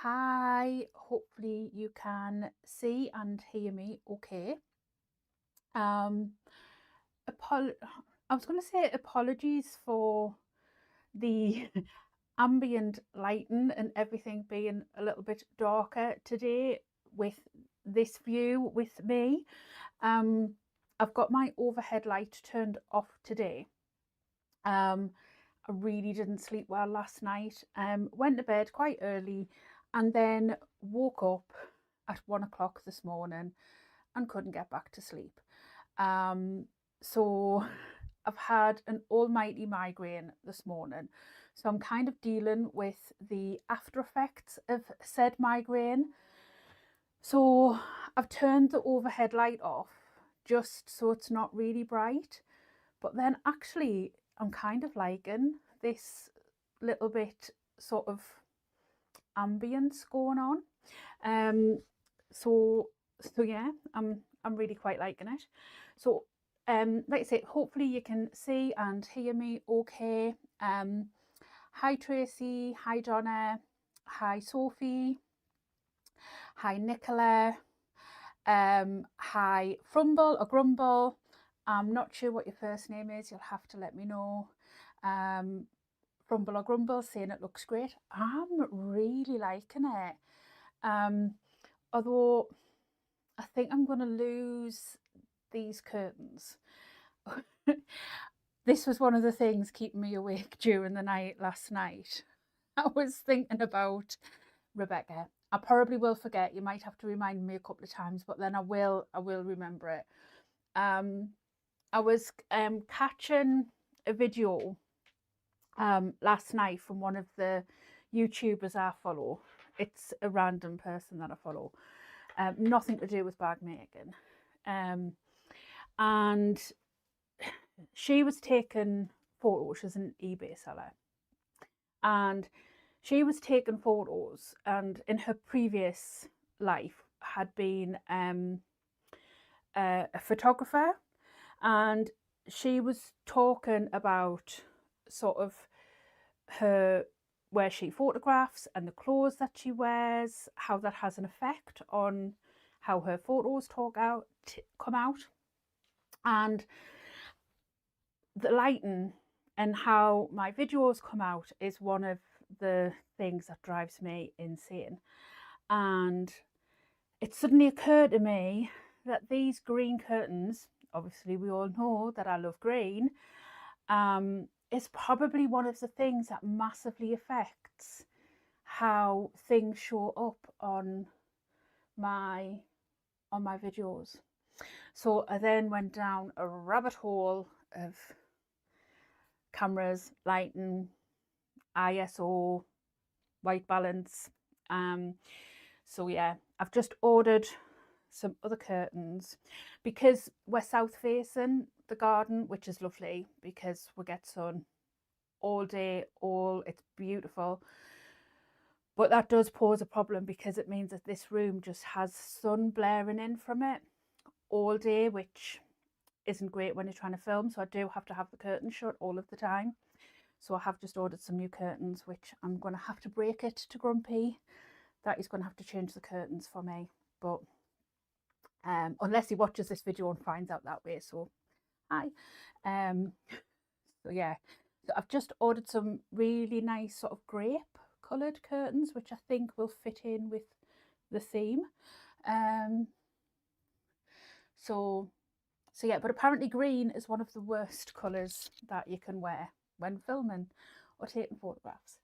Hi, hopefully you can see and hear me okay. Um, apol I was going to say apologies for the ambient lighting and everything being a little bit darker today with this view with me. Um, I've got my overhead light turned off today. I really didn't sleep well last night. Went to bed quite early and then woke up at 1 o'clock this morning and couldn't get back to sleep. So I've had an almighty migraine this morning. So I'm kind of dealing with the after effects of said migraine. So I've turned the overhead light off just so it's not really bright. But then actually I'm kind of liking this little bit sort of ambience going on. Um, so yeah, I'm really quite liking it. So like I say, hopefully you can see and hear me okay. Hi Tracy, hi Donna, hi Sophie, hi Nicola, hi Frumble or Grumble. I'm not sure what your first name is, you'll have to let me know. Frumble or Grumble saying it looks great. I'm really liking it. Although I think I'm going to lose these curtains. This was one of the things keeping me awake during the night last night. I was thinking about Rebecca. I probably will forget. You might have to remind me a couple of times, but then I will remember it. I was catching a video last night from one of the YouTubers I follow. It's a random person that I follow. Nothing to do with bag making. And she was taking photos. She's an eBay seller. And she was taking photos, and in her previous life had been a photographer, and she was talking about sort of her where she photographs and the clothes that she wears, how that has an effect on how her photos come out, and the lighting and how my videos come out is one of the things that drives me insane. And it suddenly occurred to me that these green curtains, obviously we all know that I love green, is probably one of the things that massively affects how things show up on my videos. So I then went down a rabbit hole of cameras, lighting, ISO, white balance. So yeah, I've just ordered some other curtains because we're south facing the garden, which is lovely because we get sun all day, it's beautiful. But that does pose a problem because it means that this room just has sun blaring in from it all day, which isn't great when you're trying to film. So I do have to have the curtains shut all of the time. So I have just ordered some new curtains, which I'm going to have to break it to Grumpy that he's going to have to change the curtains for me. But unless he watches this video and finds out that way. So hi. So yeah, so I've just ordered some really nice sort of grape coloured curtains, which I think will fit in with the theme. So yeah, but apparently green is one of the worst colours that you can wear when filming or taking photographs.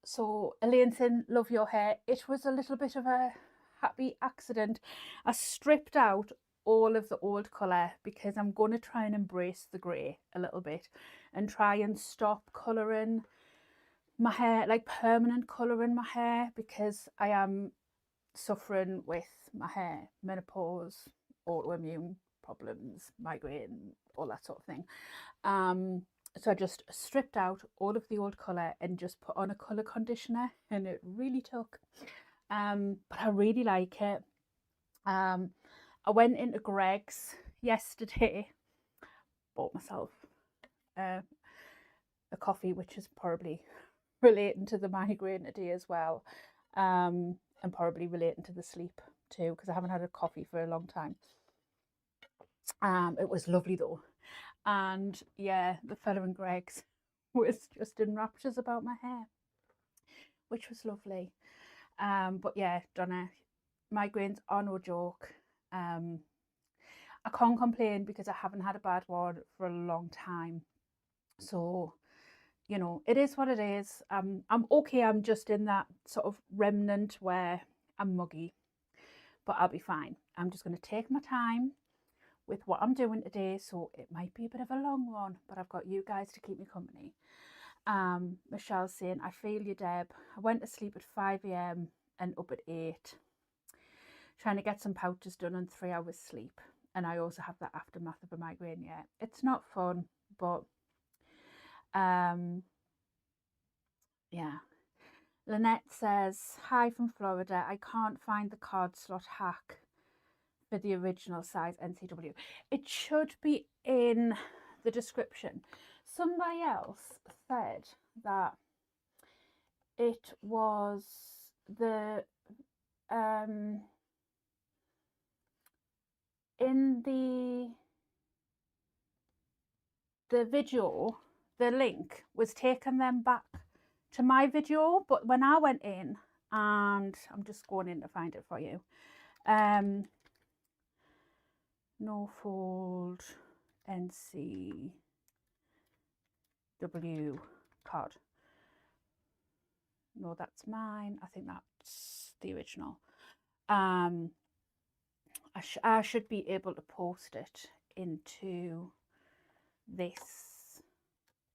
So Elaine, love your hair. It was a little bit of a happy accident. I stripped out all of the old colour because I'm going to try and embrace the grey a little bit and try and stop colouring my hair, like permanent colouring my hair, because I am suffering with my hair, menopause, autoimmune problems, migraine, all that sort of thing. So I just stripped out all of the old colour and just put on a colour conditioner, and it really took. But I really like it. I went into Greg's yesterday, bought myself a coffee, which is probably relating to the migraine today as well, and probably relating to the sleep too, because I haven't had a coffee for a long time. It was lovely though, and yeah, the fella in Greg's was just in raptures about my hair, which was lovely. But yeah, Donna, migraines are no joke. I can't complain because I haven't had a bad one for a long time. So, you know, it is what it is. I'm okay. I'm just in that sort of remnant where I'm muggy, but I'll be fine. I'm just going to take my time with what I'm doing today. So it might be a bit of a long one, but I've got you guys to keep me company. Michelle's saying, I feel you, Deb. I went to sleep at 5 a.m. and up at 8, trying to get some pouches done on 3 hours sleep. And I also have the aftermath of a migraine. Yeah, it's not fun, but yeah. Lynette says, hi from Florida. I can't find the card slot hack for the original size NCW. It should be in the description. Somebody else said that it was the in the video, the link was taken then back to my video, but when I went in, and I'm just going in to find it for you, no fold NCW card. No, that's mine. I think that's the original. I should be able to post it into this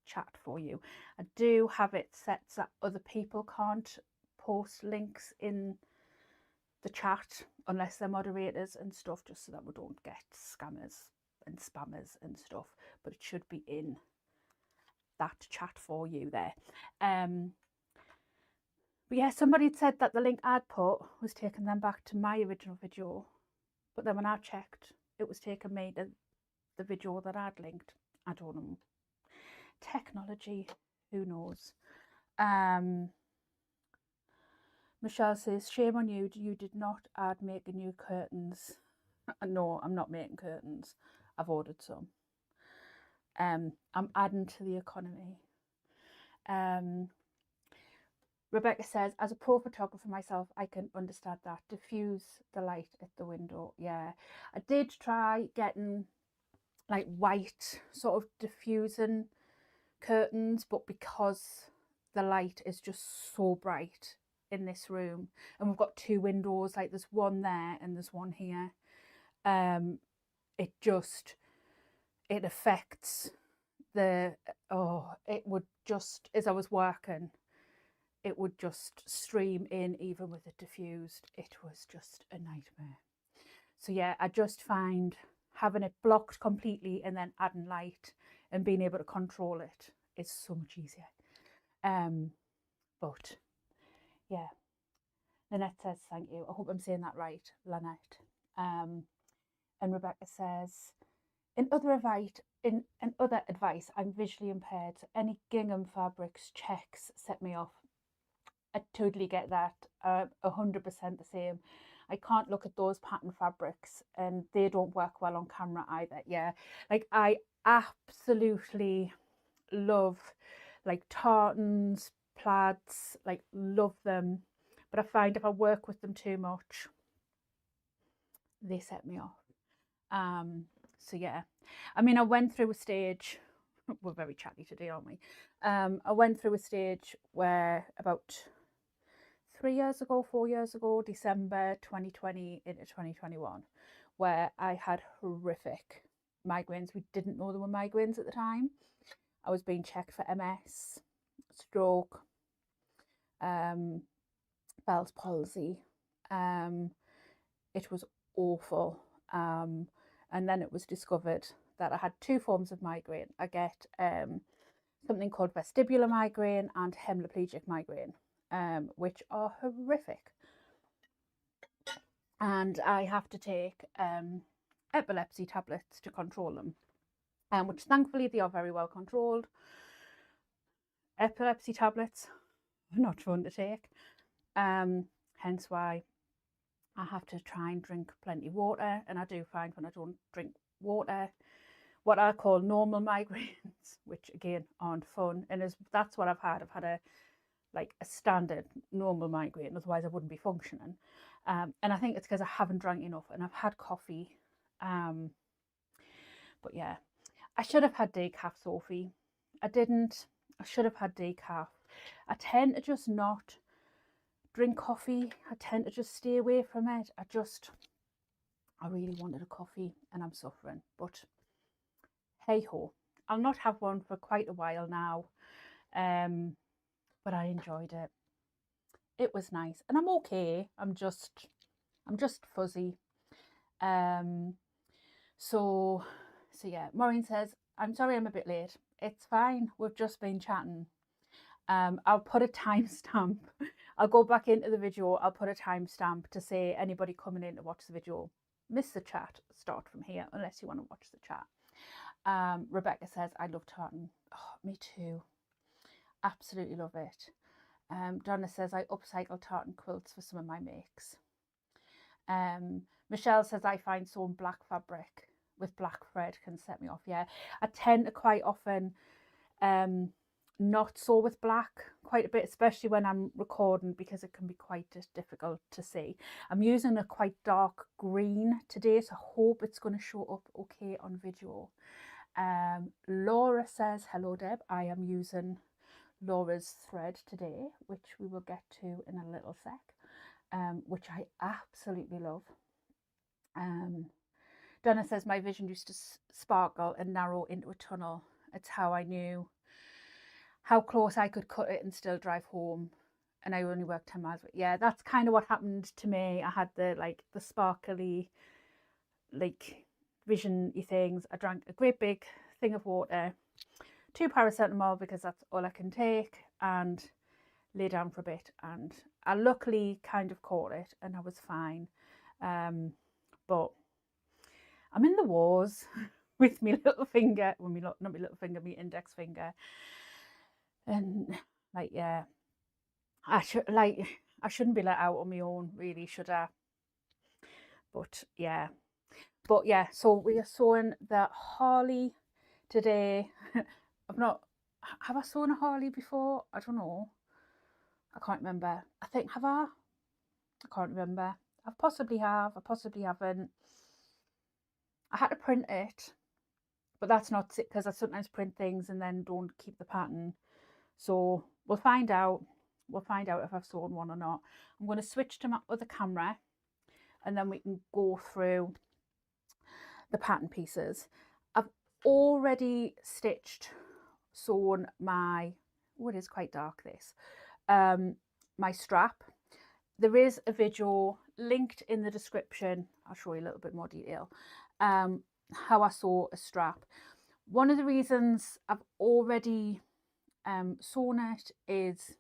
chat for you. I do have it set so that other people can't post links in the chat unless they're moderators and stuff, just so that we don't get scammers and spammers and stuff, but it should be in that chat for you there. But yeah, somebody had said that the link I'd put was taking them back to my original video, but then when I checked, it was taking me to the video that I'd linked. I don't know. Technology, who knows? Michelle says, shame on you, you did not add making new curtains. No, I'm not making curtains. I've ordered some. I'm adding to the economy. Rebecca says, as a pro photographer myself, I can understand that. Diffuse the light at the window. Yeah, I did try getting like white sort of diffusing curtains, but because the light is just so bright in this room, and we've got 2 windows, like there's one there and there's one here, it affects the, it would just, as I was working, it would just stream in even with it diffused. It was just a nightmare. So yeah, I just find having it blocked completely and then adding light and being able to control it is so much easier. But yeah, Lynette says thank you. I hope I'm saying that right, Lynette. And Rebecca says, in other advice, I'm visually impaired, so any gingham fabrics checks set me off. I totally get that. 100% the same. I can't look at those pattern fabrics, and they don't work well on camera either. Yeah, like I absolutely love like tartans, plaids, like love them, but I find if I work with them too much, they set me off. So yeah, I mean, I went through a stage, we're very chatty today, aren't we? I went through a stage where about 4 years ago, December 2020 into 2021, where I had horrific migraines. We didn't know there were migraines at the time. I was being checked for MS, stroke, Bell's palsy. It was awful. And then it was discovered that I had 2 forms of migraine. I get something called vestibular migraine and hemiplegic migraine, which are horrific. And I have to take epilepsy tablets to control them, which thankfully they are very well controlled. Epilepsy tablets not fun to take. Hence why I have to try and drink plenty of water, and I do find when I don't drink water, what I call normal migraines, which again aren't fun, and that's what I've had. I've had a standard normal migraine, otherwise I wouldn't be functioning. And I think it's because I haven't drank enough and I've had coffee. But yeah, I should have had decaf, Sophie. I didn't. I should have had decaf. I tend to just not drink coffee. I tend to just stay away from it. I really wanted a coffee and I'm suffering. But hey ho, I'll not have one for quite a while now. But I enjoyed it. It was nice, and I'm okay. I'm just fuzzy. So yeah. Maureen says, "I'm sorry, I'm a bit late. It's fine. We've just been chatting. I'll put a timestamp. I'll go back into the video. I'll put a timestamp to say anybody coming in to watch the video, miss the chat. Start from here, unless you want to watch the chat." Rebecca says, "I love tartan." Oh, me too. Absolutely love it. Donna says, "I upcycle tartan quilts for some of my makes." Michelle says, "I find sewing black fabric with black thread can set me off." Yeah, I tend to quite often not sew with black quite a bit, especially when I'm recording, because it can be quite difficult to see. I'm using a quite dark green today, so I hope it's going to show up okay on video. Laura says, "Hello Deb, I am using Laura's thread today, which we will get to in a little sec, which I absolutely love." Donna says, "My vision used to sparkle and narrow into a tunnel. It's how I knew how close I could cut it and still drive home, and I only worked 10 miles away." Yeah, that's kind of what happened to me. I had the sparkly vision-y things. I drank a great big thing of water, 2 paracetamol because that's all I can take, and lay down for a bit, and I luckily kind of caught it and I was fine. But I'm in the wars with my little finger, well, not my little finger, my index finger, and yeah, I shouldn't be let out on my own, really, should I? But yeah, so we are sewing the Harley today. Have I sewn a Harley before? I don't know. I can't remember. I think, have I? I can't remember. I possibly have. I possibly haven't. I had to print it, but that's not it, because I sometimes print things and then don't keep the pattern. So we'll find out. We'll find out if I've sewn one or not. I'm going to switch to my other camera and then we can go through the pattern pieces. I've already sewn my, oh, it is quite dark this, my strap. There is a video linked in the description. I'll show you a little bit more detail, how I sew a strap. One of the reasons I've already sewn it is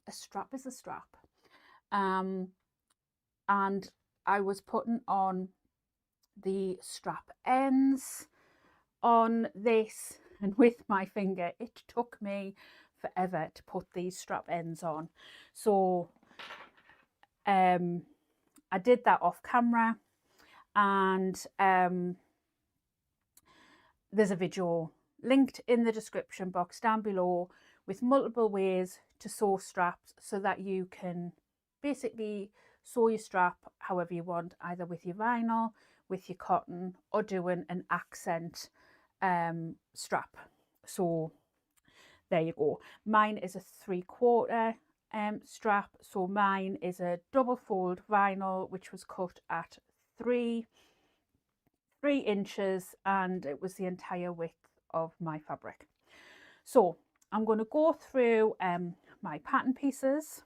a strap is a strap. And I was putting on the strap ends on this, and with my finger it took me forever to put these strap ends on. So I did that off camera, and there's a video linked in the description box down below with multiple ways to sew straps, so that you can basically sew your strap however you want, either with your vinyl, with your cotton, or doing an accent strap. So there you go. Mine is a 3/4 strap, so mine is a double fold vinyl, which was cut at 3 inches, and it was the entire width of my fabric. So I'm going to go through my pattern pieces.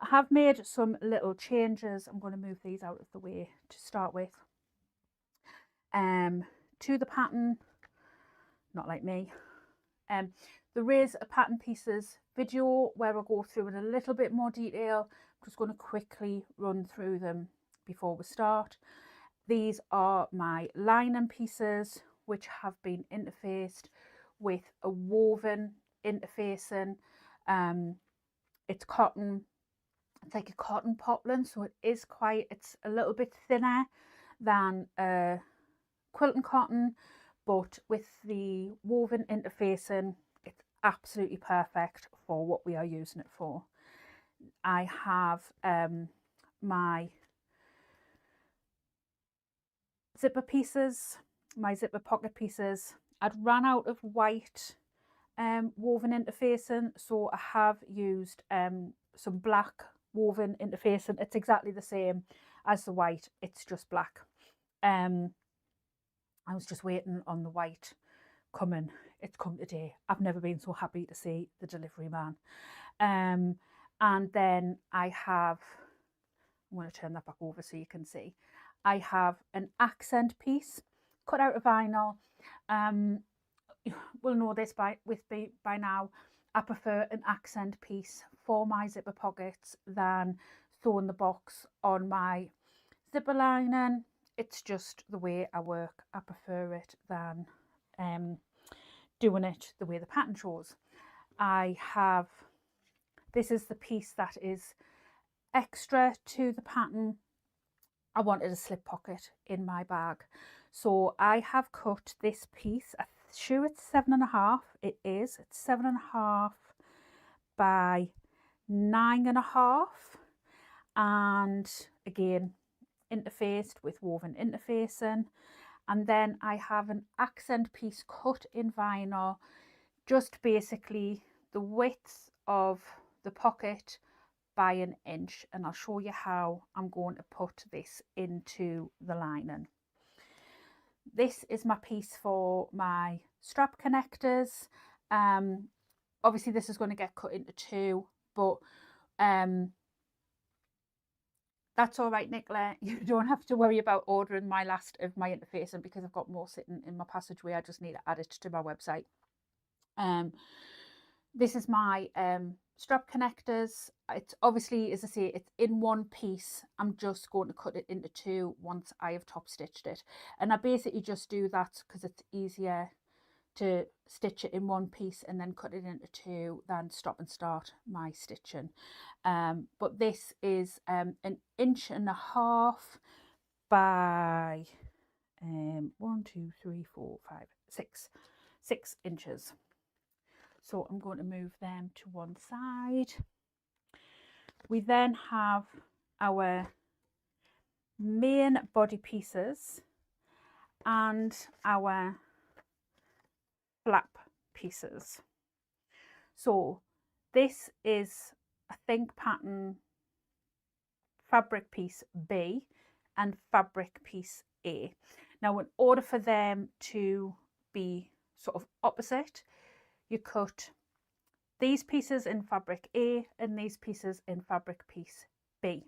I have made some little changes. I'm going to move these out of the way to start with. To the pattern, not like me. There is a pattern pieces video where I'll go through in a little bit more detail. I'm just going to quickly run through them before we start. These are my lining pieces, which have been interfaced with a woven interfacing. it's cotton. It's like a cotton poplin, so it's a little bit thinner than quilting cotton, but with the woven interfacing, it's absolutely perfect for what we are using it for. I have my zipper pieces, my zipper pocket pieces. I'd run out of white woven interfacing, so I have used some black woven interfacing. It's exactly the same as the white, it's just black. I was just waiting on the white coming. It's come today. I've never been so happy to see the delivery man. And then I have, I'm going to turn that back over so you can see, I have an accent piece cut out of vinyl. We'll know this by now. I prefer an accent piece for my zipper pockets than sewing the box on my zipper lining. It's just the way I work. I prefer it than doing it the way the pattern shows. This is the piece that is extra to the pattern. I wanted a slip pocket in my bag, so I have cut this piece. I'm sure it's 7.5. It is. It's 7.5 by 9.5, and again interfaced with woven interfacing. And then I have an accent piece cut in vinyl, just basically the width of the pocket by 1 inch, and I'll show you how I'm going to put this into the lining. This is my piece for my strap connectors. Obviously this is going to get cut into 2, but that's all right, Nicola. You don't have to worry about ordering my last of my interfacing because I've got more sitting in my passageway. I just need to add it to my website. This is my strap connectors. It's obviously, as I say, it's in one piece. I'm just going to cut it into 2 once I have top stitched it. And I basically just do that because it's easier to stitch it in one piece and then cut it into 2 than stop and start my stitching. But this is 1.5 inches by 1, 2, 3, 4, 5, 6 inches. So I'm going to move them to one side. We then have our main body pieces and our flap pieces. So this is, I think, pattern fabric piece B and fabric piece A. Now, in order for them to be sort of opposite, you cut these pieces in fabric A and these pieces in fabric piece B,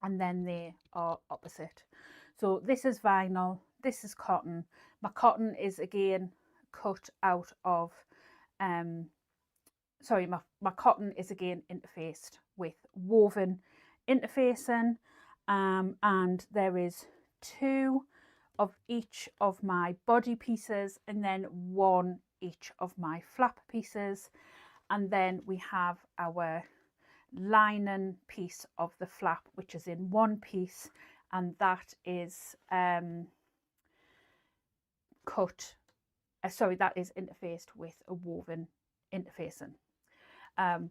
and then they are opposite. So this is vinyl, this is cotton. My cotton is again cut out of my cotton is again interfaced with woven interfacing, and there is 2 of each of my body pieces and then 1 each of my flap pieces, and then we have our lining piece of the flap, which is in one piece, and that is that is interfaced with a woven interfacing. And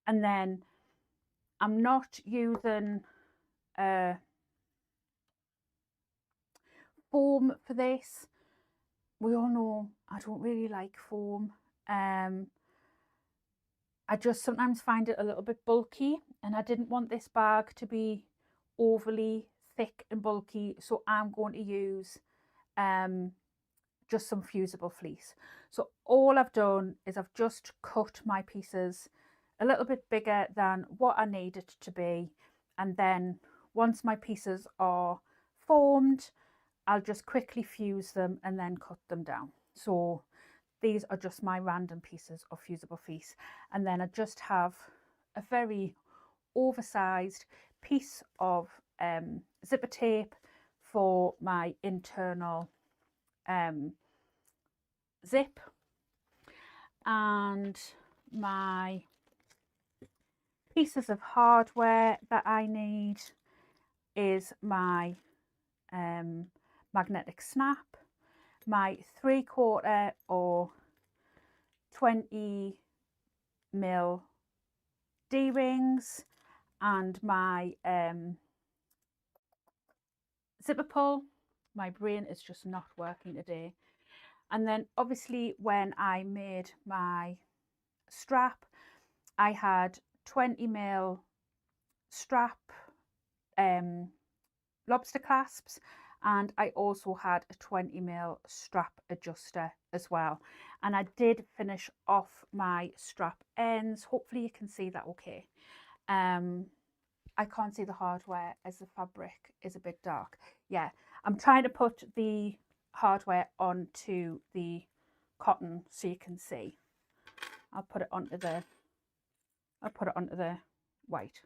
then I'm not using foam for this. We all know I don't really like foam. I just sometimes find it a little bit bulky, and I didn't want this bag to be overly thick and bulky, so I'm going to use just some fusible fleece. So all I've done is I've just cut my pieces a little bit bigger than what I need it to be, and then once my pieces are formed, I'll just quickly fuse them and then cut them down. So these are just my random pieces of fusible fleece, and then I just have a very oversized piece of zipper tape for my internal zip, and my pieces of hardware that I need is my magnetic snap, my 3/4 or 20 mil D-rings, and my zipper pull. My brain is just not working today. And then obviously when I made my strap, I had 20 mil strap lobster clasps, and I also had a 20 mil strap adjuster as well. And I did finish off my strap ends. Hopefully you can see that okay. I can't see the hardware as the fabric is a bit dark. Yeah, I'm trying to put the hardware onto the cotton so you can see. I'll put it onto the white.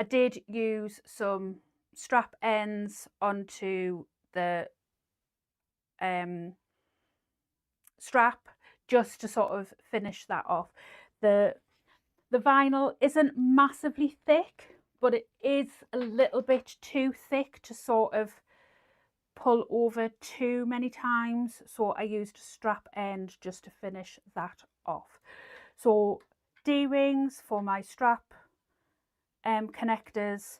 I did use some strap ends onto the strap just to sort of finish that off. The vinyl isn't massively thick, but it is a little bit too thick to sort of pull over too many times, so I used a strap end just to finish that off. So D-rings for my strap connectors,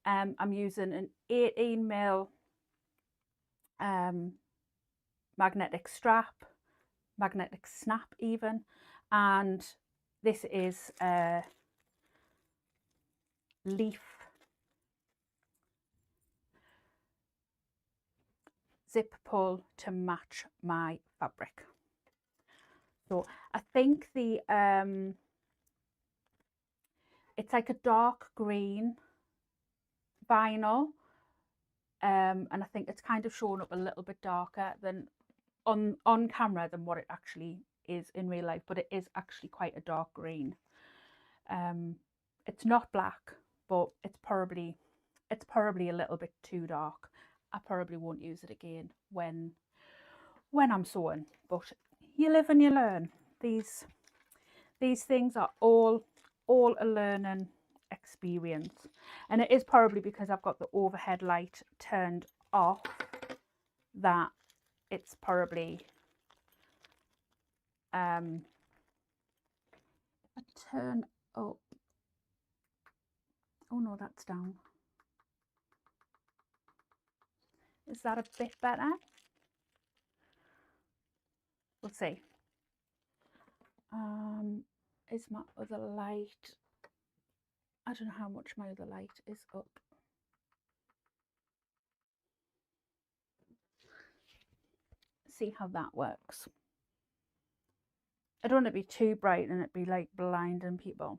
I'm using an 18 mil magnetic snap even, and this is a leaf zip pull to match my fabric. So I think the it's like a dark green vinyl, and I think it's kind of showing up a little bit darker than on camera than what it actually is in real life, but it is actually quite a dark green. It's not black, but it's probably a little bit too dark. I probably won't use it again when I'm sewing, but you live and you learn. These things are all a learning experience, and it is probably because I've got the overhead light turned off that it's probably if I turn up, oh no, that's down. Is that a bit better? We'll see. Is my other light, I don't know how much my other light is up. See how that works. I don't want it to be too bright and it'd be like blinding people.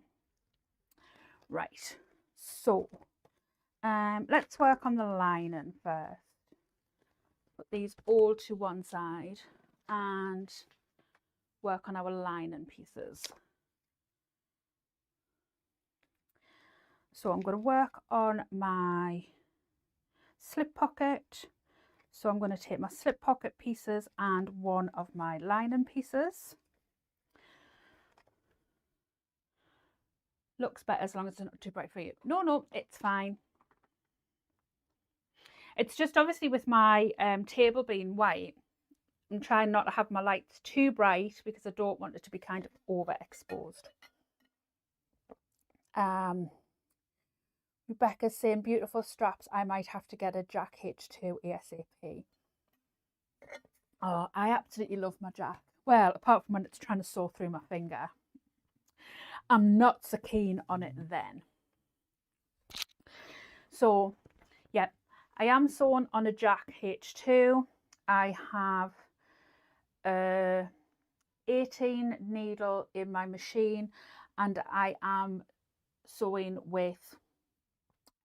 Right, so let's work on the lining first. Put these all to one side and work on our lining pieces. So I'm going to work on my slip pocket. So I'm going to take my slip pocket pieces and one of my lining pieces. Looks better as long as it's not too bright for you. No, it's fine. It's just obviously with my table being white, I'm trying not to have my lights too bright because I don't want it to be kind of overexposed. Rebecca's saying beautiful straps. I might have to get a Jack H2 ASAP. Oh, I absolutely love my Jack. Well, apart from when it's trying to saw through my finger. I'm not so keen on it then. So, yeah, I am sewing on a Jack H2. I have a 18 needle in my machine, and I am sewing with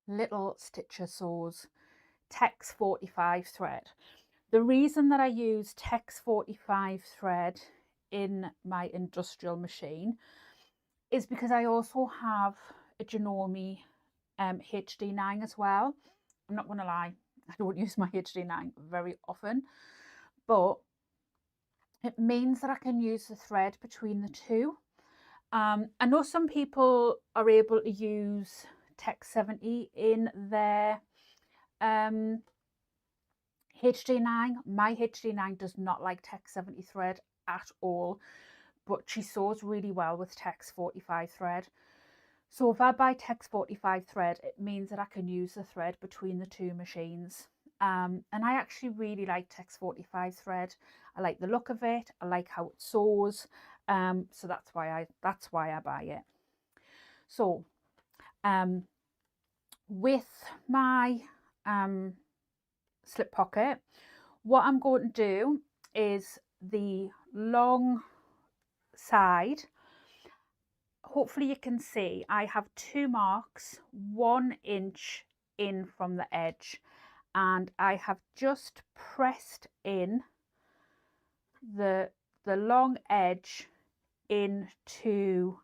Little Stitcher Sews Tex 45 thread. The reason that I use Tex 45 thread in my industrial machine is because I also have a Janome HD9 as well. I'm not going to lie, I don't use my HD9 very often, but it means that I can use the thread between the two. I know some people are able to use Tex 70 in their HD9. My HD9 does not like Tex 70 thread at all, but she sews really well with Tex 45 thread. So if I buy Tex 45 thread, it means that I can use the thread between the two machines. And I actually really like Tex 45 thread. I like the look of it. I like how it sews. So that's why I buy it. So with my slip pocket, what I'm going to do is the long side. Hopefully you can see I have 2 marks 1 inch in from the edge, and I have just pressed in the long edge into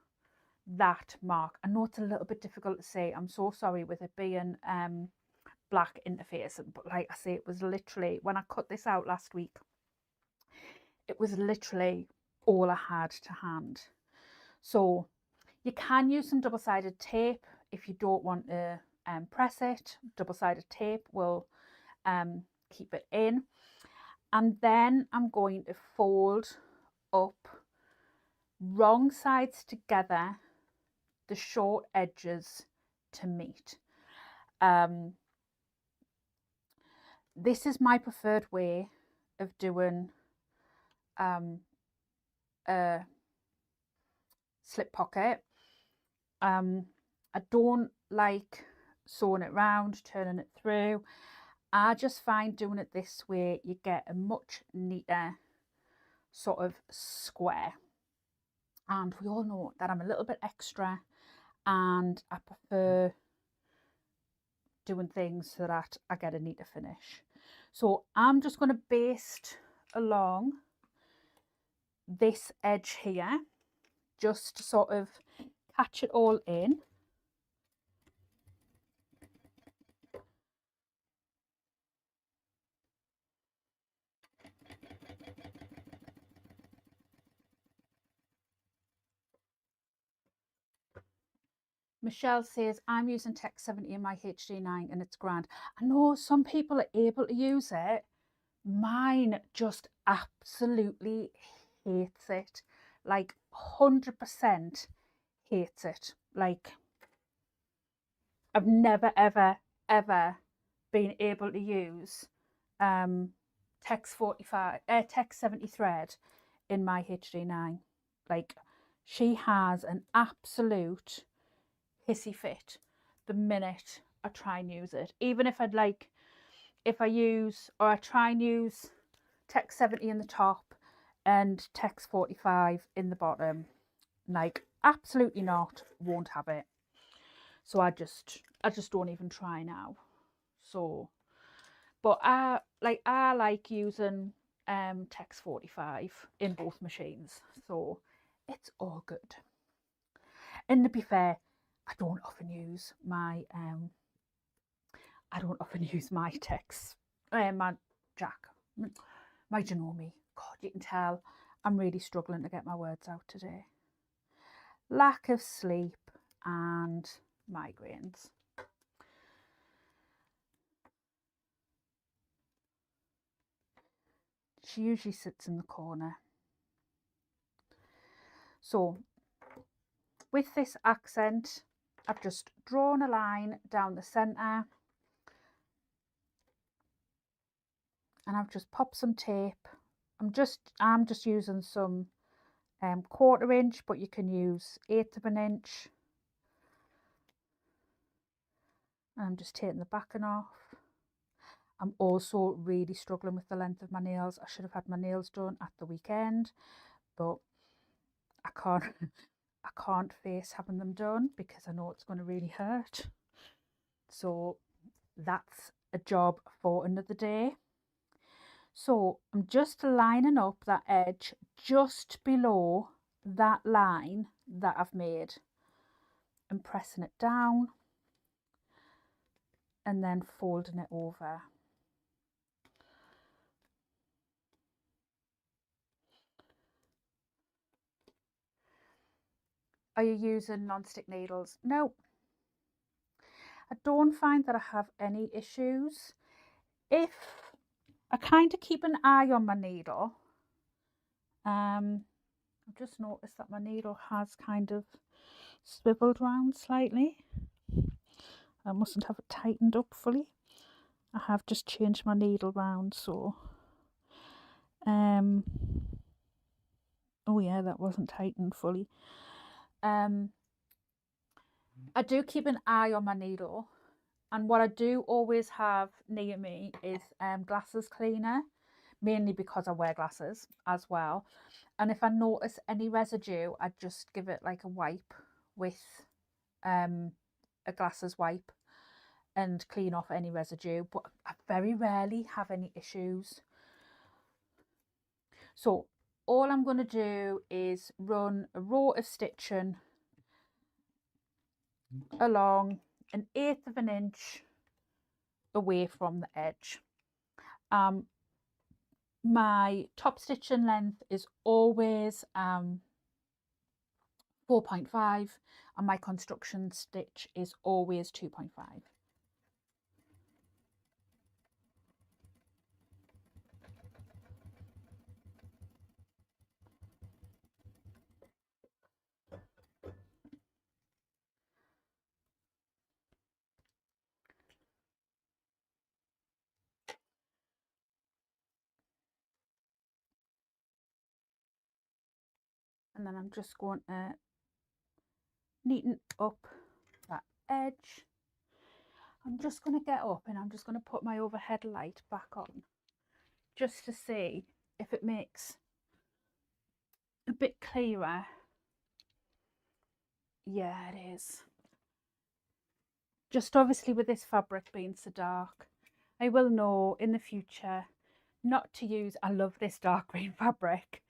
that mark. I know it's a little bit difficult to see. I'm so sorry with it being black interface, but like I say, it was literally, when I cut this out last week, it was literally all I had to hand. So you can use some double-sided tape if you don't want to press it. Double-sided tape will keep it in. And then I'm going to fold up wrong sides together, the short edges to meet. This is my preferred way of doing a slip pocket. I don't like sewing it round, turning it through. I just find doing it this way, you get a much neater sort of square. And we all know that I'm a little bit extra and I prefer doing things so that I get a neater finish. So I'm just going to baste along this edge here, just to sort of catch it all in. Michelle says, I'm using Tex 70 in my HD9 and it's grand. I know some people are able to use it. Mine just absolutely hates it. Like 100% hates it. Like I've never, ever, ever been able to use Tex 70 thread in my HD9. Like she has an absolute hissy fit the minute I try and use it. Even if I try and use Tex 70 in the top and Tex 45 in the bottom, like absolutely not, won't have it. So I just don't even try now. So, but I like using Tex 45 in both machines, so it's all good. And to be fair, I don't often use my Tex, my Jack, my Janome. God, you can tell I'm really struggling to get my words out today. Lack of sleep and migraines. She usually sits in the corner. So with this accent, I've just drawn a line down the centre and I've just popped some tape. I'm just using some 1/4 inch, but you can use 1/8 of an inch. And I'm just taking the backing off. I'm also really struggling with the length of my nails. I should have had my nails done at the weekend, but I can't face having them done because I know it's going to really hurt. So that's a job for another day. So I'm just lining up that edge just below that line that I've made and pressing it down and then folding it over. Are you using non-stick needles? No, I don't find that I have any issues. If I kind of keep an eye on my needle, I've just noticed that my needle has kind of swiveled round slightly. I mustn't have it tightened up fully. I have just changed my needle round, so oh yeah, that wasn't tightened fully. I do keep an eye on my needle, and what I do always have near me is glasses cleaner, mainly because I wear glasses as well. And if I notice any residue, I just give it like a wipe with a glasses wipe and clean off any residue, but I very rarely have any issues. So all I'm going to do is run a row of stitching along 1/8 of an inch away from the edge. My top stitching length is always 4.5 and my construction stitch is always 2.5. And then I'm just going to neaten up that edge. I'm just going to get up and I'm just going to put my overhead light back on just to see if it makes a bit clearer. Yeah, it is. Just obviously with this fabric being so dark, I will know in the future not to use, I love this dark green fabric,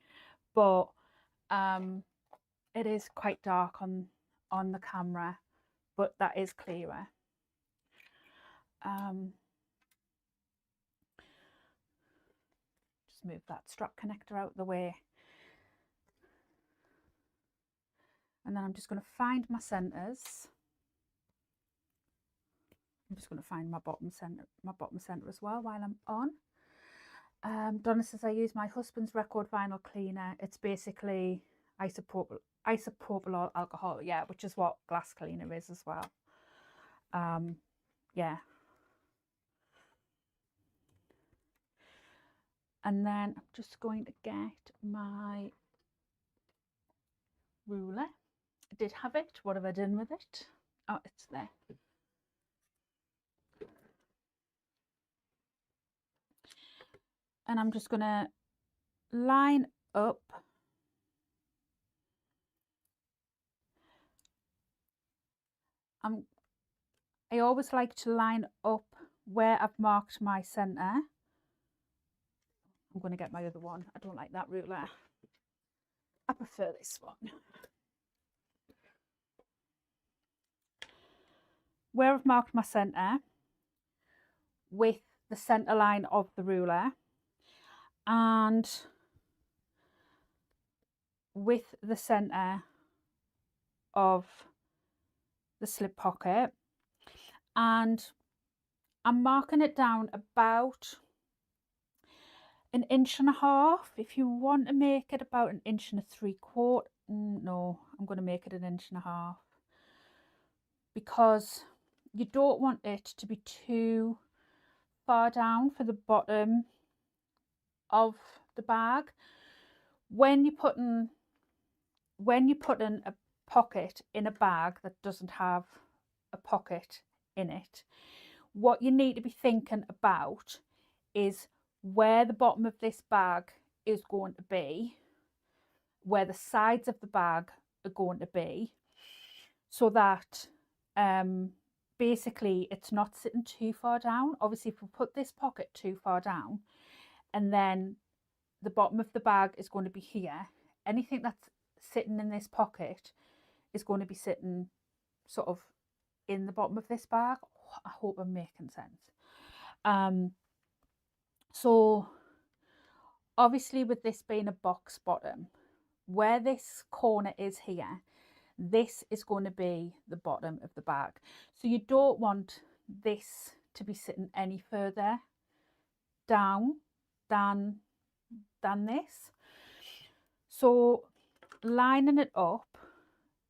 but it is quite dark on the camera, but that is clearer. Just move that strap connector out of the way. And then I'm just going to find my centres. I'm just going to find my bottom centre as well while I'm on. Donna says I use my husband's record vinyl cleaner. It's basically isopropyl alcohol, yeah, which is what glass cleaner is as well. Yeah. And then I'm just going to get my ruler. I did have it. What have I done with it? Oh, it's there. And I'm just going to line up I always like to line up where I've marked my centre. I'm going to get my other one. I don't like that ruler. I prefer this one. Where I've marked my centre with the centre line of the ruler and with the centre of the slip pocket, and I'm marking it down about 1.5 inches. If you want to make it about 1 3/4 inches, no, I'm going to make it 1.5 inches because you don't want it to be too far down for the bottom of the bag. When you're putting a pocket in a bag that doesn't have a pocket in it, what you need to be thinking about is where the bottom of this bag is going to be, where the sides of the bag are going to be, so that basically it's not sitting too far down. Obviously, if we put this pocket too far down and then the bottom of the bag is going to be here, anything that's sitting in this pocket is going to be sitting sort of in the bottom of this bag. I hope I'm making sense. So obviously with this being a box bottom, where this corner is here, this is going to be the bottom of the bag. So you don't want this to be sitting any further down than this. So lining it up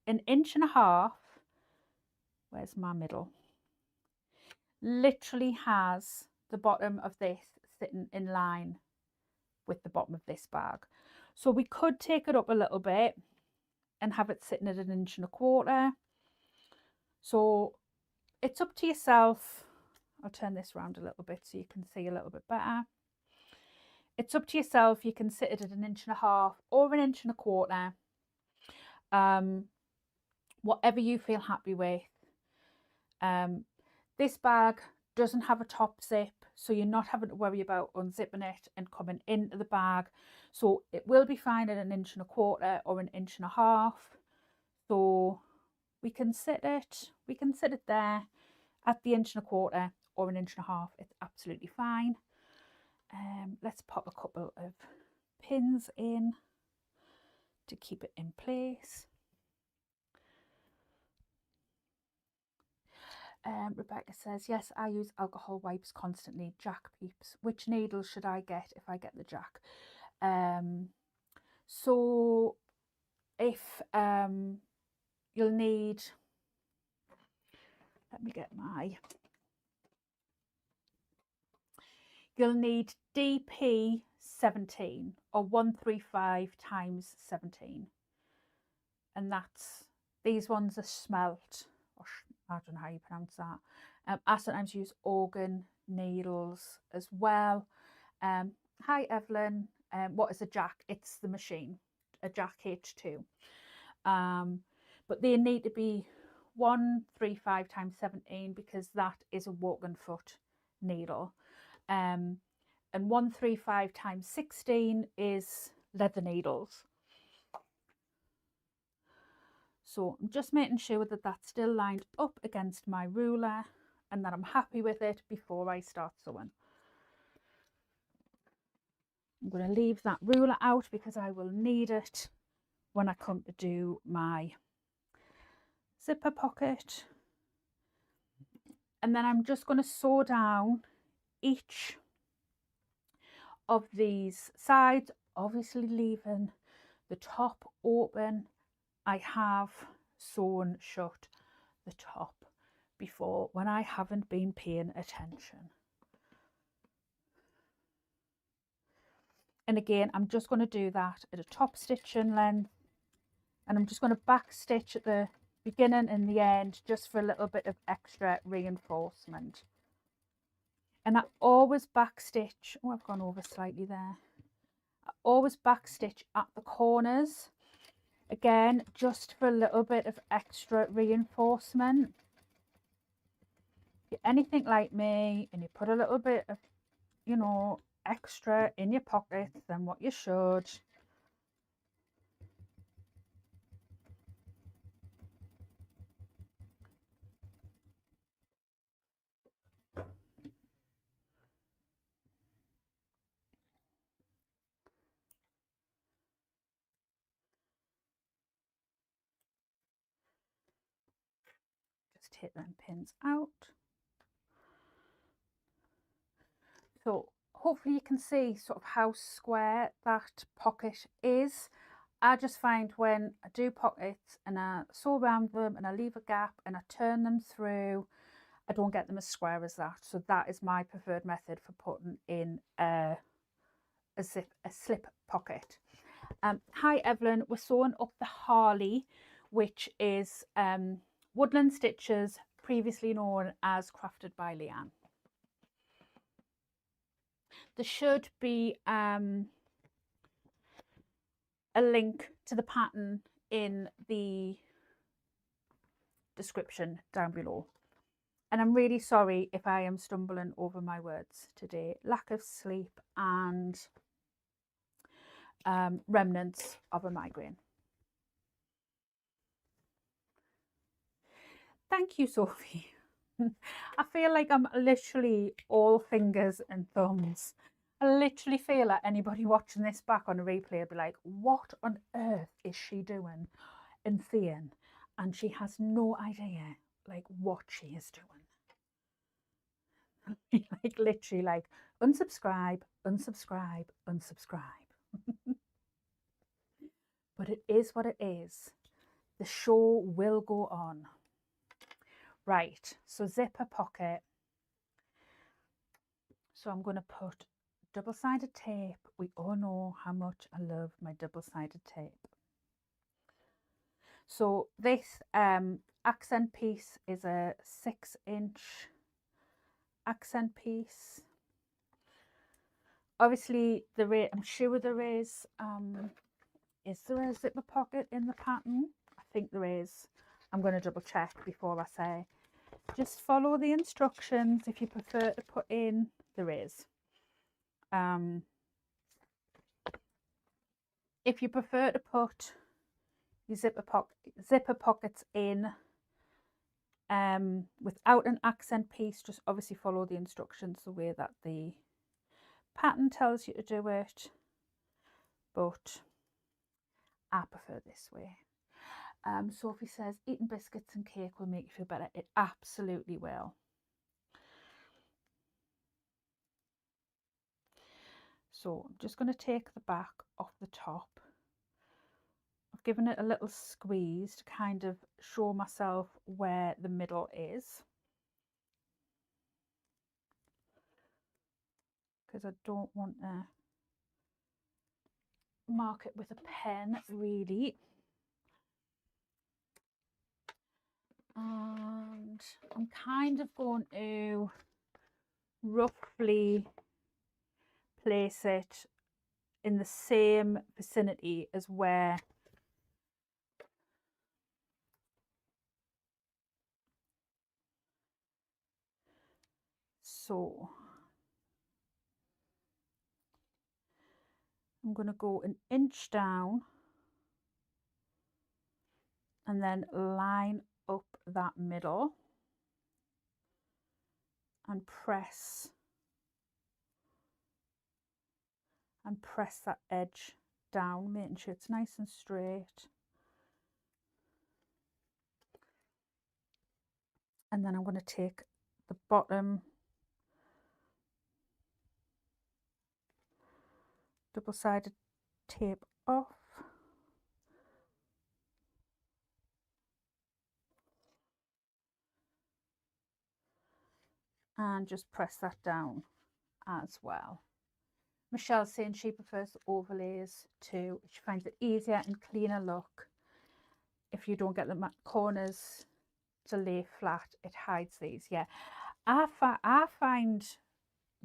1.5 inches, where's my middle, literally has the bottom of this sitting in line with the bottom of this bag. So we could take it up a little bit and have it sitting at 1.25 inches. So it's up to yourself. I'll turn this around a little bit so you can see a little bit better. It's up to yourself. You can sit it at 1.5 inches or 1.25 inches, whatever you feel happy with. This bag doesn't have a top zip, so you're not having to worry about unzipping it and coming into the bag. So it will be fine at 1.25 inches or 1.5 inches. So we can sit it there at the 1.25 inches or 1.5 inches. It's absolutely fine. Let's pop a couple of pins in to keep it in place. Rebecca says, yes, I use alcohol wipes constantly. Jack peeps. Which needle should I get if I get the Jack? So if you'll need, let me get my, you'll need DP 17 or 135 times 17. And that's, these ones are smelt, or I don't know how you pronounce that. I sometimes use organ needles as well. Hi Evelyn, what is a Jack? It's the machine, a Jack H2. But they need to be 135 times 17 because that is a walking foot needle. And 135 times 16 is leather needles. So I'm just making sure that that's still lined up against my ruler and that I'm happy with it before I start sewing. I'm going to leave that ruler out because I will need it when I come to do my zipper pocket. And then I'm just going to sew down each of these sides, obviously leaving the top open. I have sewn shut the top before when I haven't been paying attention. And again, I'm just going to do that at a top stitching length, and I'm just going to back stitch at the beginning and the end just for a little bit of extra reinforcement. And I always back stitch, oh, I've gone over slightly there. I always back stitch at the corners, again, just for a little bit of extra reinforcement. If you're anything like me and you put a little bit of, you know, extra in your pockets than what you should, just take them pins out. So hopefully you can see sort of how square that pocket is. I just find when I do pockets and I sew around them and I leave a gap and I turn them through, I don't get them as square as that. So that is my preferred method for putting in a slip pocket. Hi Evelyn, we're sewing up the Harley, which is Woodland Stitches, previously known as Crafted by Leanne. There should be a link to the pattern in the description down below. And I'm really sorry if I am stumbling over my words today. Lack of sleep and remnants of a migraine. Thank you, Sophie. I feel like I'm literally all fingers and thumbs. I literally feel like anybody watching this back on a replay would be like, what on earth is she doing and seeing? and she has no idea like what she is doing. Like literally like unsubscribe, unsubscribe, unsubscribe. But it is what it is. The show will go on. Right, so zipper pocket. So I'm going to put double-sided tape. We all know how much I love my double-sided tape. So this accent piece is a 6-inch accent piece. Obviously, I'm sure there is there a zipper pocket in the pattern? I think there is. I'm going to double check before I say. Just follow the instructions if you prefer to put in. There is. If you prefer to put your zipper pockets in without an accent piece, just obviously follow the instructions the way that the pattern tells you to do it, but I prefer this way. Sophie says eating biscuits and cake will make you feel better. It absolutely will. So I'm just going to take the back off the top. I've given it a little squeeze to kind of show myself where the middle is, because I don't want to mark it with a pen really. And I'm kind of going to roughly place it in the same vicinity as where so I'm going to go an inch down and then line up that middle and press that edge down, making sure it's nice and straight. And then I'm going to take the bottom double-sided tape off. And just press that down as well. Michelle's saying she prefers the overlays too. She finds it easier and cleaner look if you don't get the corners to lay flat. It hides these. Yeah, I find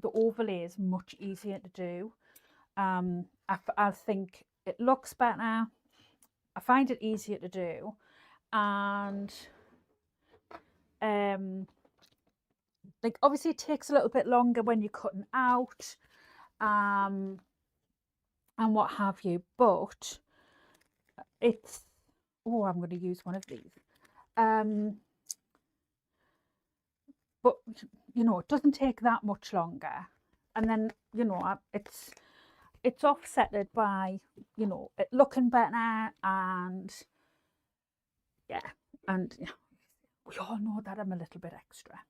the overlays much easier to do. I think it looks better. I find it easier to do, and like obviously it takes a little bit longer when you're cutting out and what have you, but it's I'm going to use one of these, but you know, it doesn't take that much longer, and then you know it's offsetted by, you know, it looking better, and yeah, and we all know that I'm a little bit extra.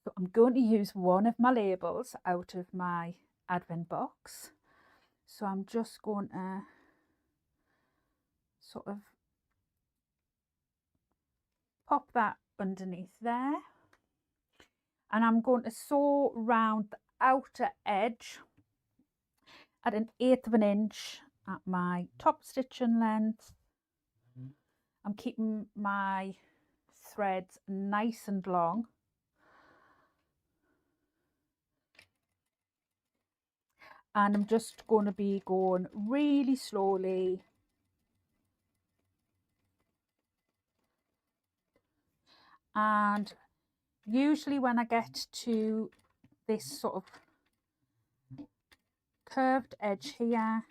So I'm going to use one of my labels out of my advent box. So I'm just going to sort of pop that underneath there. And I'm going to sew round the outer edge at 1/8 of an inch at my top stitching length. I'm keeping my threads nice and long. And I'm just going to be going really slowly. And usually when I get to this sort of curved edge here,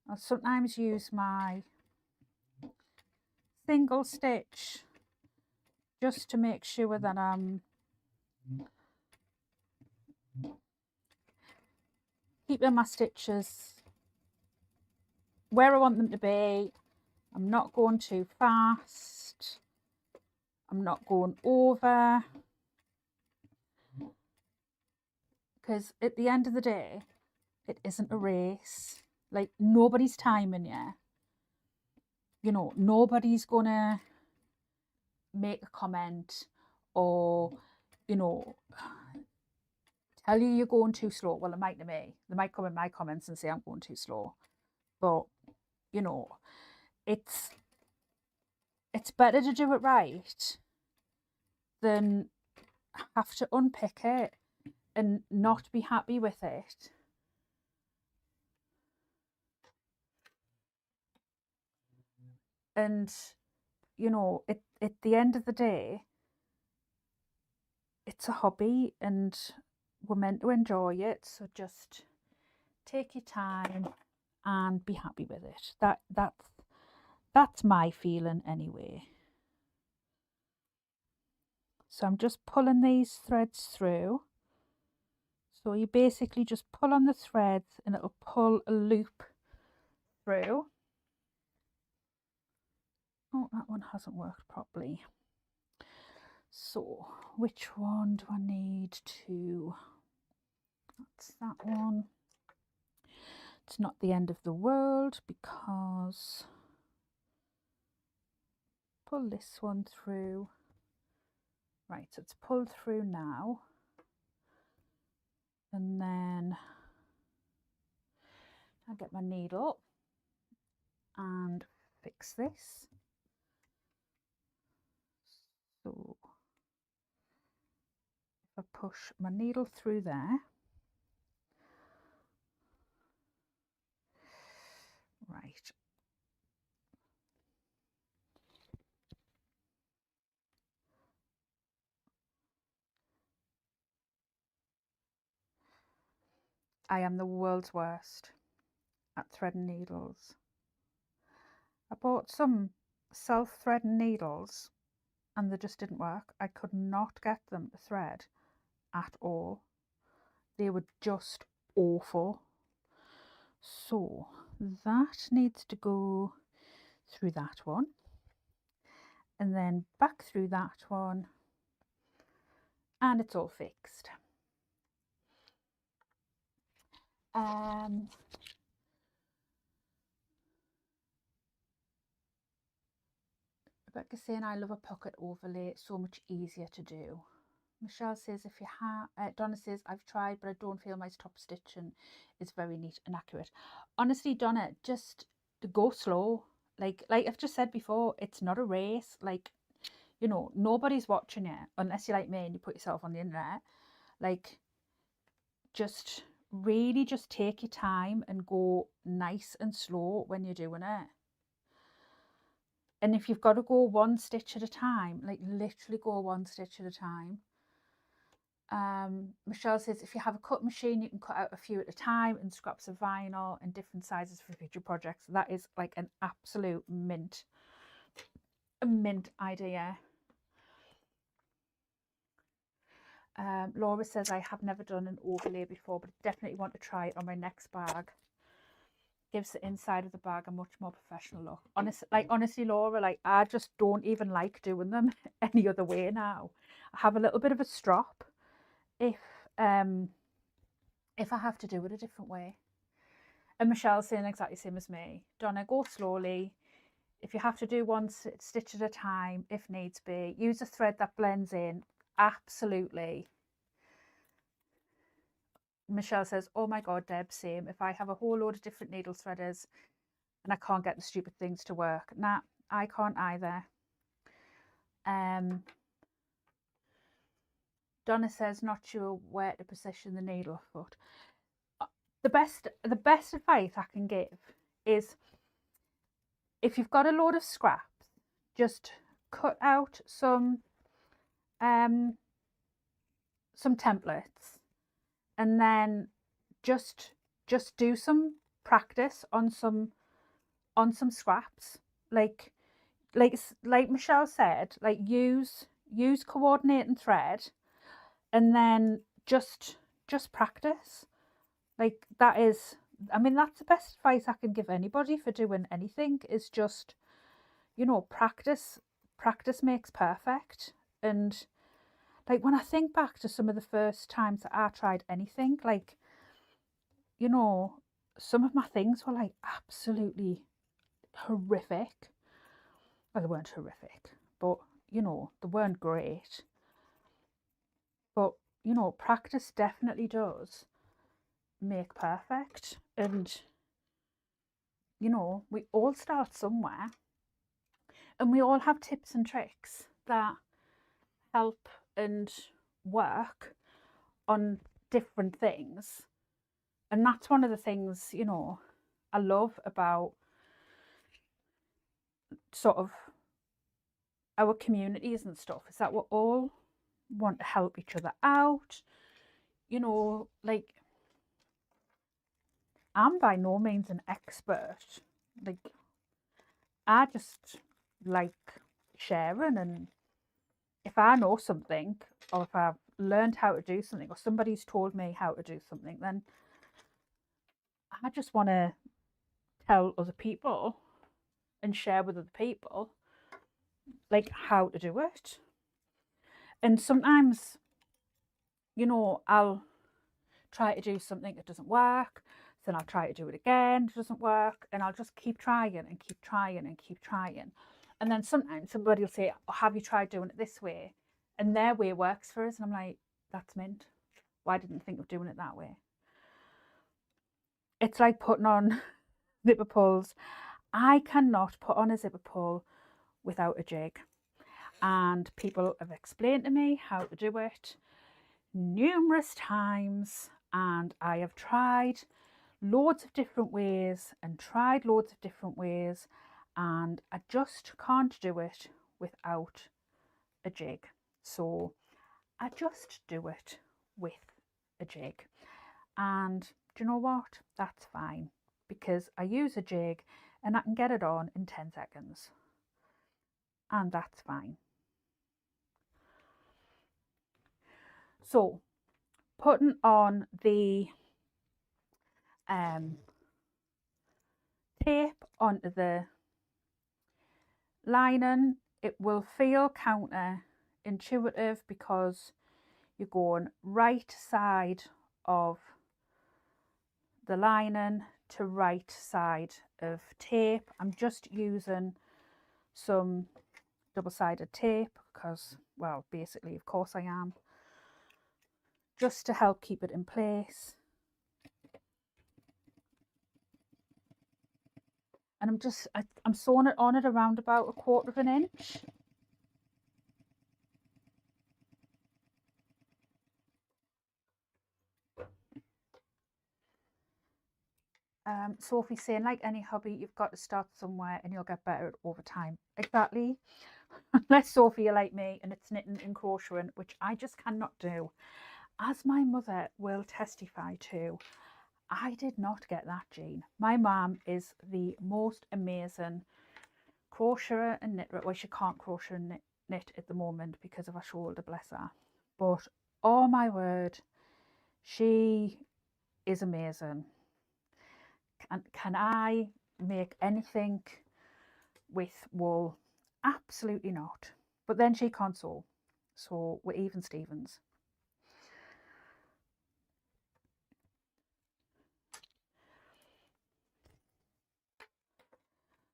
I'll sometimes use my single stitch just to make sure that I'm keeping my stitches where I want them to be, I'm not going too fast. I'm not going over. Because at the end of the day, it isn't a race. Like, nobody's timing you. You know, nobody's going to make a comment or, you know, tell you you're going too slow. Well, it might to me. They might come in my comments and say I'm going too slow. But, you know, it's better to do it right than have to unpick it and not be happy with it. And, you know, at the end of the day, it's a hobby and we're meant to enjoy it. So just take your time and be happy with it. That's my feeling anyway. So I'm just pulling these threads through. So you basically just pull on the threads and it'll pull a loop through. Oh, that one hasn't worked properly. So which one do I need to? That's that one. It's not the end of the world because pull this one through. Right, so it's pulled through now. And then I'll get my needle and fix this. So if I push my needle through there, right. I am the world's worst at threading needles. I bought some self-threading needles and they just didn't work. I could not get them to thread at all. They were just awful. So that needs to go through that one and then back through that one, and it's all fixed. Rebecca's saying I love a pocket overlay, it's so much easier to do. Michelle says if you have, Donna says I've tried but I don't feel my top stitching is very neat and accurate. Honestly, Donna, just to go slow. Like I've just said before, it's not a race. Like, you know, nobody's watching you unless you're like me and you put yourself on the internet. Like, just really just take your time and go nice and slow when you're doing it. And if you've got to go one stitch at a time, like literally go one stitch at a time. Michelle says if you have a cut machine you can cut out a few at a time and scraps of vinyl and different sizes for future projects. That is like an absolute mint idea. Laura says I have never done an overlay before but definitely want to try it on my next bag. Gives the inside of the bag a much more professional look. Honestly, Laura, like I just don't even like doing them any other way now. I have a little bit of a strop if I have to do it a different way. And Michelle's saying exactly the same as me. Donna, go slowly. If you have to do one stitch at a time, if needs be, use a thread that blends in. Absolutely. Michelle says, oh my God, Deb, same. If I have a whole load of different needle threaders and I can't get the stupid things to work. Nah, I can't either. Donna says, not sure where to position the needle foot. The best advice I can give is if you've got a load of scraps, just cut out some templates and then just do some practice on some scraps. Like Michelle said, like use coordinating thread and then just practice. Like that is, I mean, that's the best advice I can give anybody for doing anything, is just you know, practice makes perfect. And like when I think back to some of the first times that I tried anything, like, you know, some of my things were like absolutely horrific. Well, they weren't horrific, but you know, they weren't great. But you know, practice definitely does make perfect. And you know, we all start somewhere, and we all have tips and tricks that help and work on different things. And that's one of the things, you know, I love about sort of our communities and stuff, is that we all want to help each other out. You know, like, I'm by no means an expert. Like, I just like sharing, and if I know something, or if I've learned how to do something, or somebody's told me how to do something, then I just want to tell other people and share with other people like how to do it. And sometimes, you know, I'll try to do something, it doesn't work, then I'll try to do it again, it doesn't work, and I'll just keep trying and keep trying and keep trying. And then sometimes somebody will say, oh, have you tried doing it this way? And their way works for us, and I'm like, that's mint. Why didn't I think of doing it that way? It's like putting on zipper pulls. I cannot put on a zipper pull without a jig, and people have explained to me how to do it numerous times, and I have tried loads of different ways and tried loads of different ways, and I just can't do it without a jig. So I just do it with a jig. And do you know what? That's fine, because I use a jig and I can get it on in 10 seconds. And that's fine. So putting on the tape onto the lining, it will feel counterintuitive because you're going right side of the lining to right side of tape. I'm just using some double-sided tape because, well, basically, of course I am, just to help keep it in place. And I'm sewing it on at around about 1/4 of an inch. Sophie's saying, like any hobby, you've got to start somewhere and you'll get better over time. Exactly. Unless Sophie, you're like me and it's knitting and crocheting, which I just cannot do. As my mother will testify to, I did not get that gene. My mum is the most amazing crocheter and knitter. Well, she can't crochet and knit at the moment because of her shoulder, bless her. But oh my word, she is amazing. Can I make anything with wool? Absolutely not. But then she can't sew, so we're even Stevens.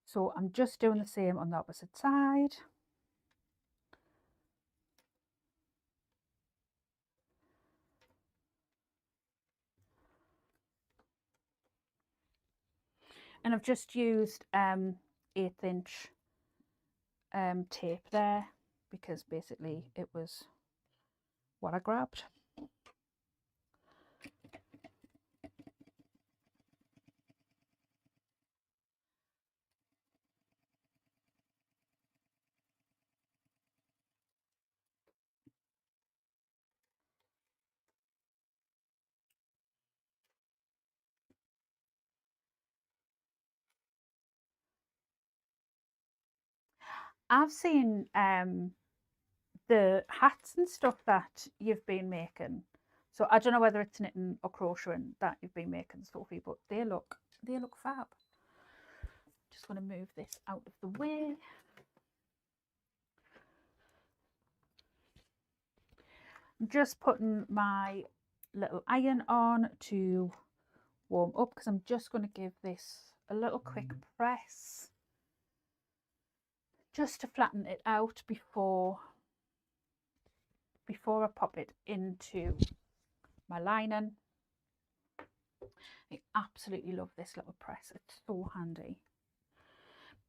So I'm just doing the same on the opposite side. And I've just used 1/8 inch tape there because basically it was what I grabbed. I've seen the hats and stuff that you've been making. So I don't know whether it's knitting or crocheting that you've been making, Sophie, but they look fab. Just going to move this out of the way. I'm just putting my little iron on to warm up because I'm just going to give this a little quick press just to flatten it out before I pop it into my lining. I absolutely love this little press. It's so handy.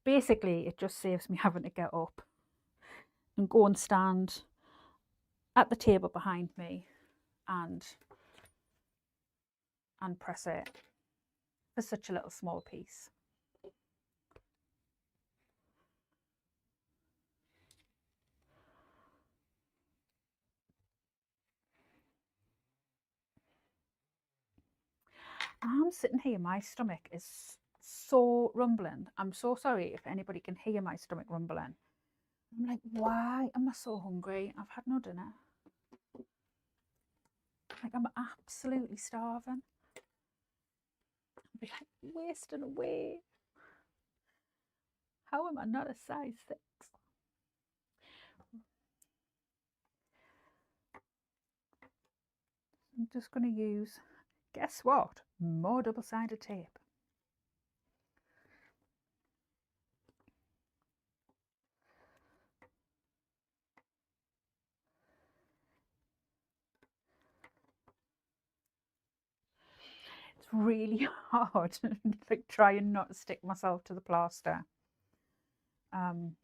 Basically, it just saves me having to get up and go and stand at the table behind me and press it for such a little small piece. I'm sitting here, my stomach is so rumbling. I'm so sorry if anybody can hear my stomach rumbling. I'm like, why am I so hungry? I've had no dinner. Like, I'm absolutely starving. I'd be like, wasting away. How am I not a size 6? I'm just going to use, guess what? More double-sided tape. It's really hard, like trying not to stick myself to the plaster. I've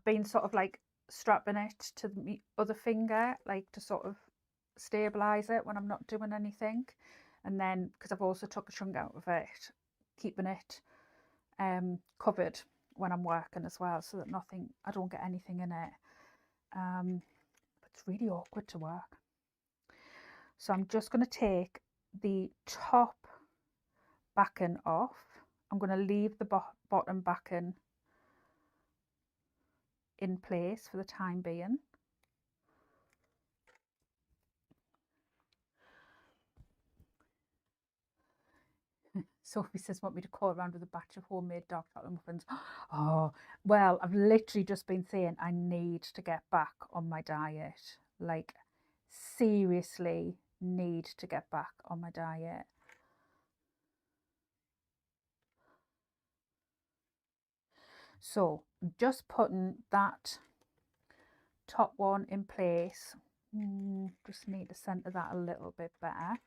been sort of like strapping it to the other finger, like to sort of stabilize it when I'm not doing anything. And then, because I've also took a chunk out of it, keeping it covered when I'm working as well, so that I don't get anything in it. But it's really awkward to work. So I'm just going to take the top backing off. I'm going to leave the bottom backing in place for the time being. Sophie says, want me to call around with a batch of homemade dark chocolate muffins? Oh, well, I've literally just been saying I need to get back on my diet. Like, seriously need to get back on my diet. So I'm just putting that top one in place. Just need to centre that a little bit better.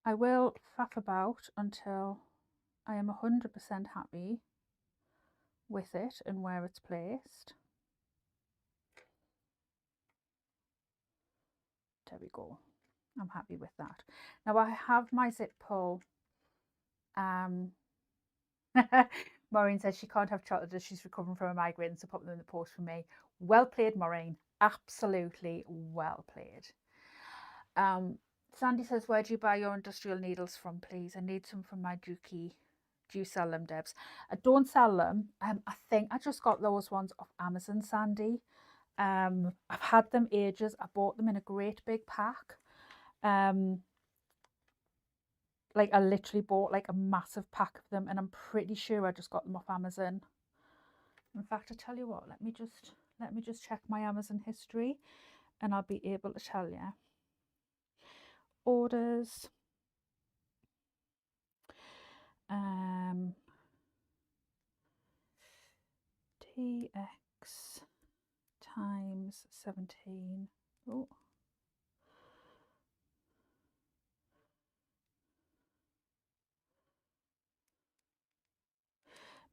I will faff about until I am 100% happy with it and where it's placed. There we go. I'm happy with that. Now I have my zip pull. Maureen says she can't have chocolate as she's recovering from a migraine, so pop them in the post for me. Well played, Maureen. Absolutely well played. Sandy says, where do you buy your industrial needles from, please? I need some from my Dookie. Do you sell them, Debs? I don't sell them. I think I just got those ones off Amazon, Sandy. I've had them ages. I bought them in a great big pack. Like, I literally bought like a massive pack of them, and I'm pretty sure I just got them off Amazon. In fact, I tell you what, let me just check my Amazon history and I'll be able to tell you. Orders. TX times 17. Oh.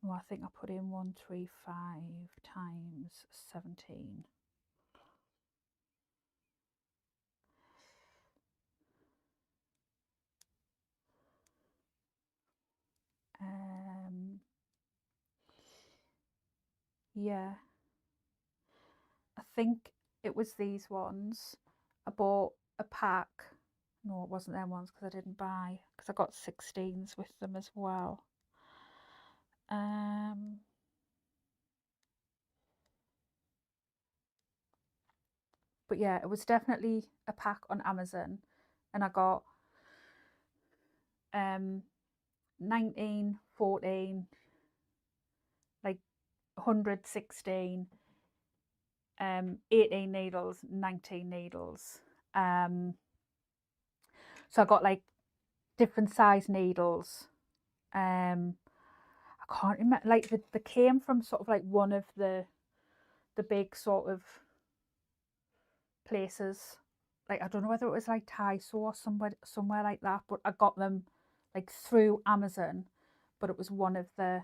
No, I think I put in 135 times 17. Yeah, I think it was these ones. I bought a pack, No, it wasn't them ones because I didn't buy, because I got 16s with them as well. But yeah, it was definitely a pack on Amazon, and I got 19, 14, like 116, 18 needles, 19 needles. So I got like different size needles. I can't remember, like they came from sort of like one of the big sort of places. Like I don't know whether it was like Taiso or somewhere like that, but I got them like through Amazon, but it was one of the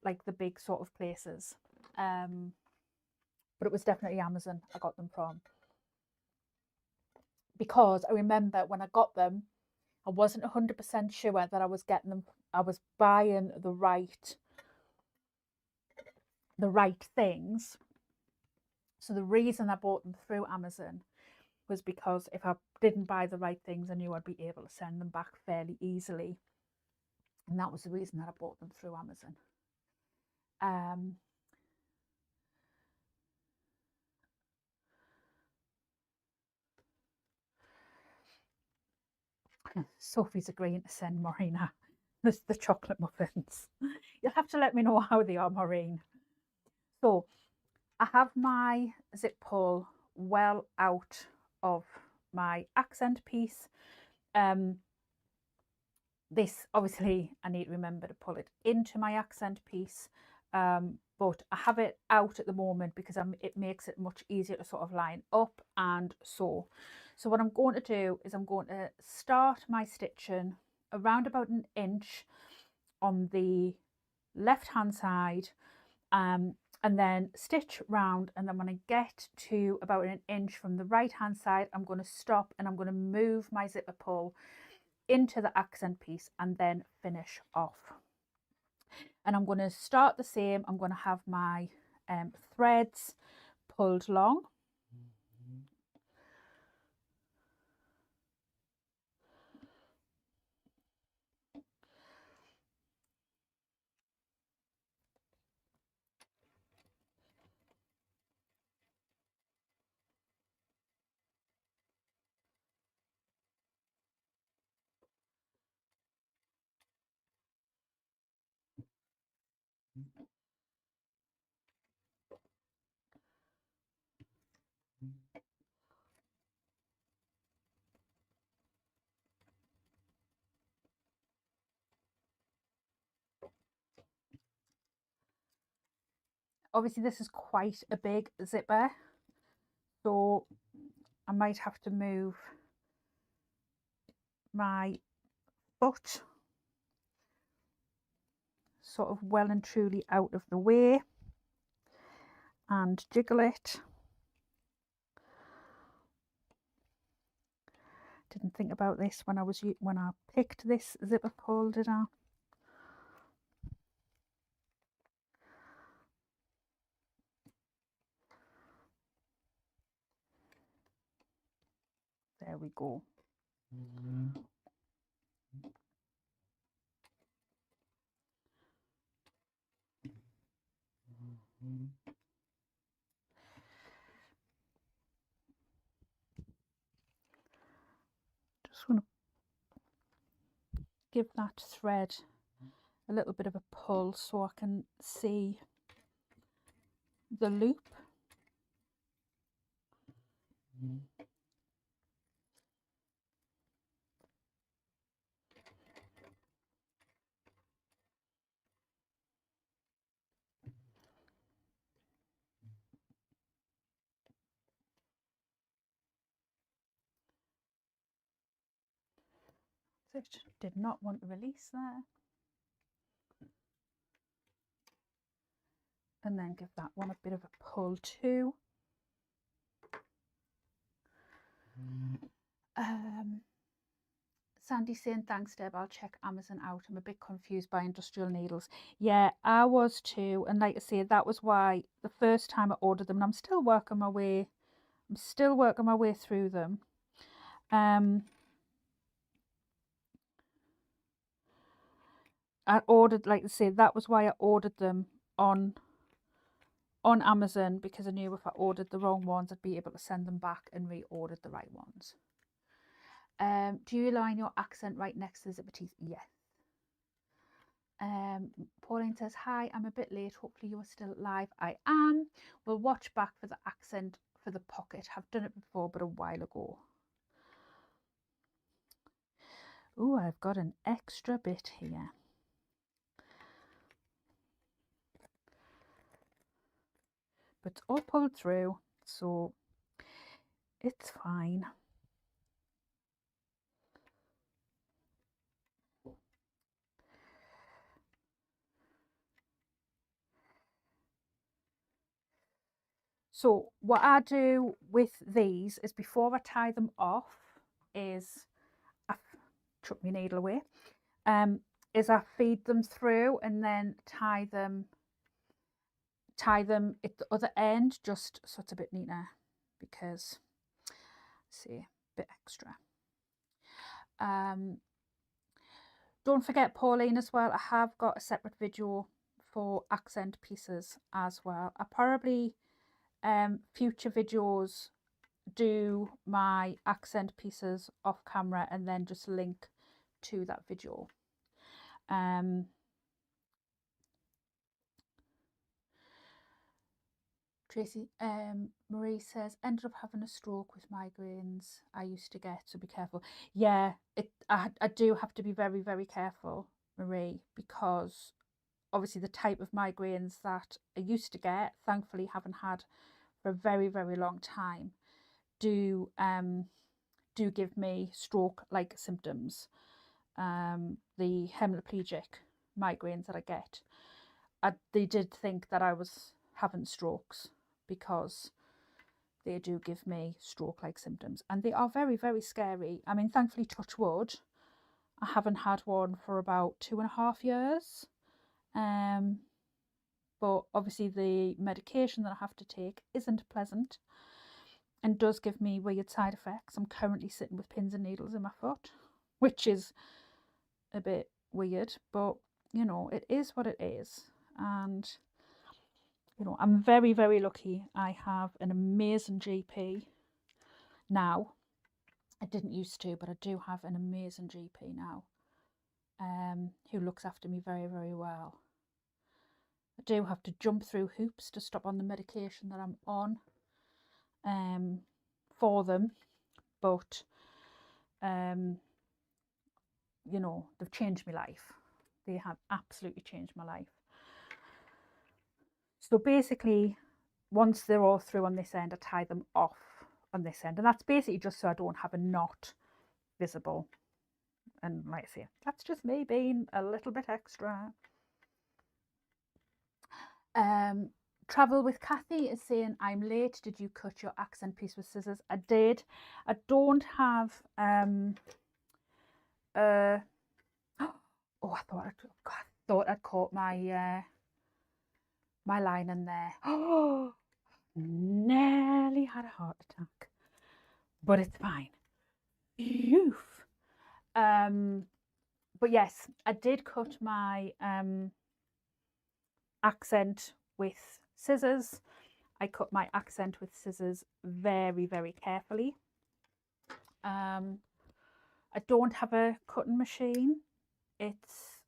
like the big sort of places. But it was definitely Amazon I got them from, because I remember when I got them, I wasn't 100% sure that I was getting them, I was buying the right things. So the reason I bought them through Amazon was because if I didn't buy the right things, I knew I'd be able to send them back fairly easily. And that was the reason that I bought them through Amazon. Sophie's agreeing to send Marina the chocolate muffins. You'll have to let me know how they are, Maureen. So I have my zip pull well out of my accent piece. This obviously I need to remember to pull it into my accent piece, but I have it out at the moment because it makes it much easier to sort of line up and sew. So what I'm going to do is I'm going to start my stitching around about 1 inch on the left hand side, and then stitch round, and then when I get to about 1 inch from the right hand side, I'm going to stop and I'm going to move my zipper pull into the accent piece and then finish off. And I'm going to start the same. I'm going to have my threads pulled long. Obviously this is quite a big zipper, so I might have to move my foot sort of well and truly out of the way and jiggle it. Didn't think about this when I picked this zipper pull, did I? There we go. Just want to give that thread a little bit of a pull so I can see the loop. Did not want to release there. And then give that one a bit of a pull too. Sandy saying, thanks Deb, I'll check Amazon out. I'm a bit confused by industrial needles. Yeah, I was too. And like I say, that was why the first time I ordered them, and I'm still working my way through them. I ordered, like I say, that was why I ordered them on Amazon, because I knew if I ordered the wrong ones, I'd be able to send them back and reordered the right ones. Do you line your accent right next to the zipper teeth? Yes. Pauline says, hi, I'm a bit late. Hopefully you are still live. I am. We'll watch back for the accent for the pocket. Have done it before, but a while ago. Oh, I've got an extra bit here. But it's all pulled through, so it's fine. So what I do with these is, before I tie them off, is I chuck my needle away, is I feed them through and then tie them at the other end, just so it's a bit neater, because see, a bit extra. Don't forget, Pauline, as well, I have got a separate video for accent pieces as well. I probably future videos do my accent pieces off camera and then just link to that video. Tracy, Marie says, ended up having a stroke with migraines I used to get, so be careful. Yeah, I do have to be very, very careful, Marie, because obviously the type of migraines that I used to get, thankfully haven't had for a very, very long time, do give me stroke-like symptoms. The hemiplegic migraines that I get, they did think that I was having strokes, because they do give me stroke-like symptoms, and they are very, very scary. I mean, thankfully, touch wood, I haven't had one for about 2.5 years. But obviously the medication that I have to take isn't pleasant and does give me weird side effects. I'm currently sitting with pins and needles in my foot, which is a bit weird, but you know, it is what it is. And you know, I'm very, very lucky. I have an amazing GP now. I didn't used to, but I do have an amazing GP now, who looks after me very, very well. I do have to jump through hoops to stop on the medication that I'm on, for them, but you know, they've changed my life. They have absolutely changed my life. So basically, once they're all through on this end, I tie them off on this end, and that's basically just so I don't have a knot visible. And like I say, that's just me being a little bit extra. Travel with Kathy is saying, I'm late. Did you cut your accent piece with scissors? I did. I don't have oh, I thought I'd caught my my line in there. Oh, nearly had a heart attack, but it's fine. Phew. But yes, I did cut my accent with scissors. I cut my accent with scissors very, very carefully. I don't have a cutting machine. It's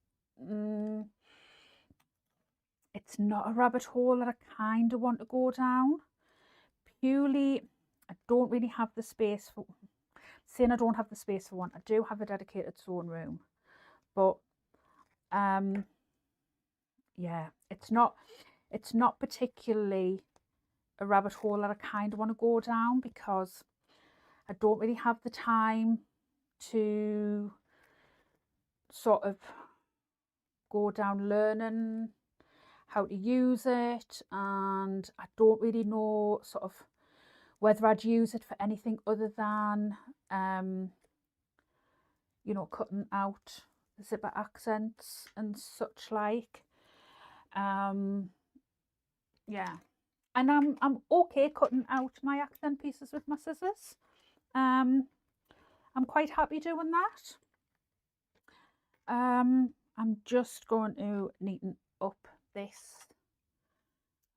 not a rabbit hole that I kind of want to go down. Purely, I don't really have the space for, saying I don't have the space for one, I do have a dedicated sewing room, but yeah, it's not particularly a rabbit hole that I kind of want to go down, because I don't really have the time to sort of go down learning how to use it, and I don't really know sort of whether I'd use it for anything other than you know, cutting out zipper accents and such like. Yeah, and I'm okay cutting out my accent pieces with my scissors. I'm quite happy doing that. I'm just going to neaten up this.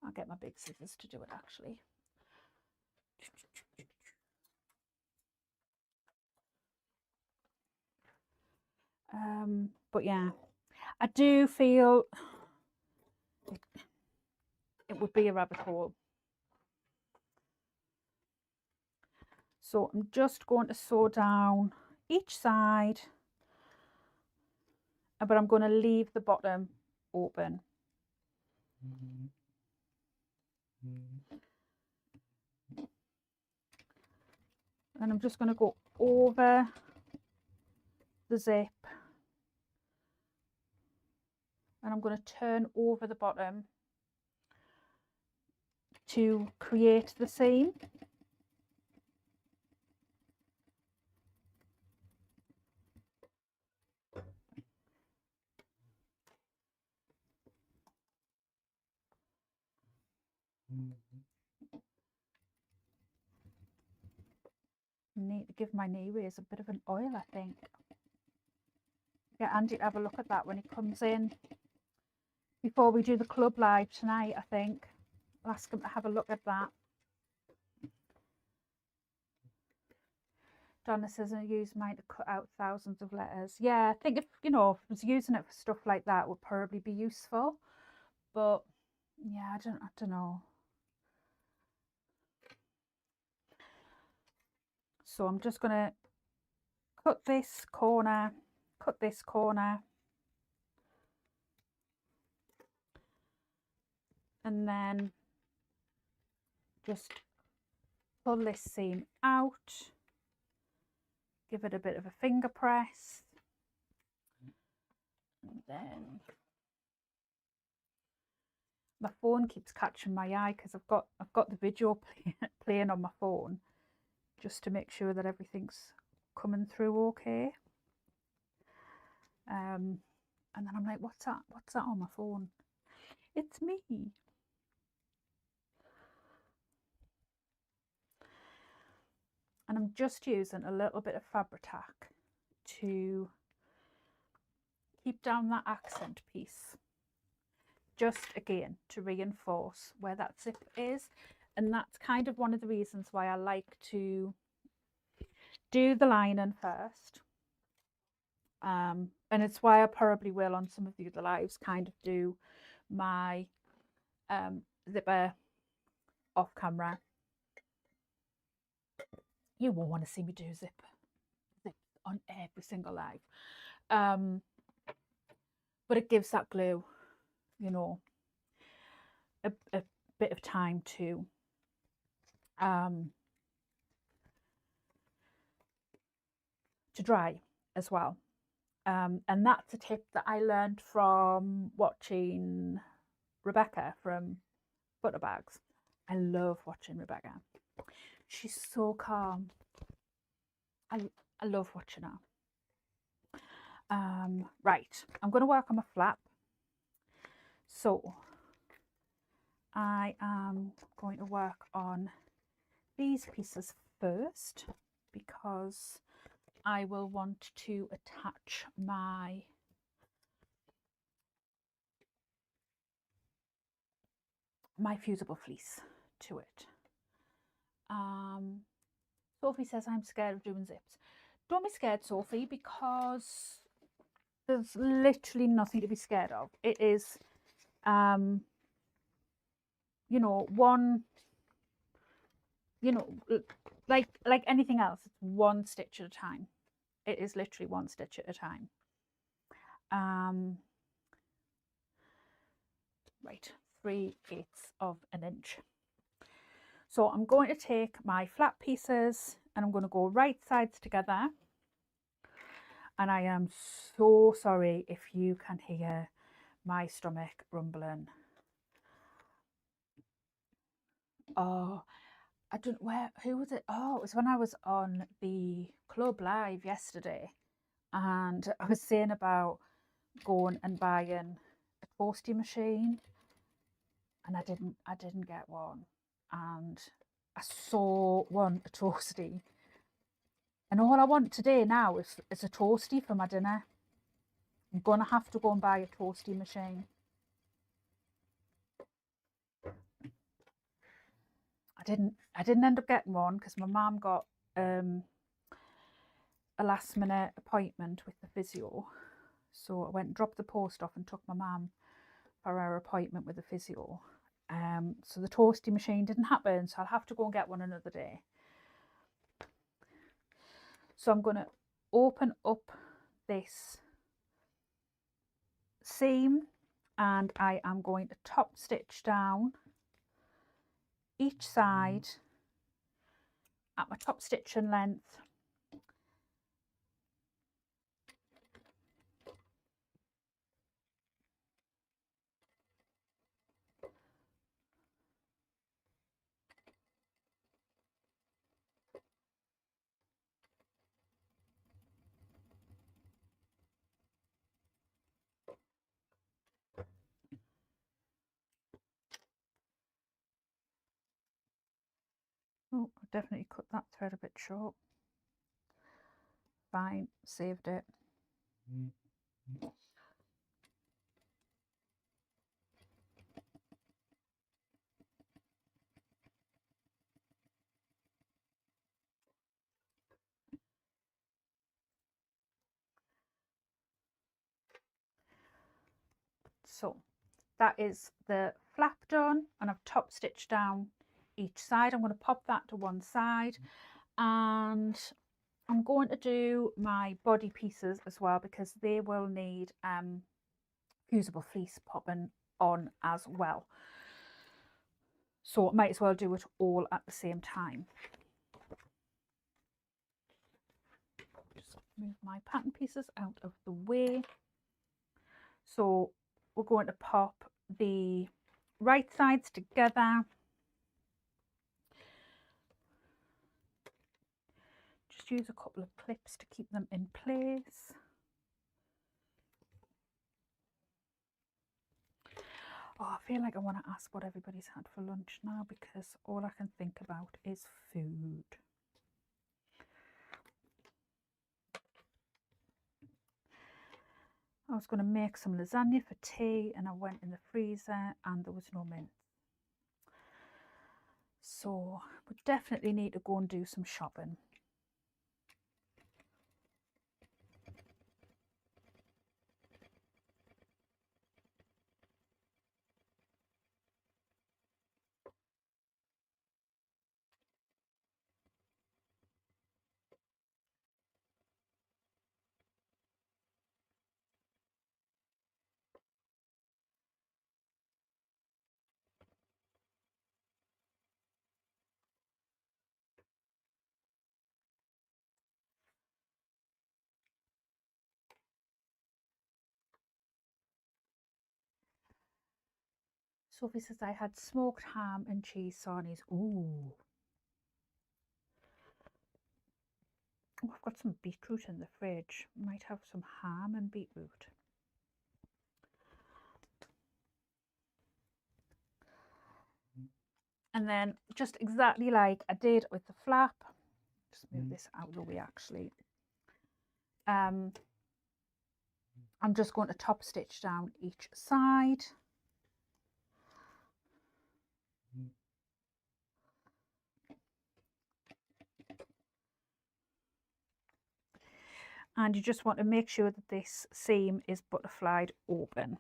I'll get my big scissors to do it actually. But yeah, I do feel it would be a rabbit hole. So I'm just going to sew down each side, but I'm going to leave the bottom open. And I'm just going to go over the zip, and I'm going to turn over the bottom to create the seam. Need to give my knee raise a bit of an oil, I think. Get Andy to have a look at that when he comes in before we do the club live tonight, I think. I'll ask him to have a look at that. Donna says I use mine to cut out thousands of letters. Yeah, I think if you know, if I was using it for stuff like that, it would probably be useful. But yeah, I don't know. So I'm just gonna cut this corner, and then just pull this seam out, give it a bit of a finger press, and then my phone keeps catching my eye because I've got the video playing on my phone, just to make sure that everything's coming through okay. And then I'm like, what's that on my phone? It's me. And I'm just using a little bit of Fabri-Tac to keep down that accent piece, just again to reinforce where that zip is. And that's kind of one of the reasons why I like to do the lining first, and it's why I probably will on some of the other lives kind of do my zipper off camera. You won't want to see me do zip on every single live, but it gives that glue, you know, a bit of time to dry as well. And that's a tip that I learned from watching Rebecca from Butter Bags. I love watching Rebecca. She's so calm. I love watching her. Right, I'm going to work on my flap. So I am going to work on these pieces first, because I will want to attach my fusible fleece to it. Sophie says I'm scared of doing zips. Don't be scared, Sophie, because there's literally nothing to be scared of. It is, you know, like anything else, it's one stitch at a time. It is literally one stitch at a time. Right, 3/8 of an inch. So I'm going to take my flat pieces and I'm going to go right sides together. And I am so sorry if you can hear my stomach rumbling. Oh, I don't, who was it? Oh, it was when I was on the club live yesterday, and I was saying about going and buying a toasty machine, and I didn't get one, and I saw one, a toasty, And all I want today now is a toasty for my dinner. I'm going to have to go and buy a toasty machine. I didn't end up getting one because my mum got a last minute appointment with the physio. So I went and dropped the post off and took my mum for her appointment with the physio. So the toasty machine didn't happen, so I'll have to go and get one another day. So I'm going to open up this seam and I am going to top stitch down each side at my top stitching length. Oh, I definitely cut that thread a bit short. Fine, saved it. So that is the flap done, and I've top stitched down each side. I'm going to pop that to one side, and I'm going to do my body pieces as well because they will need fusible fleece popping on as well. So I might as well do it all at the same time. Just move my pattern pieces out of the way. So we're going to pop the right sides together. Just use a couple of clips to keep them in place. Oh, I feel like I want to ask what everybody's had for lunch now because all I can think about is food. I was going to make some lasagna for tea and I went in the freezer and there was no mince. So we definitely need to go and do some shopping. Sophie says I had smoked ham and cheese sarnies. Ooh. Oh, I've got some beetroot in the fridge. Might have some ham and beetroot. And then just exactly like I did with the flap, just move this out of the way actually. I'm just going to top stitch down each side. And you just want to make sure that this seam is butterflied open.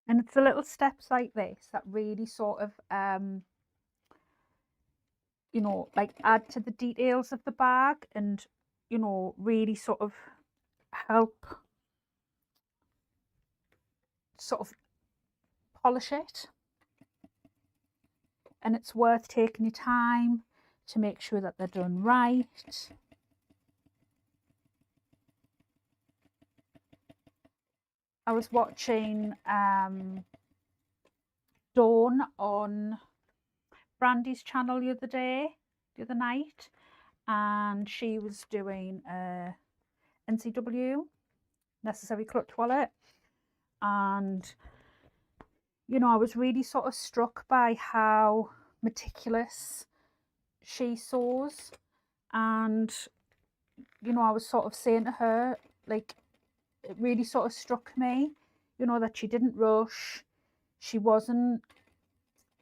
And it's the little steps like this that really sort of, you know, like add to the details of the bag and, you know, really sort of help sort of polish it, and it's worth taking your time to make sure that they're done right. I was watching Dawn on Brandy's channel the other night, and she was doing a NCW, necessary clutch wallet, and you know, I was really sort of struck by how meticulous she sews, and you know, I was sort of saying to her, like, it really sort of struck me, you know, that she didn't rush, she wasn't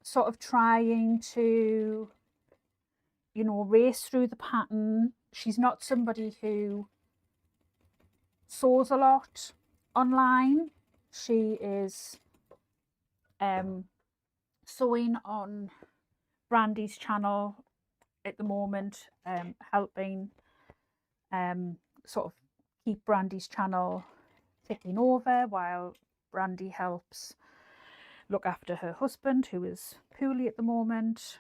sort of trying to, you know, race through the pattern. She's not somebody who sews a lot online. She is sewing on Brandy's channel at the moment, helping sort of keep Brandy's channel ticking over while Brandy helps look after her husband, who is poorly at the moment.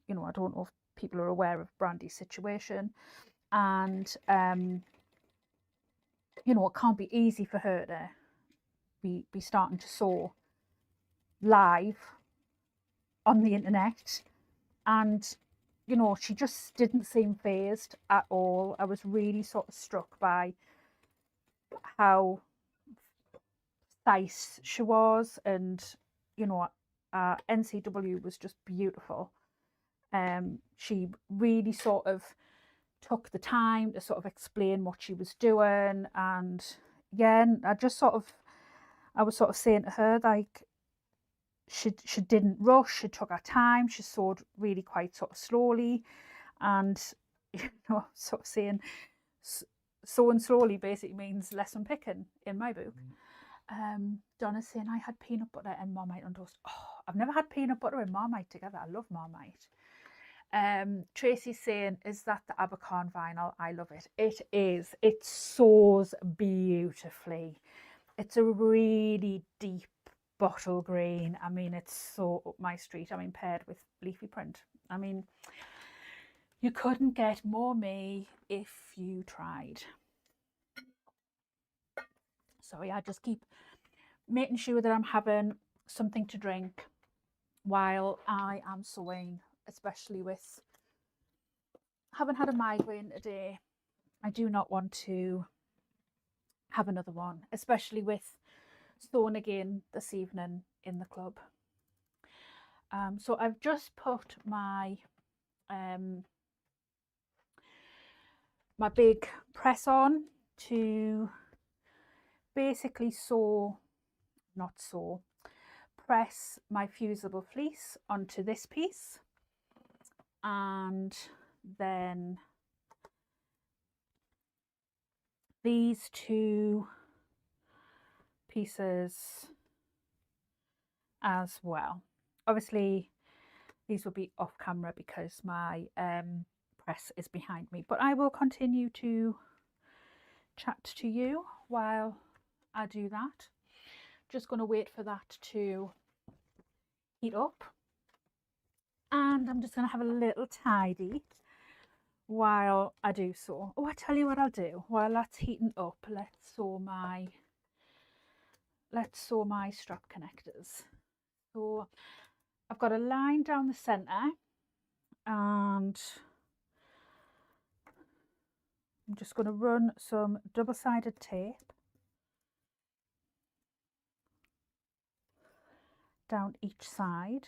You know, I don't know if people are aware of Brandy's situation, and you know, it can't be easy for her to be starting to sew live on the internet, and you know, she just didn't seem phased at all. I was really sort of struck by how nice she was, and you know, NCW was just beautiful. She really sort of took the time to sort of explain what she was doing, and yeah, I was sort of saying to her, like, she didn't rush, she took her time, she sewed really quite sort of slowly, and you know, sort of saying sewing slowly basically means less unpicking in my book. Donna's saying, I had peanut butter and Marmite on toast. Oh, I've never had peanut butter and Marmite together. I love Marmite. Tracy's saying, is that the Abercorn vinyl? I love it. It is. It sews beautifully. It's a really deep bottle green. I mean, it's so up my street. I mean, paired with leafy print. I mean, you couldn't get more me if you tried. Sorry, I just keep making sure that I'm having something to drink while I am sewing, especially with having had a migraine today. I do not want to have another one, especially with sewing again this evening in the club. So I've just put my my big press on to basically press my fusible fleece onto this piece, and then these two pieces as well. Obviously these will be off camera because my press is behind me, but I will continue to chat to you while I do that. Just going to wait for that to heat up, and I'm just going to have a little tidy while I do so. Oh, I tell you what I'll do while that's heating up, let's sew my strap connectors. So I've got a line down the center, and I'm just going to run some double-sided tape down each side.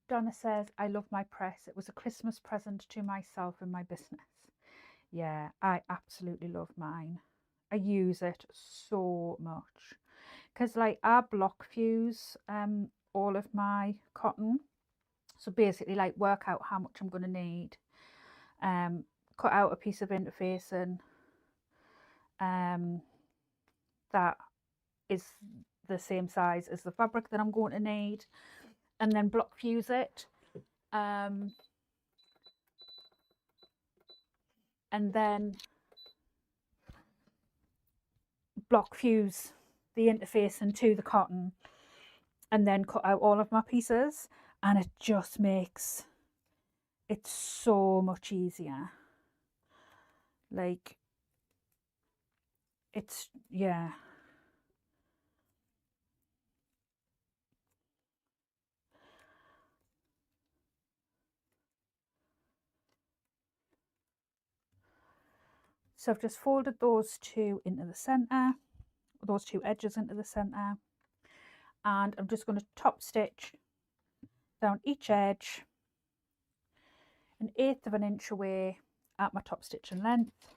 Donna says, I love my press. It was a Christmas present to myself and my business. Yeah, I absolutely love mine. I use it so much because, like, I block fuse all of my cotton. So basically, like, work out how much I'm going to need, cut out a piece of interfacing that is the same size as the fabric that I'm going to need, and then block fuse it. And then block fuse the interface into the cotton, and then cut out all of my pieces, and it just makes it so much easier. Like, it's, yeah. So I've just folded those two into the centre, those two edges into the centre, and I'm just going to top stitch down each edge 1/8 of an inch away at my top stitching length.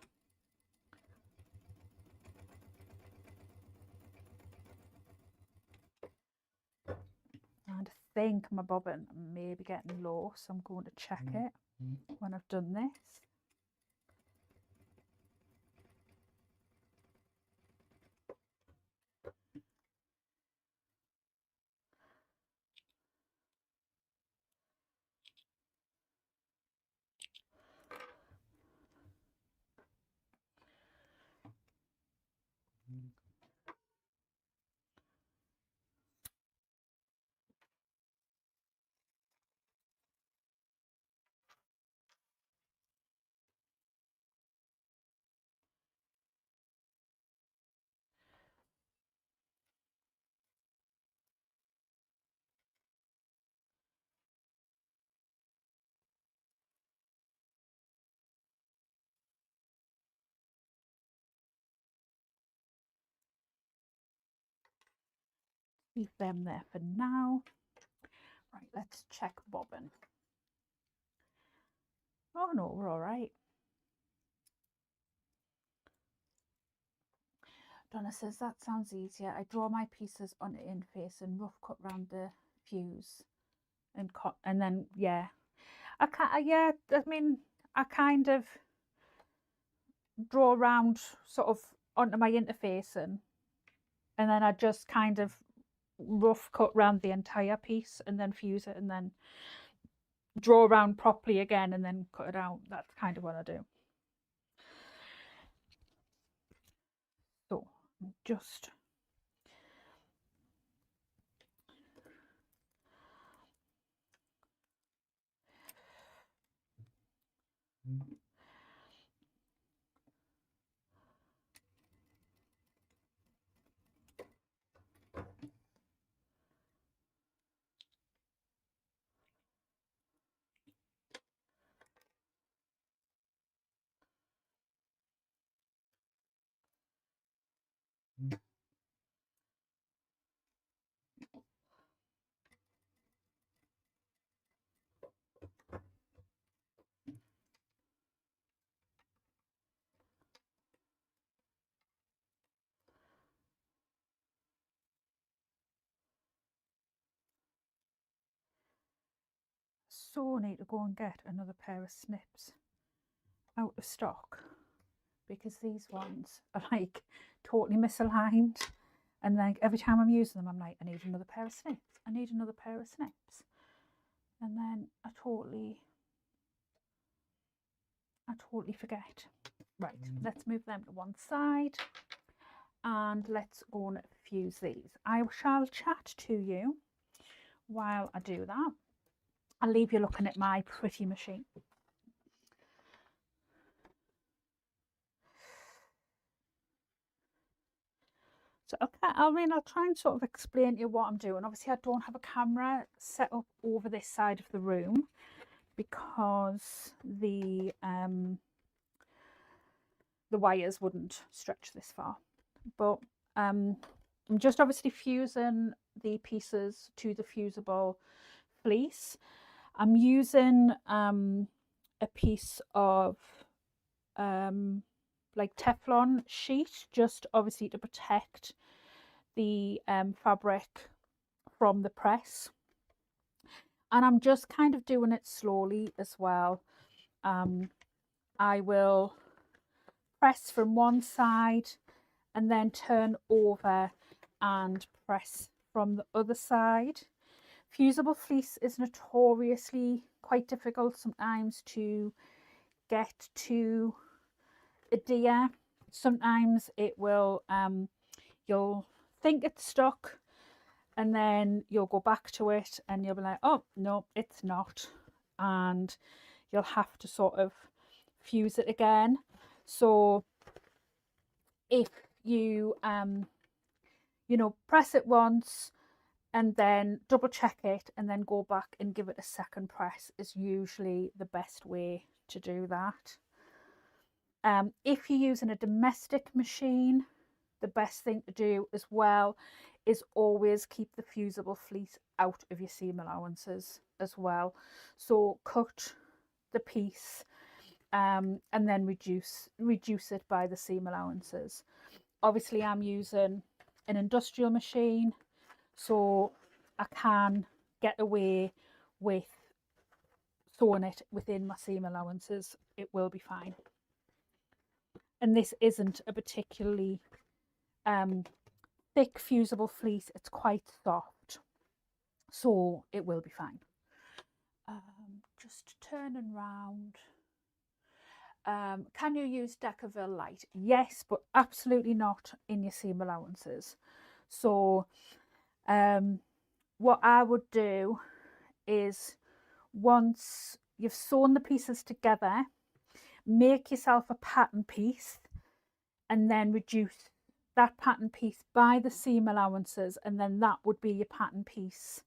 And I think my bobbin may be getting low, so I'm going to check it when I've done this. Leave them there for now. Right, let's check bobbin. Oh no, we're all right. Donna says that sounds easier. I draw my pieces on the interface and rough cut round the fuse and cut, and then yeah, I can't. Yeah, I mean, I kind of draw around sort of onto my interface, and then I just kind of rough cut round the entire piece and then fuse it and then draw around properly again and then cut it out. That's kind of what I do. So just so need to go and get another pair of snips out of stock, because these ones are like totally misaligned, and like every time I'm using them I'm like, I need another pair of snips, I need another pair of snips, and then I totally forget. Right, let's move them to one side and let's go and fuse these. I shall chat to you while I do that. I'll leave you looking at my pretty machine. So okay, I'll try and sort of explain to you what I'm doing. Obviously I don't have a camera set up over this side of the room because the wires wouldn't stretch this far, but I'm just obviously fusing the pieces to the fusible fleece. I'm using a piece of like Teflon sheet, just obviously to protect the fabric from the press, and I'm just kind of doing it slowly as well. I will press from one side and then turn over and press from the other side. Fusible fleece is notoriously quite difficult sometimes to get to adhere. Sometimes it will, you'll think it's stuck and then you'll go back to it and you'll be like, oh no, it's not, and you'll have to sort of fuse it again. So if you press it once and then double check it and then go back and give it a second press is usually the best way to do that. If you're using a domestic machine, the best thing to do as well is always keep the fusible fleece out of your seam allowances as well. So cut the piece and then reduce it by the seam allowances. Obviously I'm using an industrial machine, so I can get away with sewing it within my seam allowances. It will be fine. And this isn't a particularly thick fusible fleece, it's quite soft, so it will be fine. Just turning round. Can you use Decaville light? Yes, but absolutely not in your seam allowances. So what I would do is, once you've sewn the pieces together, make yourself a pattern piece and then reduce that pattern piece by the seam allowances, and then that would be your pattern piece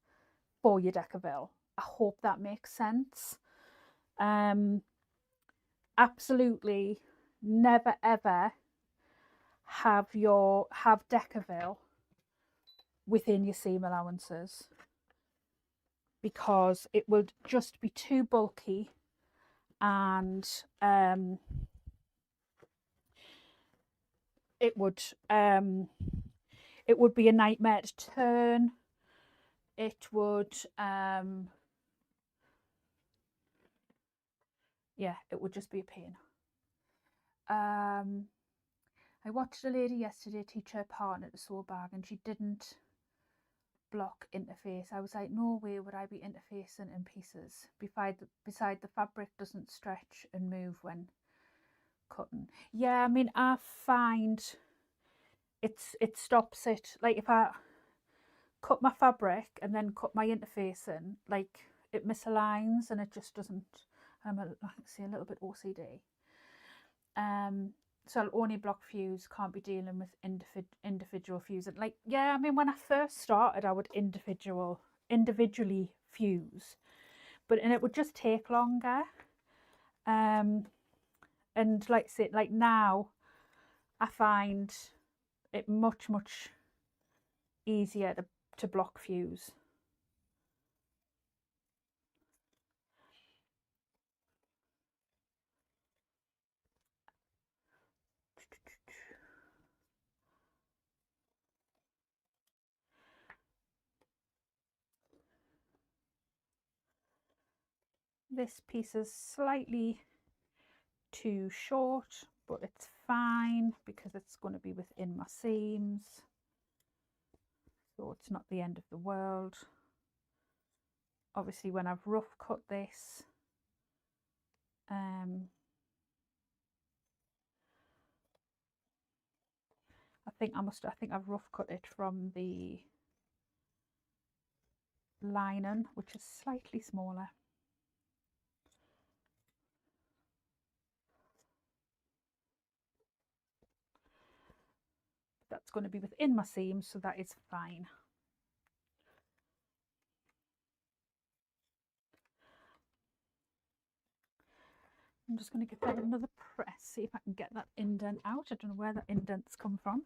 for your Decaville. I hope that makes sense. Absolutely never ever have Decaville within your seam allowances, because it would just be too bulky and it would be a nightmare to turn. It would yeah, it would just be a pain. I watched a lady yesterday teach her partner to sew a bag and she didn't block interface. I was like, no way would I be interfacing in pieces. Beside the fabric doesn't stretch and move when cutting. Yeah, I mean, I find it stops it. Like if I cut my fabric and then cut my interface in, like it misaligns and it just doesn't. I'm like I say, a little bit OCD. So I'll only block fuse, can't be dealing with individual fusing. Like, yeah, I mean, when I first started, I would individually fuse, and it would just take longer. And like say, like now, I find it much easier to block fuse. This piece is slightly too short, but it's fine because it's going to be within my seams, so it's not the end of the world. Obviously when I've rough cut this, I think I've rough cut it from the lining, which is slightly smaller. That's going to be within my seams, so that is fine. I'm just going to give that another press, see if I can get that indent out. I don't know where that indent's come from.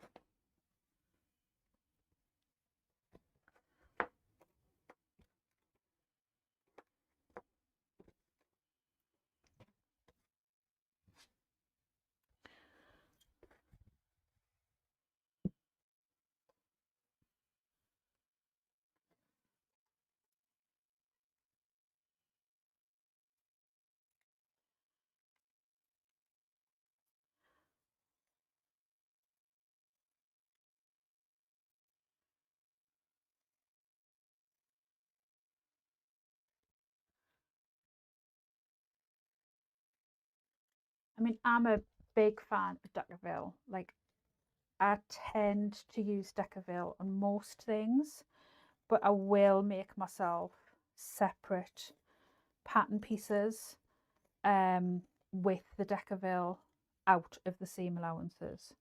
I mean, I'm a big fan of Decaville. Like, I tend to use Decaville on most things, but I will make myself separate pattern pieces with the Decaville out of the seam allowances.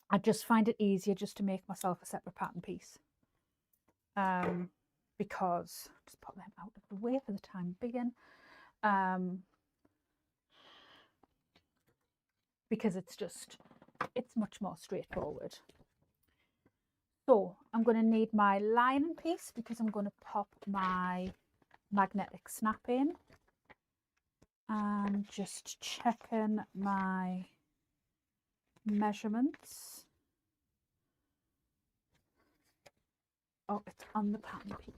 I just find it easier just to make myself a separate pattern piece, because just put them out of the way for the time being, because it's much more straightforward. So I'm going to need my lining piece because I'm going to pop my magnetic snap in, and just checking my measurements. Oh, it's on the pattern piece.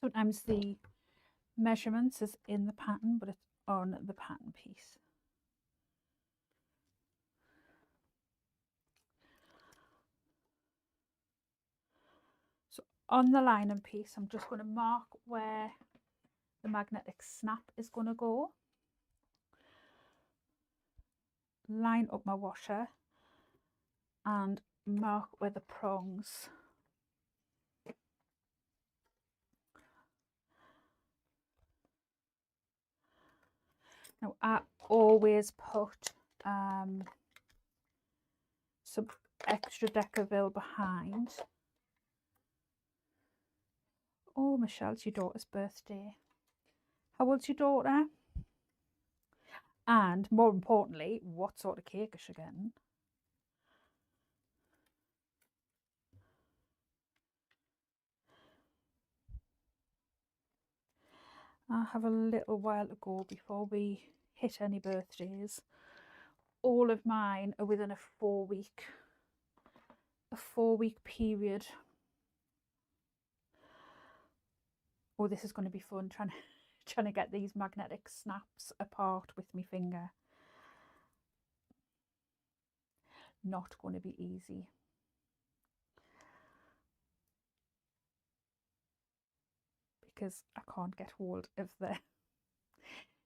Sometimes the measurements is in the pattern, but it's on the pattern piece. So on the lining piece, I'm just going to mark where the magnetic snap is going to go, line up my washer, and mark where the prongs now. I always put some extra Decaville behind. Oh, Michelle, it's your daughter's birthday. How old's your daughter? And more importantly, what sort of cake is she getting? I have a little while to go before we hit any birthdays. All of mine are within a 4-week period. Oh, this is going to be fun, trying to get these magnetic snaps apart with my finger. Not going to be easy. Because I can't get hold of the...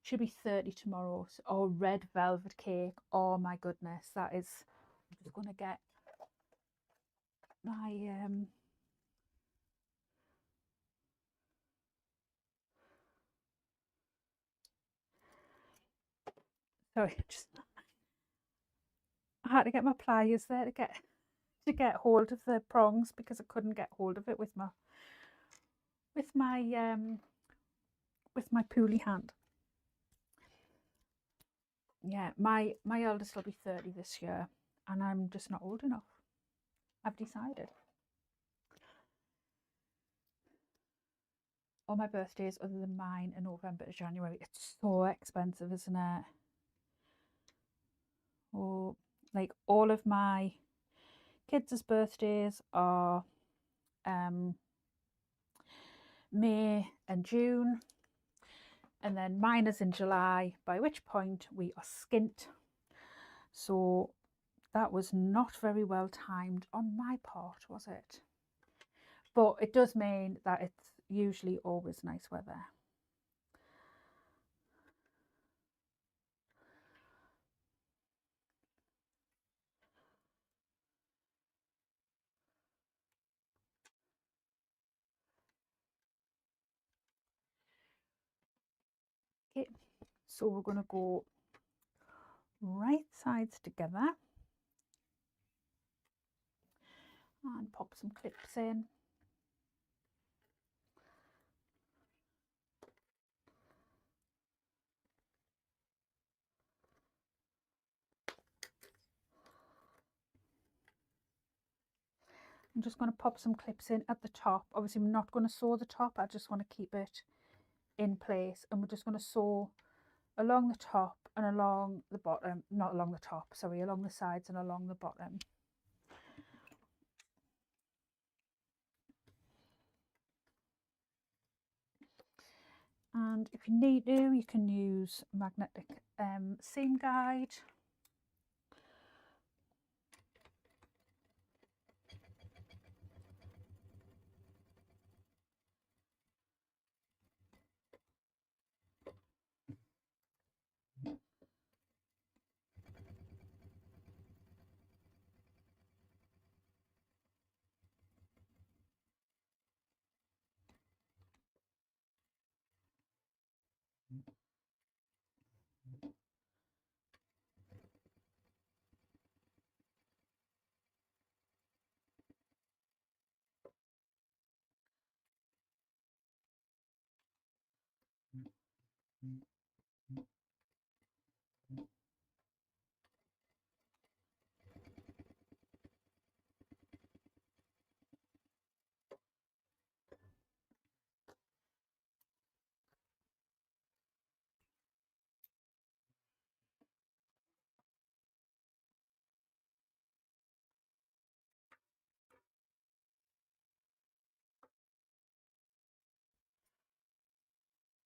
She'll be 30 tomorrow. So, oh, red velvet cake. Oh my goodness, that is... I'm just going to get my... Sorry, just... I had to get my pliers there to get hold of the prongs, because I couldn't get hold of it with my pulley hand. Yeah, my eldest will be 30 this year, and I'm just not old enough. I've decided. All my birthdays other than mine are November to January. It's so expensive, isn't it? Oh, like all of my kids' birthdays are May and June, and then mine is in July, by which point we are skint. So that was not very well timed on my part, was it? But it does mean that it's usually always nice weather. Okay, so we're going to go right sides together and pop some clips in. I'm just going to pop some clips in at the top. Obviously, I'm not going to sew the top. I just want to keep it in place. And we're just going to sew along the top and along the bottom. Not along the top, sorry, along the sides and along the bottom. And if you need to, you can use magnetic seam guide.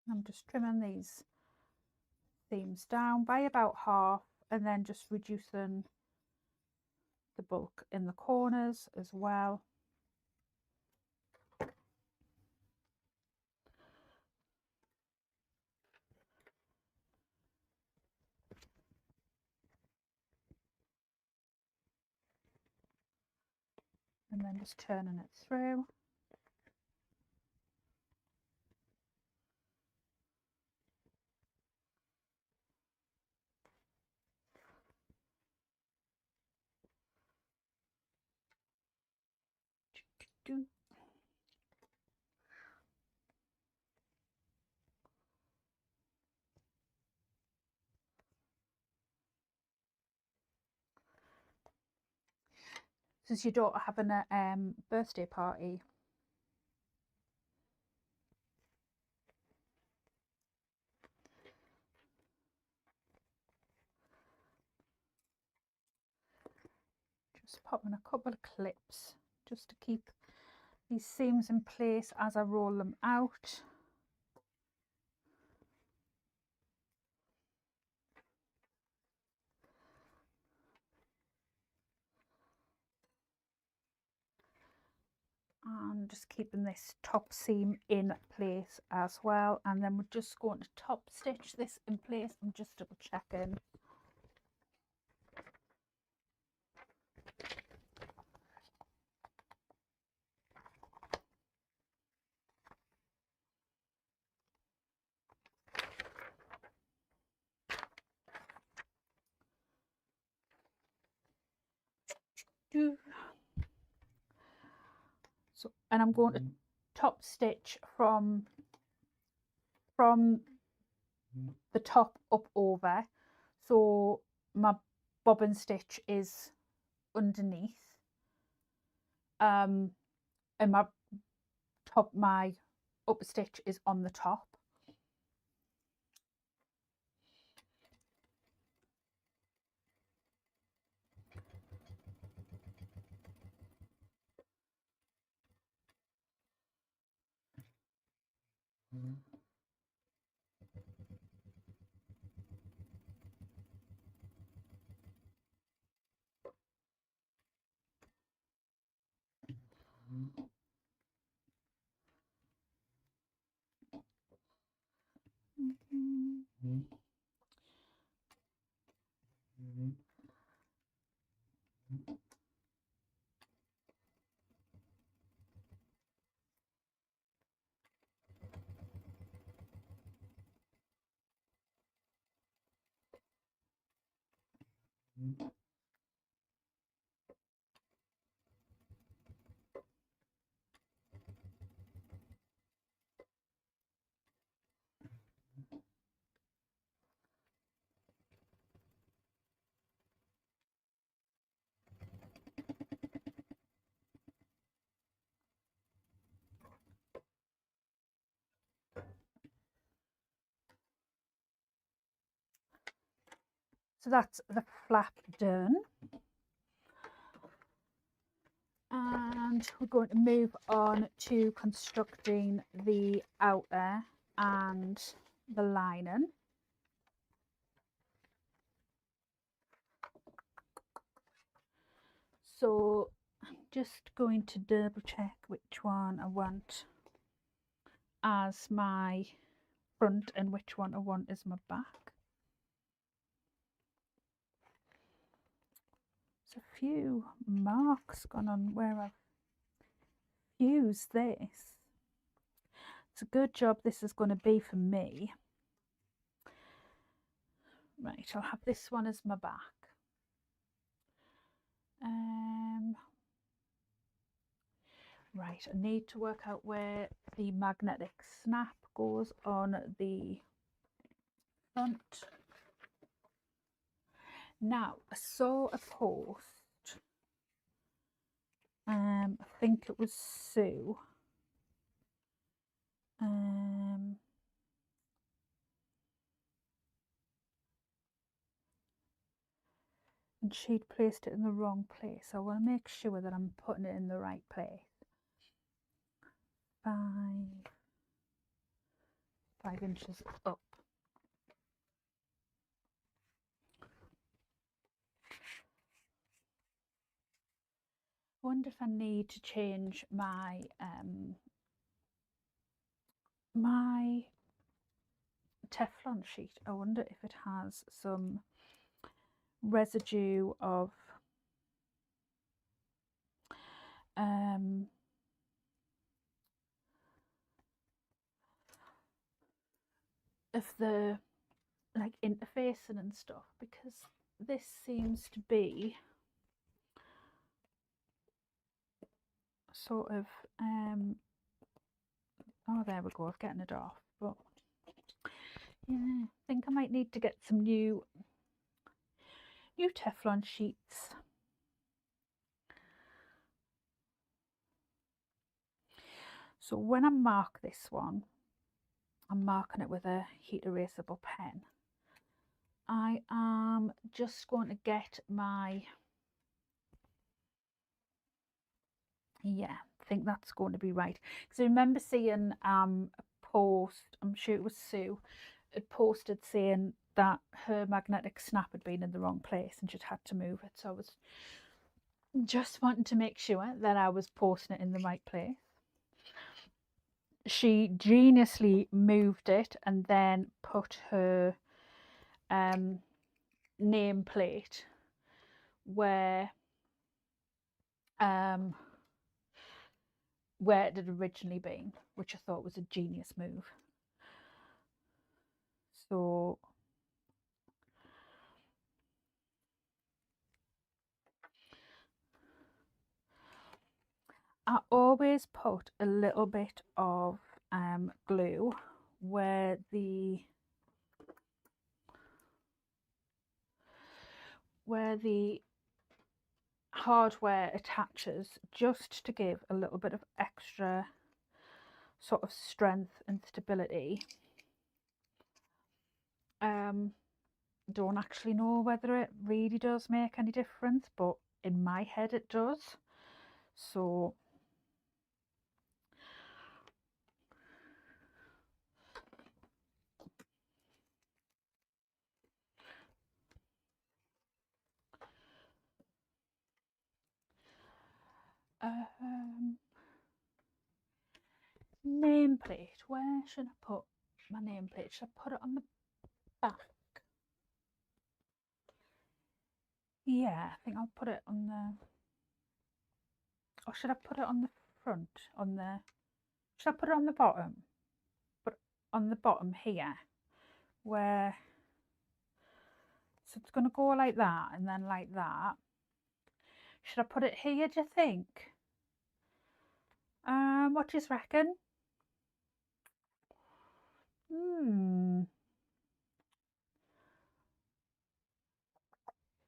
I'm just trimming these seams down by about half, and then just reducing the bulk in the corners as well. And then just turning it through. Is your daughter having a birthday party? Just popping a couple of clips just to keep these seams in place as I roll them out. And just keeping this top seam in place as well, and then we're just going to top stitch this in place. I'm just double checking. So, and I'm going to top stitch from the top up over, so my bobbin stitch is underneath, and my upper stitch is on the top. So that's the flap done, and we're going to move on to constructing the outer and the lining. So I'm just going to double check which one I want as my front and which one I want as my back. There's a few marks gone on where I've fused this. It's a good job this is going to be for me. Right, I'll have this one as my back. Right, I need to work out where the magnetic snap goes on the front. Now, I saw a post, I think it was Sue, and she'd placed it in the wrong place. So I want to make sure that I'm putting it in the right place. 5 inches up. I wonder if I need to change my my Teflon sheet. I wonder if it has some residue of the like interfacing and stuff, because this seems to be sort of oh, there we go, I'm getting it off. But yeah, I think I might need to get some new Teflon sheets. So when I mark this one, I'm marking it with a heat erasable pen. I am just going to get my, yeah, I think that's going to be right. Because I remember seeing a post, I'm sure it was Sue, had posted saying that her magnetic snap had been in the wrong place and she'd had to move it. So I was just wanting to make sure that I was posting it in the right place. She geniusly moved it and then put her nameplate where it had originally been, which I thought was a genius move. So I always put a little bit of glue where the hardware attaches, just to give a little bit of extra sort of strength and stability. Don't actually know whether it really does make any difference, but in my head it does. So nameplate, where should I put my nameplate? Should I put it on the back? Yeah, I think I'll put it on the, or should I put it on the front, should I put it on the bottom? But on the bottom here, where, so it's going to go like that and then like that. Should I put it here, do you think? What do you reckon?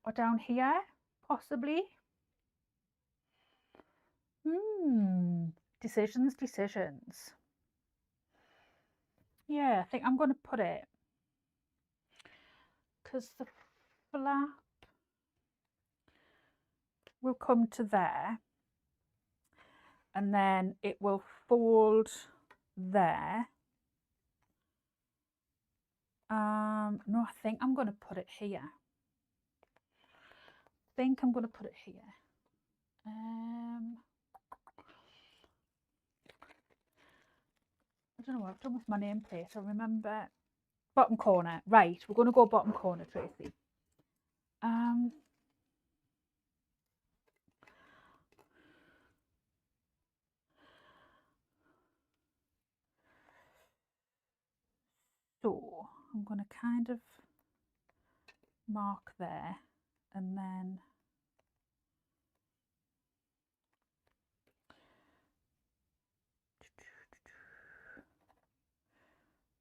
Or down here, possibly? Decisions. Yeah, I think I'm going to put it, because the flap will come to there and then it will fold there No, I think I'm going to put it here. I think I'm going to put it here. I don't know what I've done with my nameplate. I remember bottom corner. Right, we're going to go bottom corner, Tracy. So I'm going to kind of mark there, and then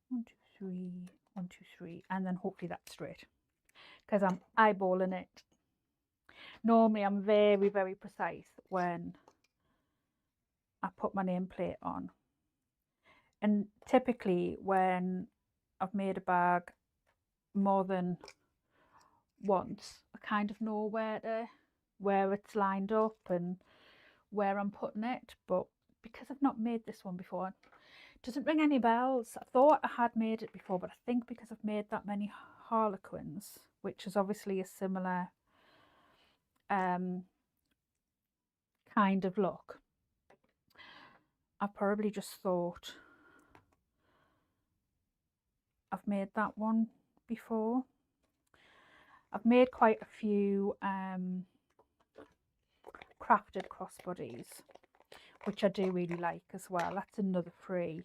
one, two, three, 1, 2, 3, and then hopefully that's straight, because I'm eyeballing it. Normally I'm very, very precise when I put my nameplate on, and typically when I've made a bag more than once, I kind of know where it's lined up and where I'm putting it. But because I've not made this one before, it doesn't ring any bells. I thought I had made it before, but I think because I've made that many harlequins, which is obviously a similar kind of look, I probably just thought I've made that one before. I've made quite a few crafted crossbodies, which I do really like as well. That's another free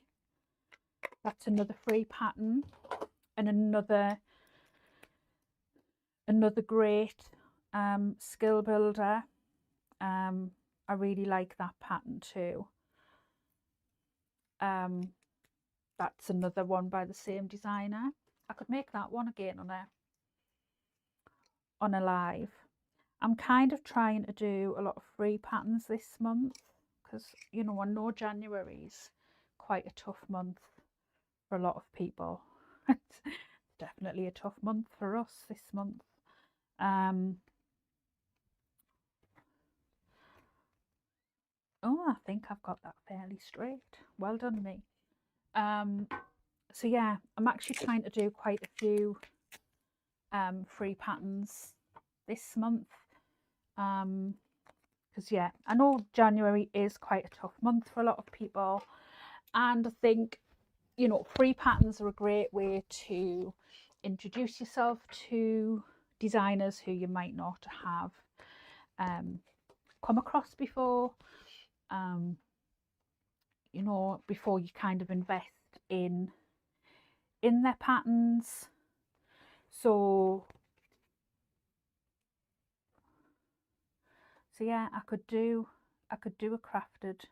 pattern, and another great skill builder. I really like that pattern too. That's another one by the same designer. I could make that one again on a live. I'm kind of trying to do a lot of free patterns this month, because you know, I know January's quite a tough month for a lot of people. It's definitely a tough month for us this month. Oh, I think I've got that fairly straight. Well done me. So yeah, I'm actually trying to do quite a few free patterns this month, because yeah, I know January is quite a tough month for a lot of people, and I think, you know, free patterns are a great way to introduce yourself to designers who you might not have come across before, you know, before you kind of invest in their patterns. So yeah, I could do a crafted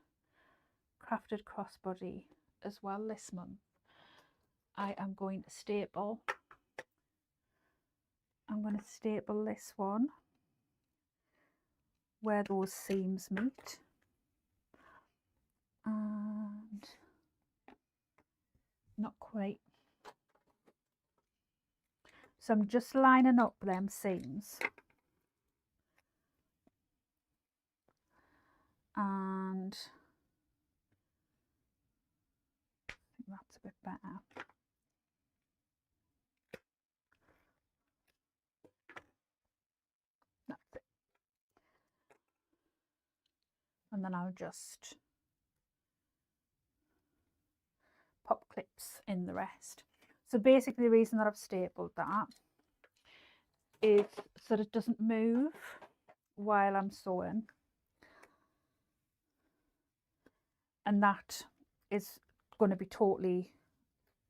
crossbody as well this month. I am going to staple. I'm going to staple this one where those seams meet, and not quite. So I'm just lining up them seams, and I think that's a bit better. That's it. And then I'll just pop clips in the rest. So basically the reason that I've stapled that is so that it doesn't move while I'm sewing, and that is going to be totally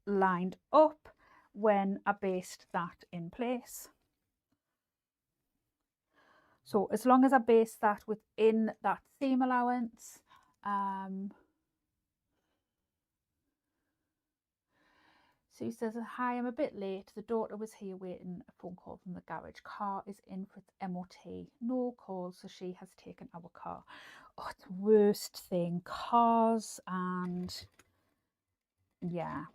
lined up when I baste that in place. So as long as I baste that within that seam allowance, Sue says, hi, I'm a bit late. The daughter was here waiting a phone call from the garage. Car is in for its MOT. No call, so she has taken our car. Oh, it's the worst thing. Cars, and yeah.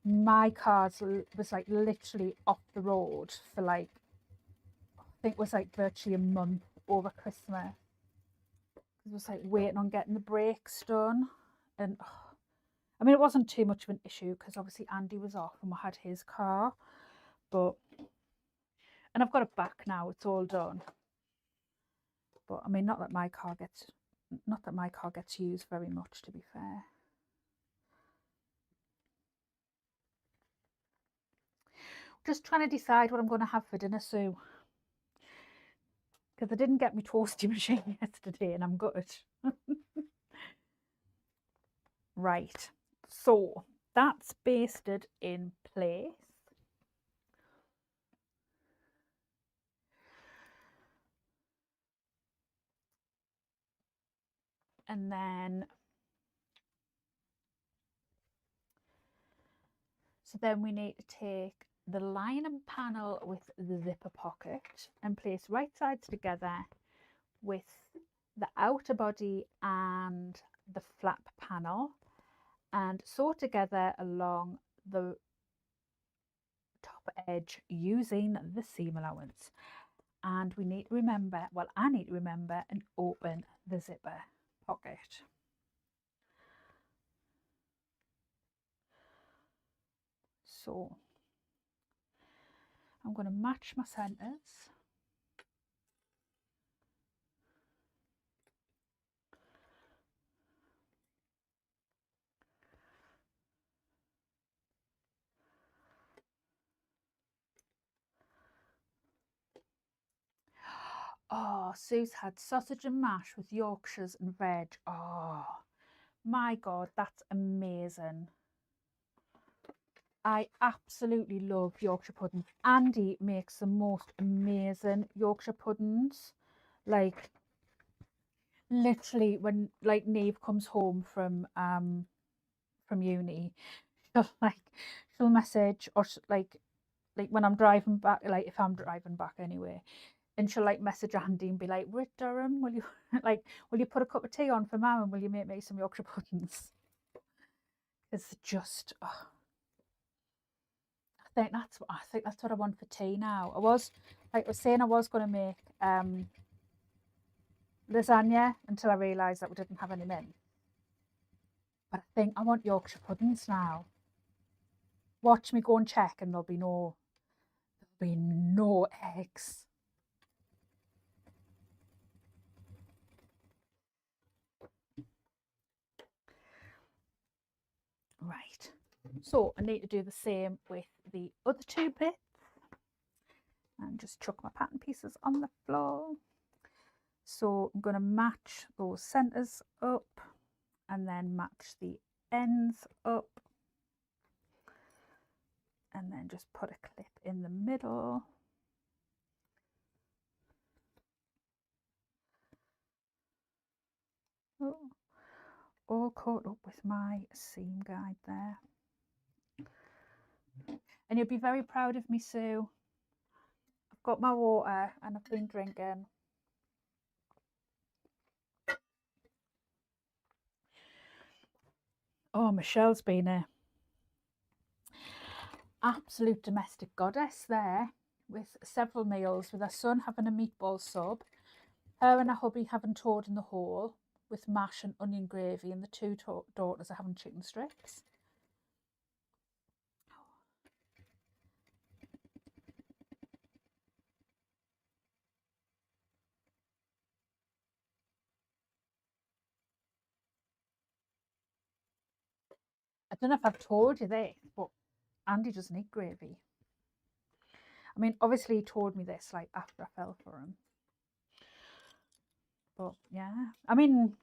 My car was like literally off the road for like, I think it was like virtually a month over Christmas. It was like waiting on getting the brakes done, and I mean, it wasn't too much of an issue because obviously Andy was off and we had his car, but, and I've got it back now, it's all done. But I mean, not that my car gets used very much, to be fair. Just trying to decide what I'm going to have for dinner, Sue. Because I didn't get my toasty machine yesterday and I'm gutted. Right, so that's basted in place. And then, so then we need to take the lining panel with the zipper pocket and place right sides together with the outer body and the flap panel and sew together along the top edge using the seam allowance. And we need to remember, well, I need to remember and open the zipper pocket. So I'm going to match my centres. Oh, Sue's had sausage and mash with Yorkshires and veg. Oh, my God, that's amazing. I absolutely love Yorkshire puddings. Andy makes the most amazing Yorkshire puddings. Like, literally, when like Neve comes home from uni, she'll message, or like when I'm driving back, like if I'm driving back anyway, and she'll like message Andy and be like, "We're Durham, will you will you put a cup of tea on for Mum and will you make me some Yorkshire puddings?" It's just, oh, I think that's what I want for tea now. I was saying I was going to make lasagna until I realised that we didn't have any mint. But I think I want Yorkshire puddings now. Watch me go and check, and there'll be no eggs. Right, so I need to do the same with the other two bits and just chuck my pattern pieces on the floor. So I'm going to match those centres up and then match the ends up and then just put a clip in the middle. Oh, all caught up with my seam guide there. And you'll be very proud of me, Sue. I've got my water and I've been drinking. Oh, Michelle's been a absolute domestic goddess there, with several meals, with her son having a meatball sub, her and her hubby having toad in the hole with mash and onion gravy, and the two daughters are having chicken strips. I don't know if I've told you this, but Andy doesn't eat gravy. I mean, obviously he told me this like after I fell for him. But yeah, I mean,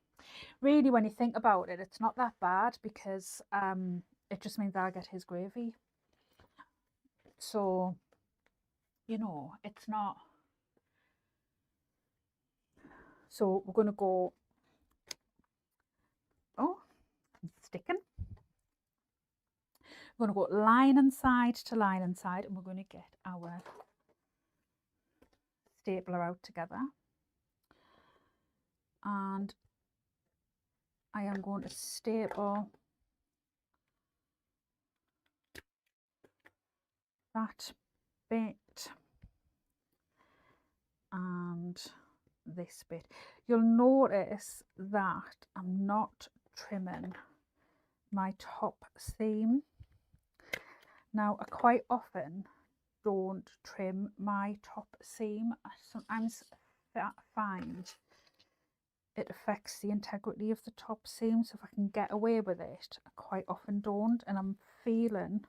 really, when you think about it, it's not that bad because it just means I get his gravy. So, you know, it's not. So we're going to go, oh, it's sticking. We're going to go line and side to line and side, and we're going to get our stapler out together. And I am going to staple that bit and this bit. You'll notice that I'm not trimming my top seam. Now, I quite often don't trim my top seam. I sometimes find it affects the integrity of the top seam, so if I can get away with it, I quite often don't, and I'm feeling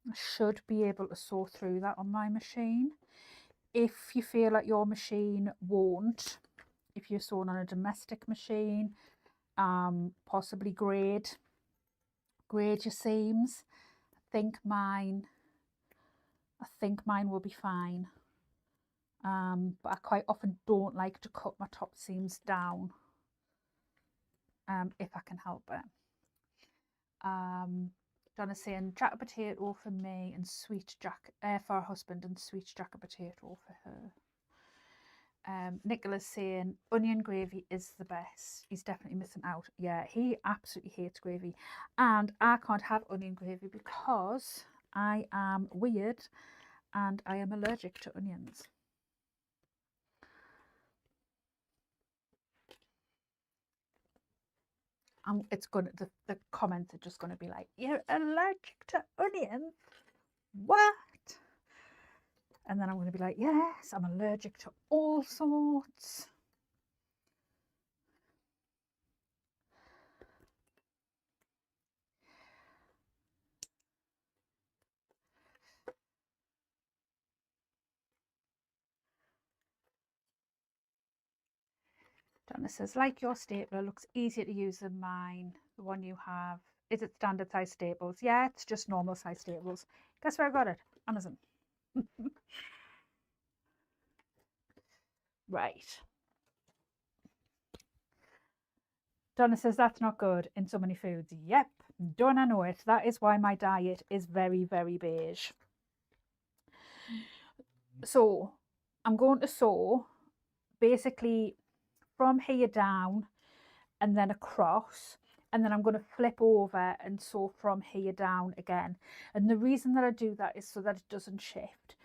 I should be able to sew through that on my machine. If you feel like your machine won't, if you're sewing on a domestic machine, possibly grade your seams. I think mine will be fine. But I quite often don't like to cut my top seams down if I can help it. Donna's saying jacket potato for me and sweet jack for her husband and sweet jacket potato for her. Nicola's saying onion gravy is the best. He's definitely missing out. Yeah, he absolutely hates gravy, and I can't have onion gravy because I am weird and I am allergic to onions. It's gonna the comments are just gonna be like, you're allergic to onions? What? And then I'm gonna be like, yes, I'm allergic to all sorts. Donna says, like your stapler, looks easier to use than mine. The one you have. Is it standard size staples? Yeah, it's just normal size staples. Guess where I got it? Amazon. Right. Donna says, that's not good in so many foods. Yep, don't I know it. That is why my diet is very, very beige. So I'm going to sew basically from here down and then across, and then I'm going to flip over and sew from here down again. And the reason that I do that is so that it doesn't shift.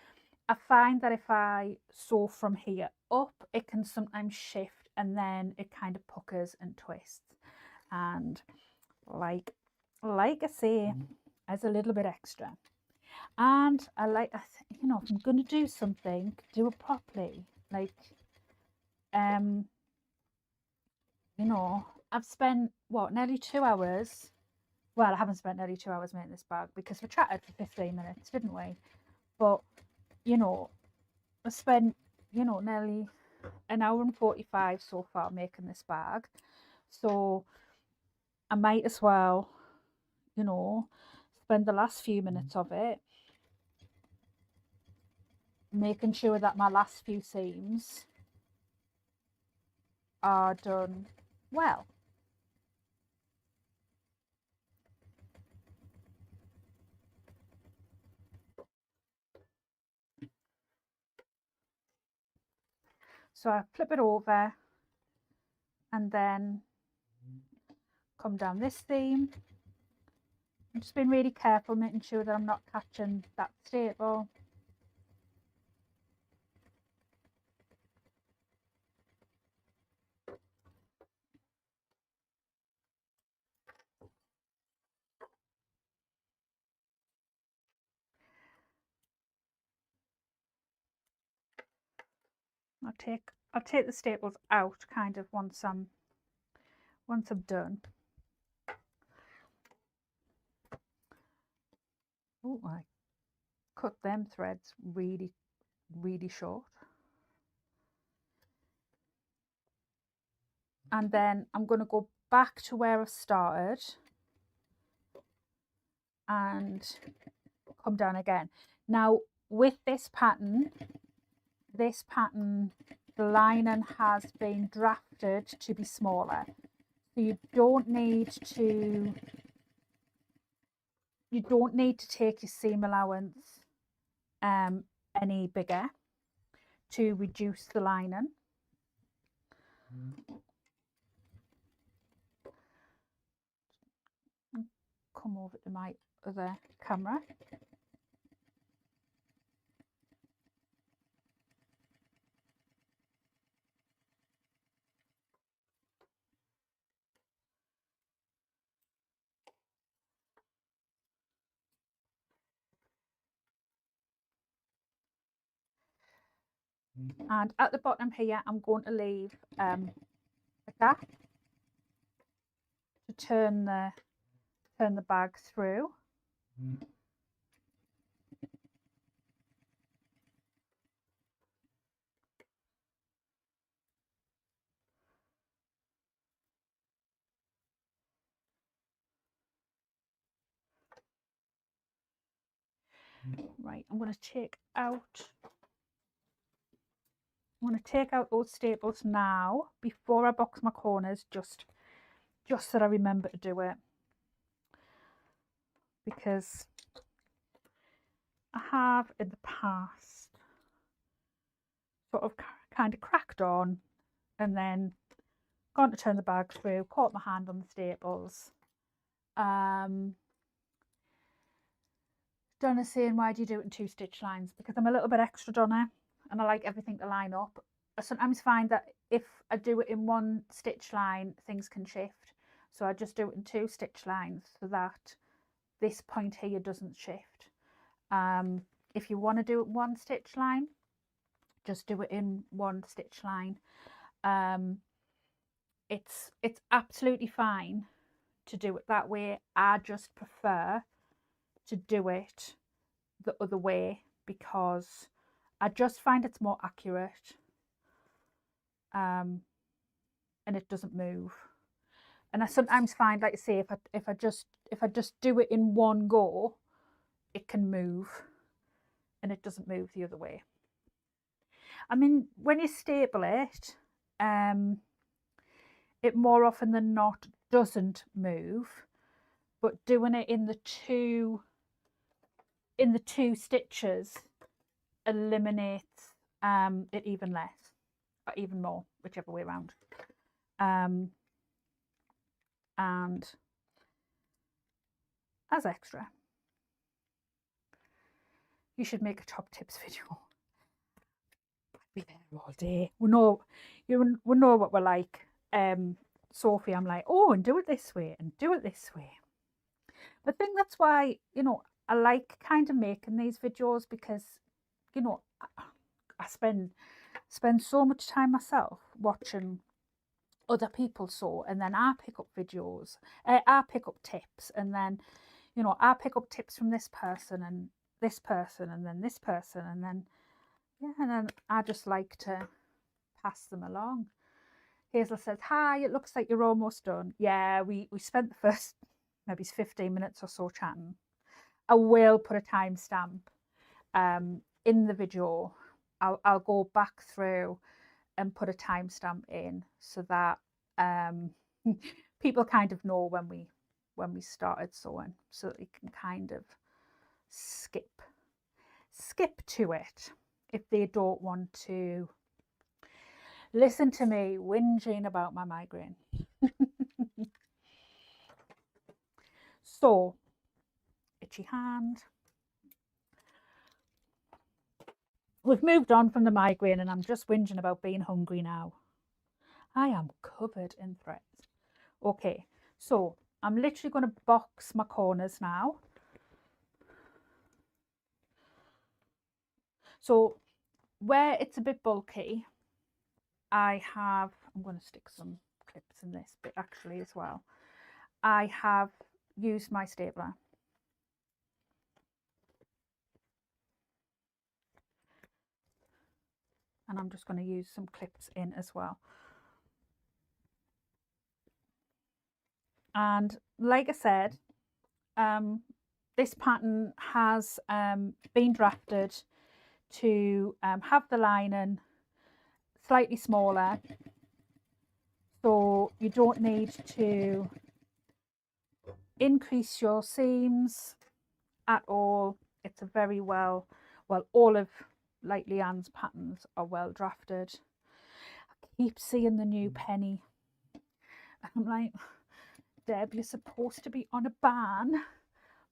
I find that if I sew from here up, it can sometimes shift and then it kind of puckers and twists. And like I say, as a little bit extra. And I like, you know, if I'm going to do something, do it properly. Like, you know, I've spent, what, nearly 2 hours. Well, I haven't spent nearly 2 hours making this bag because we chatted for 15 minutes, didn't we? But, you know, I spent, you know, nearly an hour and 45 so far making this bag. So I might as well, you know, spend the last few minutes of it making sure that my last few seams are done well. So I flip it over and then come down this seam. I'm just being really careful, making sure that I'm not catching that staple. I'll take the staples out kind of once I'm done. Oh, I cut them threads really, really short. And then I'm going to go back to where I started and come down again. Now with this pattern, the lining has been drafted to be smaller. So you don't need to take your seam allowance any bigger to reduce the lining. Come over to my other camera. And at the bottom here, I'm going to leave a gap to turn the bag through. Right, I'm going to take out those staples now before I box my corners, just so that I remember to do it, because I have in the past sort of kind of cracked on and then gone to turn the bag through, caught my hand on the staples. Donna saying, why do you do it in 2 stitch lines? Because I'm a little bit extra, Donna, and I like everything to line up. I sometimes find that if I do it in 1 stitch line, things can shift. So I just do it in 2 stitch lines so that this point here doesn't shift. If you want to do it 1 stitch line, just do it in 1 stitch line. It's absolutely fine to do it that way. I just prefer to do it the other way because I just find it's more accurate, and it doesn't move. And I sometimes find, like I say, if I just do it in one go, it can move, and it doesn't move the other way. I mean, when you staple it, it more often than not doesn't move, but doing it in the two stitches eliminates it even less or even more, whichever way around. And as extra, you should make a top tips video. I'd be there all day. We know what we're like. Sophie, I'm like, oh, and do it this way and do it this way. I think that's why, you know, I like kind of making these videos, because, you know, I spend so much time myself watching other people sew, and then I pick up videos, I pick up tips, and then, you know, I pick up tips from this person and this person and then this person, and then, yeah, and then I just like to pass them along. Hazel says, hi, it looks like you're almost done. Yeah, we spent the first maybe 15 minutes or so chatting. I will put a timestamp in the video. I'll go back through and put a timestamp in so that people kind of know when we started sewing, so that you can kind of skip to it if they don't want to listen to me whinging about my migraine. So, itchy hand. We've moved on from the migraine and I'm just whinging about being hungry now. I am covered in threads. Okay, so I'm literally going to box my corners now. So where it's a bit bulky, I'm going to stick some clips in this bit actually as well. I have used my stapler. And I'm just going to use some clips in as well. And like I said, this pattern has been drafted to have the lining slightly smaller, so you don't need to increase your seams at all. It's a very well, all of like Leanne's patterns are well drafted. I keep seeing the new penny and I'm like, Deb, you're supposed to be on a ban,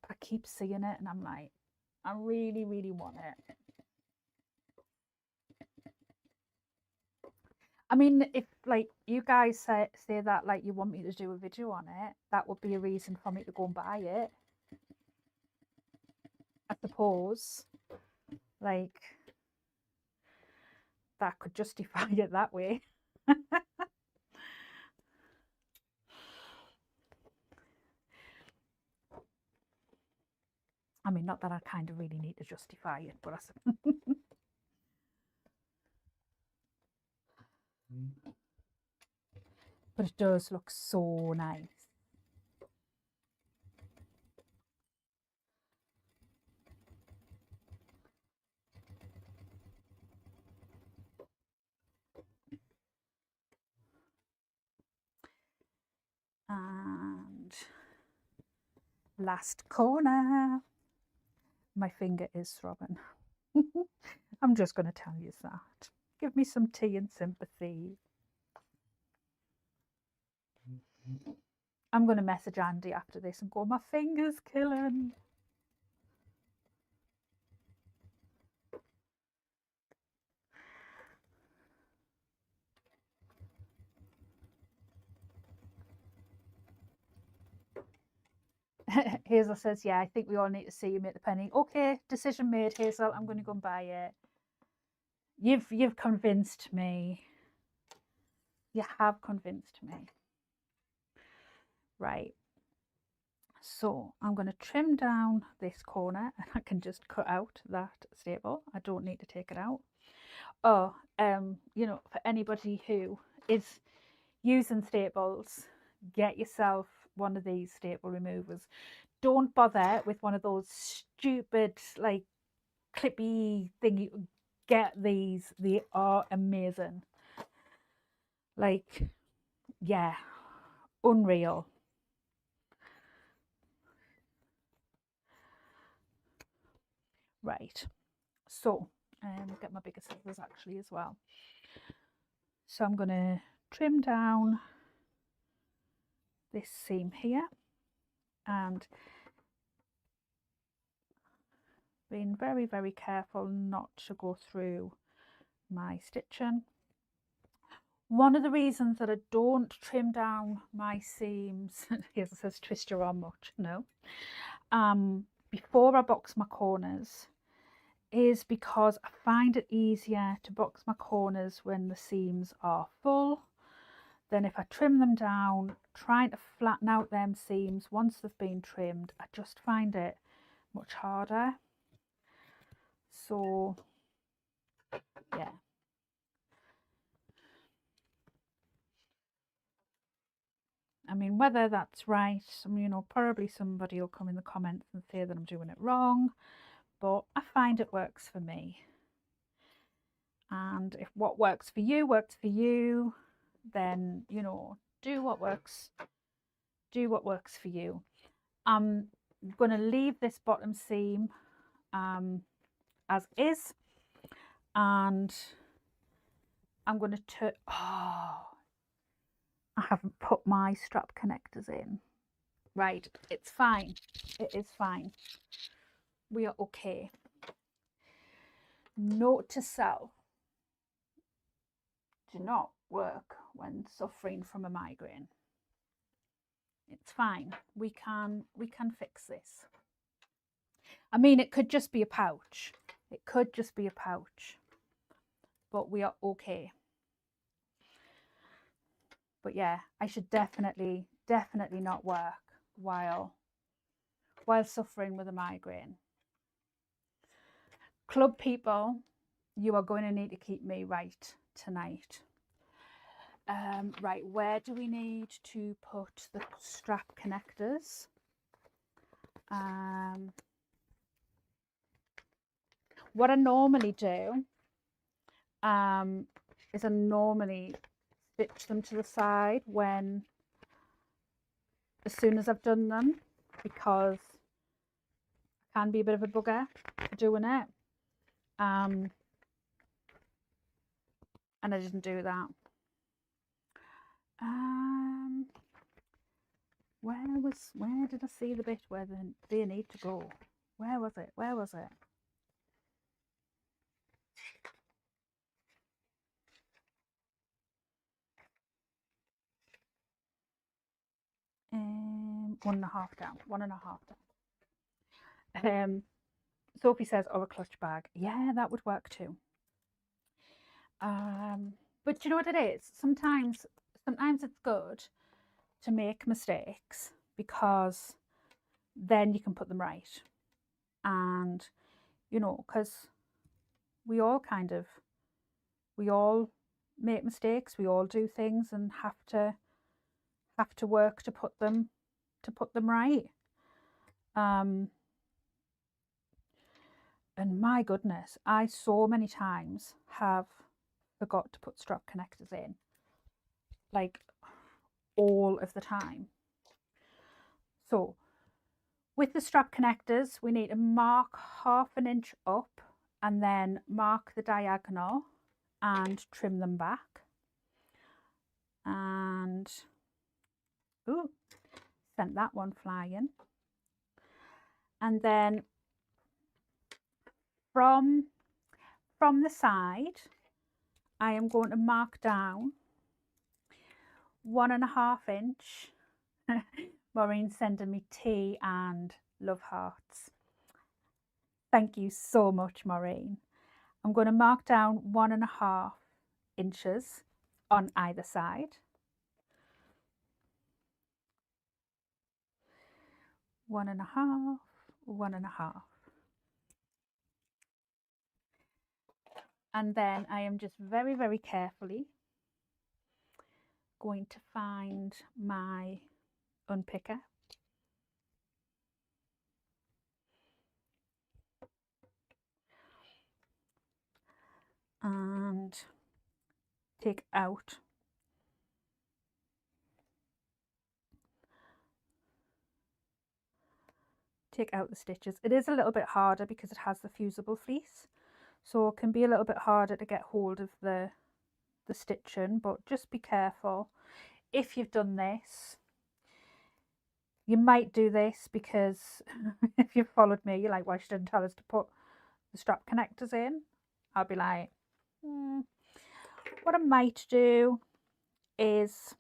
but I keep seeing it and I'm like, I really, really want it. I mean, if like you guys say that like you want me to do a video on it, that would be a reason for me to go and buy it, I suppose. Like, that could justify it that way. I mean, not that I kind of really need to justify it, but but it does look so nice. And last corner. My finger is throbbing. I'm just going to tell you that. Give me some tea and sympathy. I'm going to message Andy after this and go, my finger's killing. Hazel says, yeah, I think we all need to see you make the penny. Okay, decision made, Hazel. I'm going to go and buy it. You've convinced me. You have convinced me. Right. So I'm going to trim down this corner, and I can just cut out that staple. I don't need to take it out. Oh, you know, for anybody who is using staples, get yourself one of these staple removers. Don't bother with one of those stupid like clippy thingy. Get these. They are amazing. Like, yeah, unreal. Right. So I'll get my bigger scissors actually as well. So I'm going to trim down this seam here, and being very, very careful not to go through my stitching. One of the reasons that I don't trim down my seams, here's it says twist your arm much, no, before I box my corners, is because I find it easier to box my corners when the seams are full than if I trim them down. Trying to flatten out them seams once they've been trimmed, I just find it much harder. So yeah, I mean, whether that's right, you know, probably somebody will come in the comments and say that I'm doing it wrong, but I find it works for me. And if what works for you, then, you know, do what works for you. I'm going to leave this bottom seam as is, and I'm going to I haven't put my strap connectors in. Right, it's fine. It is fine. We are okay. Note to self: do not work when suffering from a migraine. It's fine. We can fix this. I mean, it could just be a pouch. It could just be a pouch, but we are okay. But yeah, I should definitely not work while suffering with a migraine. Club people, you are going to need to keep me right tonight. Right, where do we need to put the strap connectors? What I normally do is I normally stitch them to the side as soon as I've done them, because I can be a bit of a bugger for doing it. And I didn't do that. Where did I see the bit where they need to go? Where was it? One and a half down. Sophie says, or a clutch bag. Yeah, that would work too. But you know what it is? Sometimes it's good to make mistakes, because then you can put them right. And you know, because we all make mistakes, we all do things and have to work to put them right. And my goodness, I so many times have forgot to put strap connectors in, like all of the time. So with the strap connectors, we need to mark 1/2 inch up and then mark the diagonal and trim them back. And ooh, sent that one flying. And then from the side, I am going to mark down 1.5 inch. Maureen's sending me tea and love hearts. Thank you so much, Maureen. I'm going to mark down 1.5 inches on either side. 1.5, 1.5. And then I am just very, very carefully going to find my unpicker. And take out the stitches. It is a little bit harder because it has the fusible fleece, so it can be a little bit harder to get hold of the stitching, but just be careful. If you've done this, you might do this because if you've followed me, you're like, why she didn't tell us to put the strap connectors in. I'll be like, what I might do is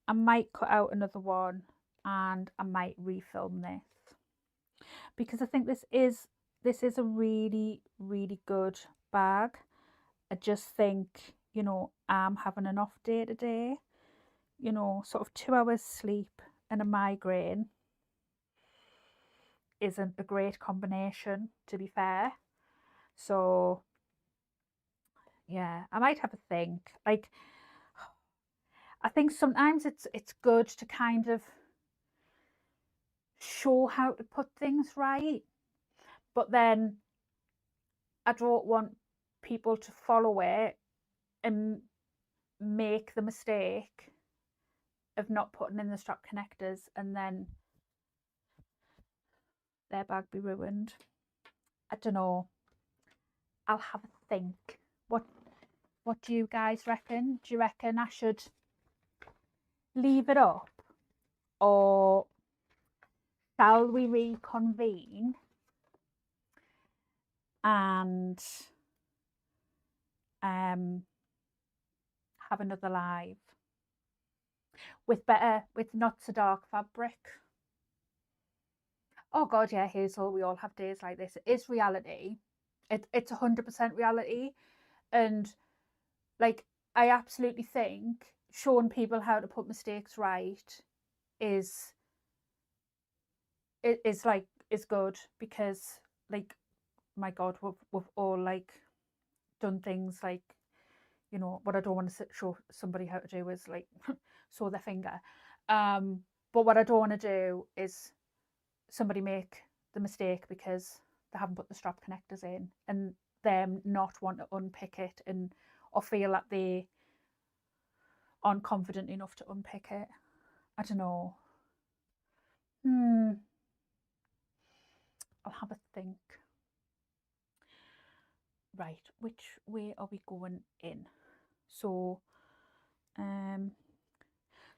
I might cut out another one and I might refilm this, because I think this is a really, really good bag. I just think, you know, I'm having an off day today, you know, sort of 2 hours sleep and a migraine isn't a great combination, to be fair. So yeah, I might have a think. Like, I think sometimes it's good to kind of show how to put things right, but then I don't want people to follow it and make the mistake of not putting in the strap connectors and then their bag be ruined. I don't know. I'll have a think. What do you guys reckon? Do you reckon I should leave it up, or shall we reconvene and have another live with not so dark fabric? Oh God, yeah, Hazel, we all have days like this. It is reality. It's 100% reality. And like, I absolutely think showing people how to put mistakes right is good, because like, my God, we've all like done things like, you know, what I don't want to show somebody how to do is like sew their finger. But what I don't want to do is somebody make the mistake because they haven't put the strap connectors in and them not want to unpick it, and or feel that they aren't confident enough to unpick it. I don't know. I'll have a think. Right, which way are we going in? So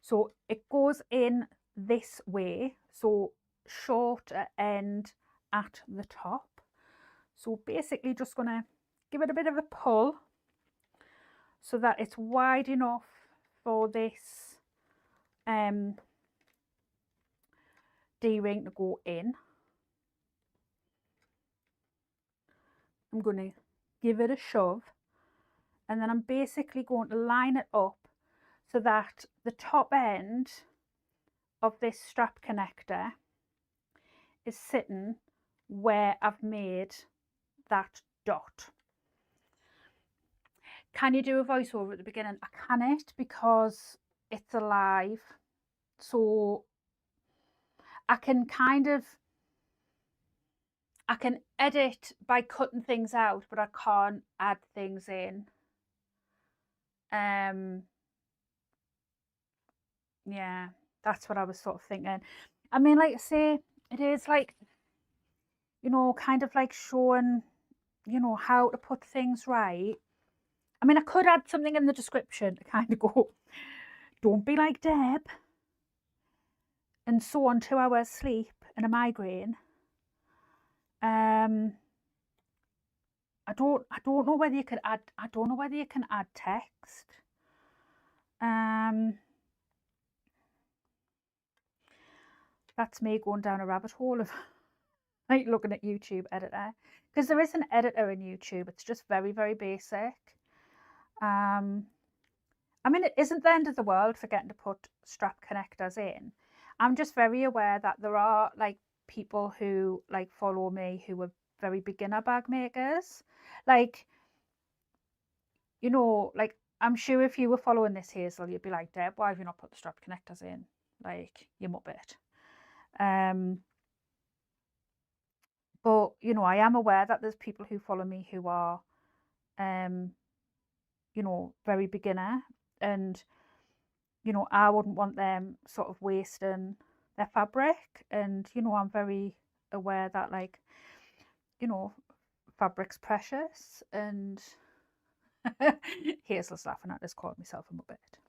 so it goes in this way, so shorter end at the top. So basically just going to give it a bit of a pull so that it's wide enough for this D-ring to go in. I'm going to give it a shove and then I'm basically going to line it up so that the top end of this strap connector is sitting where I've made that dot. Can you do a voiceover at the beginning? I can't because it's alive, so I can edit by cutting things out, but I can't add things in. Yeah, that's what I was sort of thinking. I mean, like I say, it is like, you know, kind of like showing, you know, how to put things right. I mean, I could add something in the description to kind of go, don't be like Deb and so on 2 hours sleep and a migraine. I don't know whether you could add, I don't know whether you can add text. That's me going down a rabbit hole of like looking at YouTube editor, because there is an editor in YouTube. It's just very, very basic. I mean, it isn't the end of the world forgetting to put strap connectors in. I'm just very aware that there are like people who like follow me who are very beginner bag makers. Like, you know, like I'm sure if you were following this, Hazel, you'd be like, Deb, why have you not put the strap connectors in? Like, you muppet. But, you know, I am aware that there's people who follow me who are, you know, very beginner, and, you know, I wouldn't want them sort of wasting their fabric. And, you know, I'm very aware that, like, you know, fabric's precious. And Hazel's laughing at this, calling myself a muppet.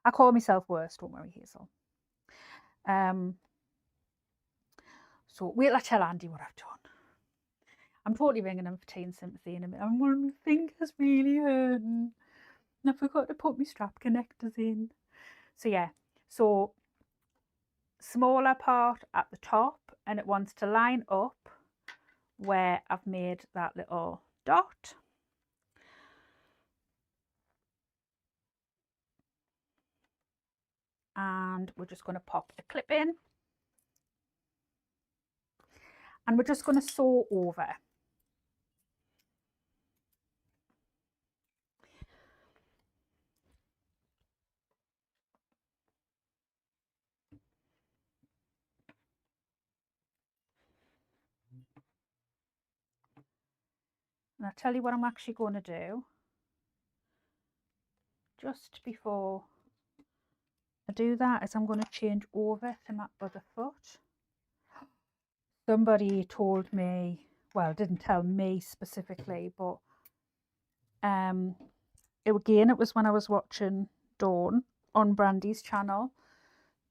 I call myself worse, don't worry, Hazel. So wait till I tell Andy what I've done. I'm totally ringing him for tea and sympathy in a minute. I'm one of my fingers really hurting. And I forgot to put my strap connectors in. So yeah, so smaller part at the top, and it wants to line up where I've made that little dot. And we're just going to pop a clip in. And we're just going to sew over. And I'll tell you what I'm actually going to do just before I do that is I'm going to change over to my other foot. Somebody told me, well, didn't tell me specifically, but it was when I was watching Dawn on Brandy's channel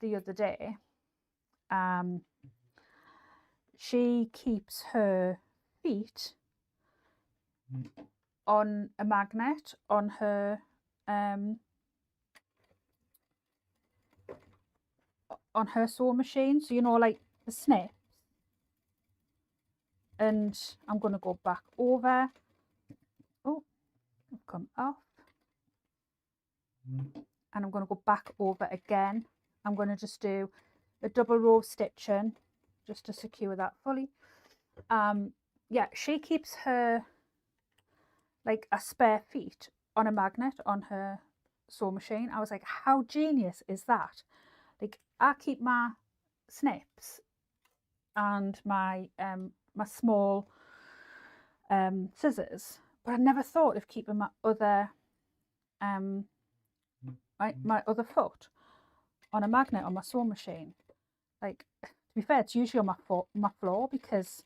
the other day. She keeps her feet on a magnet on her sewing machine, so you know, like the snips. And I'm going to go back over. Oh, I've come off. And I'm going to go back over again. I'm going to just do a double row of stitching just to secure that fully. Yeah, she keeps her like a spare feet on a magnet on her sewing machine. I was like, how genius is that? Like, I keep my snips and my my small scissors, but I never thought of keeping my other my other foot on a magnet on my sewing machine. Like, to be fair, it's usually on my floor because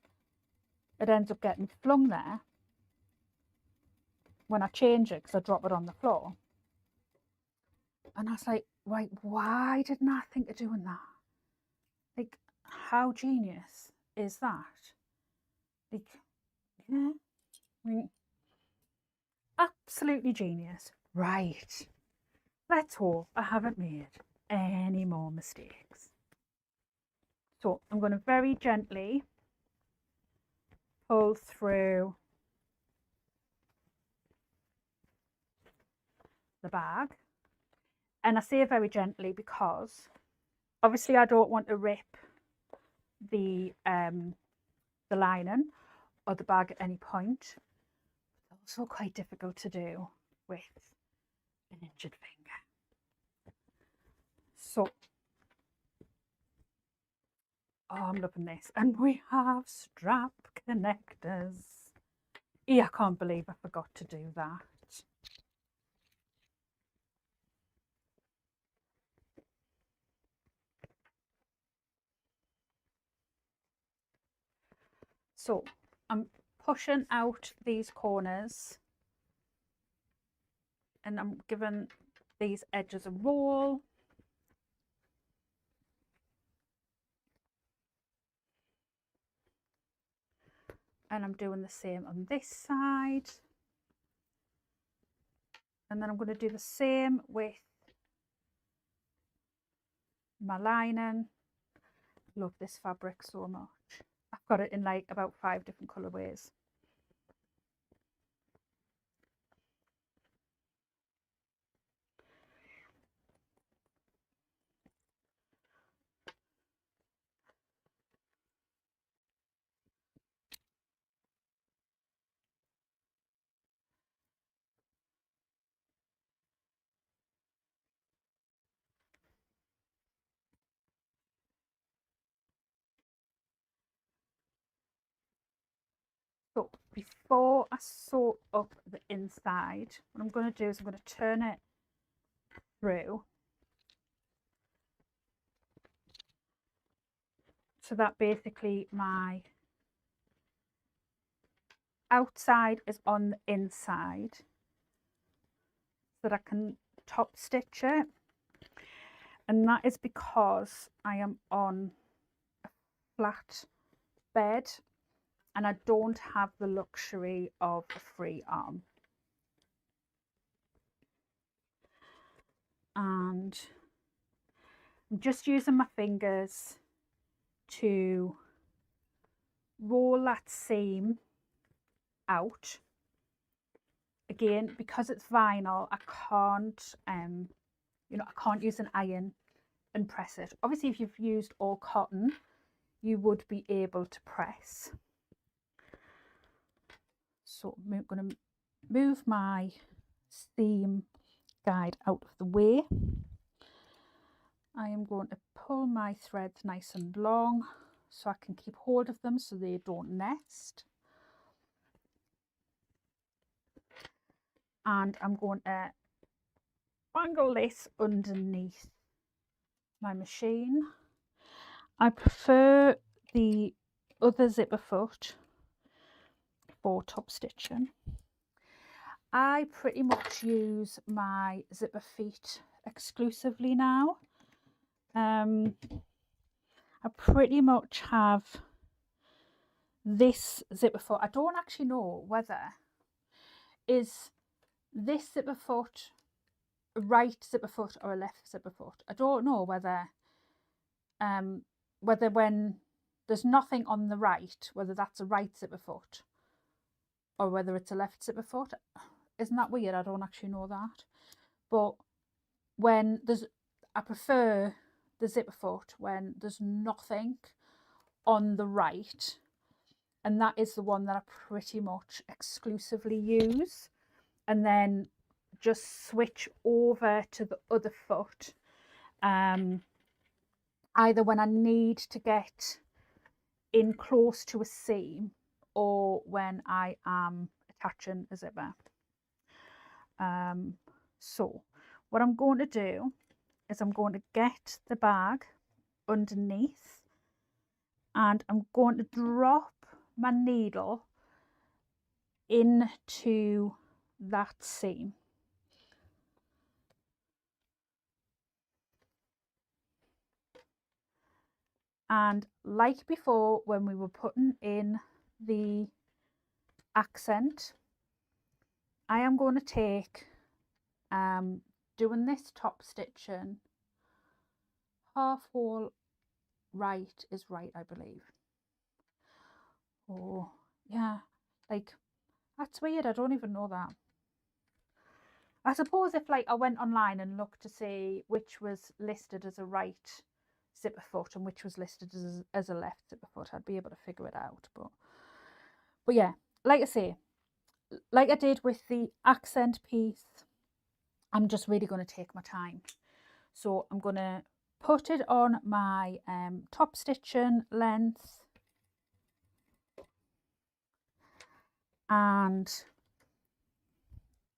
it ends up getting flung there when I change it, because I drop it on the floor. And I was like, right, why didn't I think of doing that? Like, how genius is that? Like, yeah, I mean, absolutely genius. Right, let's hope I haven't made any more mistakes. So I'm going to very gently pull through the bag. And I say very gently because obviously I don't want to rip the lining or the bag at any point. It's also quite difficult to do with an injured finger. So, oh, I'm loving this. And we have strap connectors. Yeah, I can't believe I forgot to do that. So I'm pushing out these corners and I'm giving these edges a roll. And I'm doing the same on this side. And then I'm going to do the same with my lining. Love this fabric so much. I've got it in like about 5 different colorways. So before I sew up the inside, what I'm going to do is I'm going to turn it through so that basically my outside is on the inside so that I can top stitch it. And that is because I am on a flat bed and I don't have the luxury of a free arm. And I'm just using my fingers to roll that seam out. Again, because it's vinyl, I can't I can't use an iron and press it. Obviously, if you've used all cotton, you would be able to press. So I'm going to move my seam guide out of the way. I am going to pull my threads nice and long so I can keep hold of them so they don't nest. And I'm going to angle this underneath my machine. I prefer the other zipper foot for top stitching. I pretty much use my zipper feet exclusively now. I pretty much have this zipper foot. I don't actually know whether is this zipper foot a right zipper foot or a left zipper foot. I don't know whether when there's nothing on the right, whether that's a right zipper foot or whether it's a left zipper foot. Isn't that weird? I don't actually know that. But when I prefer the zipper foot when there's nothing on the right, and that is the one that I pretty much exclusively use, and then just switch over to the other foot either when I need to get in close to a seam or when I am attaching a zipper. So what I'm going to do is I'm going to get the bag underneath and I'm going to drop my needle into that seam. And like before, when we were putting in the accent, I am going to take doing this top stitching, half wall right is right, I believe. Oh yeah, like that's weird, I don't even know that. I suppose if like I went online and looked to see which was listed as a right zipper foot and which was listed as a left zipper foot, I'd be able to figure it out. But yeah, like I say, like I did with the accent piece, I'm just really going to take my time. So I'm going to put it on my Topstitching length, and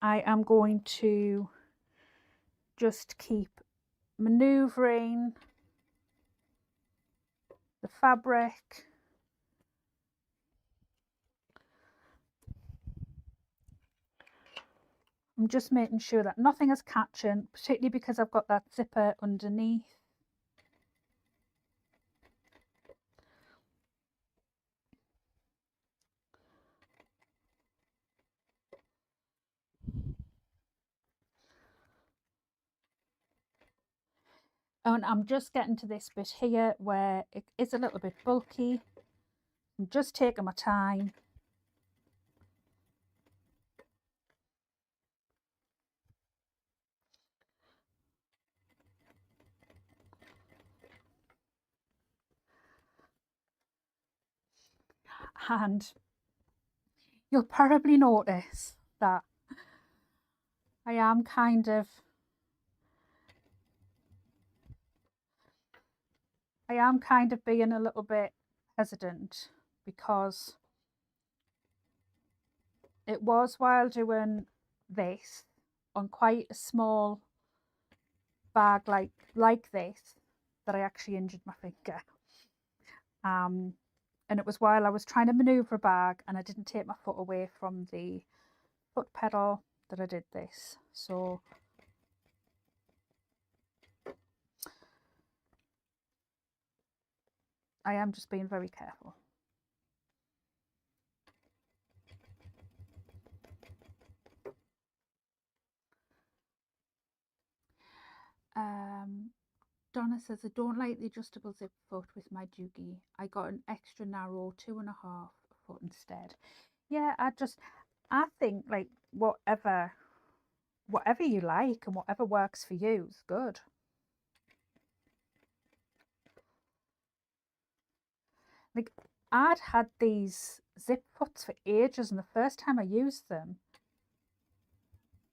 I am going to just keep maneuvering the fabric. I'm just making sure that nothing is catching, particularly because I've got that zipper underneath. And I'm just getting to this bit here where it is a little bit bulky. I'm just taking my time. And you'll probably notice that I am kind of being a little bit hesitant, because it was while doing this on quite a small bag like this that I actually injured my finger. And it was while I was trying to maneuver a bag and I didn't take my foot away from the foot pedal that I did this. So I am just being very careful. Donna says, I don't like the adjustable zip foot with my doogie. I got an extra narrow 2.5 foot instead. Yeah, I think like whatever you like and whatever works for you is good. Like, I'd had these zip foots for ages, and the first time I used them,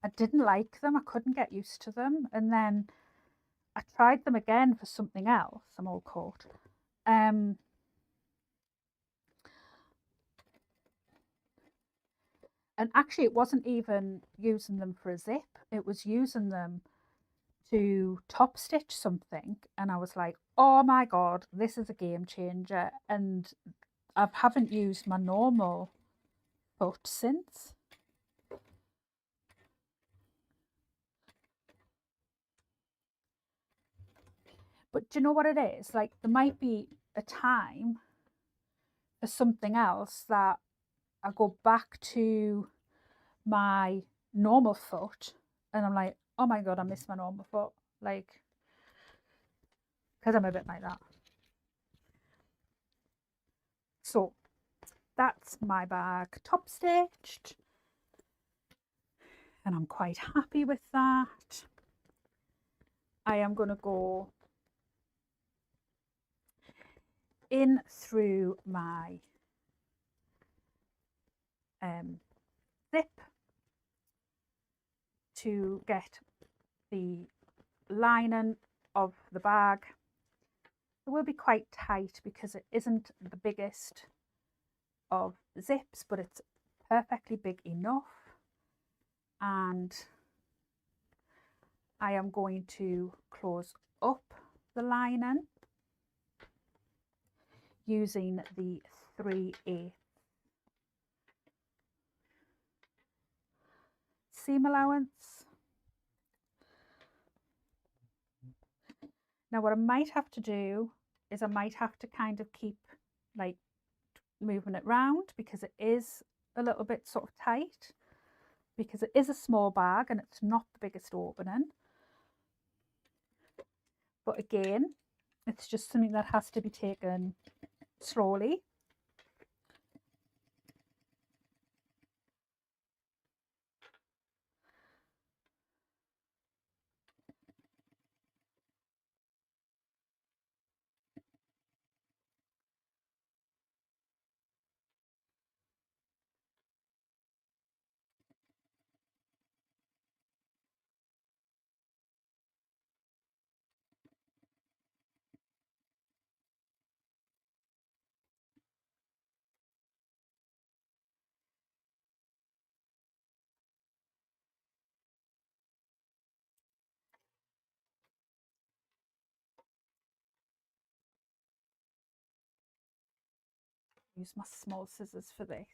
I didn't like them. I couldn't get used to them. And then I tried them again for something else. I'm all caught. And actually, it wasn't even using them for a zip. It was using them to top stitch something. And I was like, oh my God, this is a game changer. And I haven't used my normal foot since. But do you know what it is? Like, there might be a time for something else that I go back to my normal foot and I'm like, oh my God, I miss my normal foot. Like, because I'm a bit like that. So that's my bag top stitched. And I'm quite happy with that. I am going to go in through my zip to get the lining of the bag. It will be quite tight because it isn't the biggest of zips, but it's perfectly big enough. And I am going to close up the lining using the 3/8 seam allowance. Now what I might have to do is I might have to kind of keep like moving it round, because it is a little bit sort of tight, because it is a small bag and it's not the biggest opening. But again, it's just something that has to be taken slowly. Use my small scissors for this.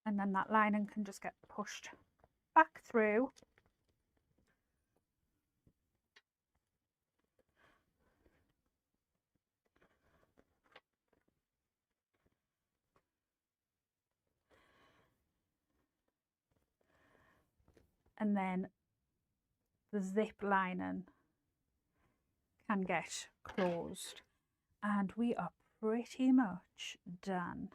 And then that lining can just get pushed back through. And then the zip lining can get closed. And we are pretty much done.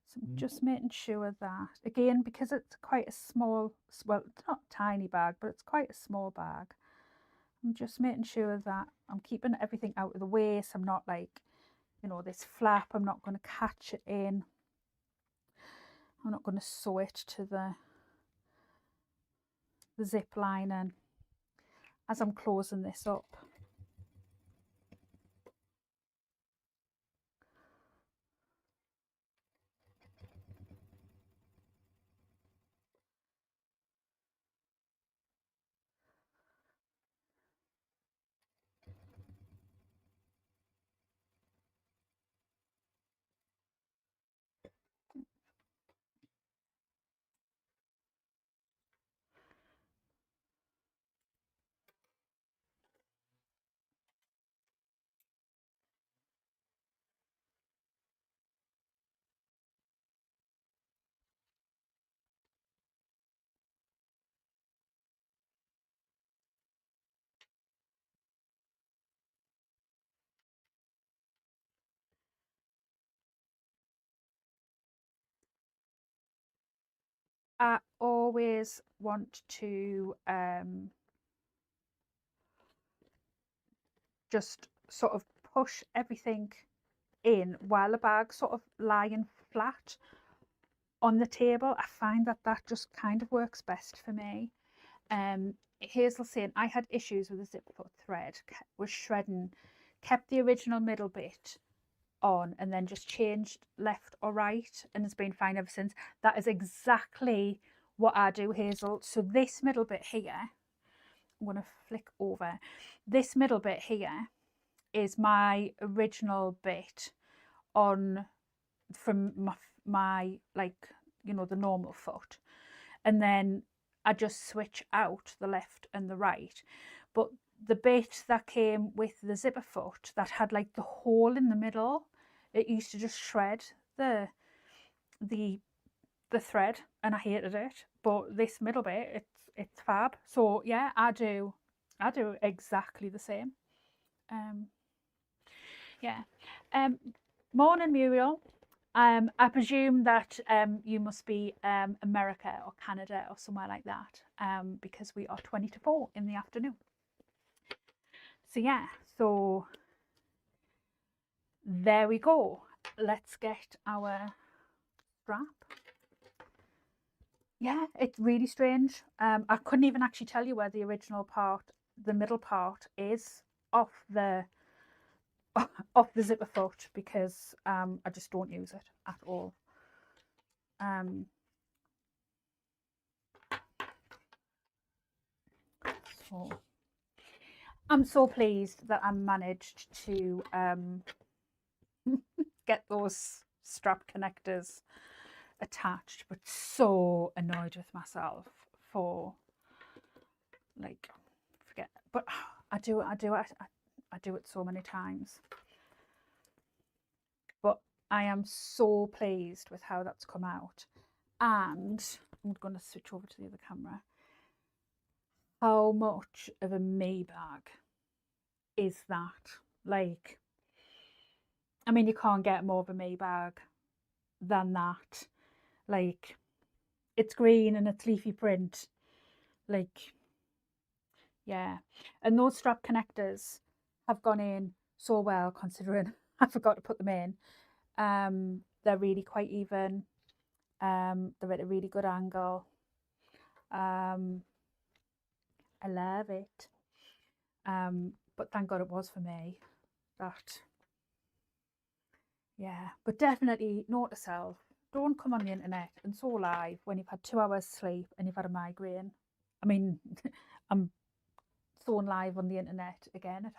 So I'm just making sure that, again, because it's quite a small, well, it's not a tiny bag, but it's quite a small bag. I'm just making sure that I'm keeping everything out of the way, so I'm not like, you know, this flap, I'm not going to catch it in. I'm not going to sew it to the zip lining as I'm closing this up. I always want to just sort of push everything in while the bag's sort of lying flat on the table. I find that that just kind of works best for me. Hazel's saying I had issues with the zip foot thread, was shredding, kept the original middle bit on and then just changed left or right, and it's been fine ever since. That is exactly what I do, Hazel. So this middle bit here, I'm going to flick over. This middle bit here is my original bit on from my like, you know, the normal foot, and then I just switch out the left and the right. But the bit that came with the zipper foot that had like the hole in the middle, it used to just shred the thread, and I hated it. But this middle bit, it's fab. So yeah, I do exactly the same. Yeah. Morning, Muriel. I presume that you must be America or Canada or somewhere like that, because we are 20 to 4 in the afternoon. So yeah, so there we go. Let's get our strap. Yeah, it's really strange. I couldn't even actually tell you where the original part, the middle part, is off the zipper foot, because I just don't use it at all. So I'm so pleased that I managed to get those strap connectors attached, but so annoyed with myself for like, forget, but I do it so many times. But I am so pleased with how that's come out. And I'm going to switch over to the other camera. How much of a me bag is that? Like, I mean, you can't get more of a me bag than that. Like, it's green and it's leafy print. Like, yeah. And those strap connectors have gone in so well, considering I forgot to put them in. They're really quite even. They're at a really good angle. I love it. But thank God it was for me. That, yeah. But definitely note to self, don't come on the internet and sew live when you've had 2 hours sleep and you've had a migraine. I mean, I'm sewing live on the internet again at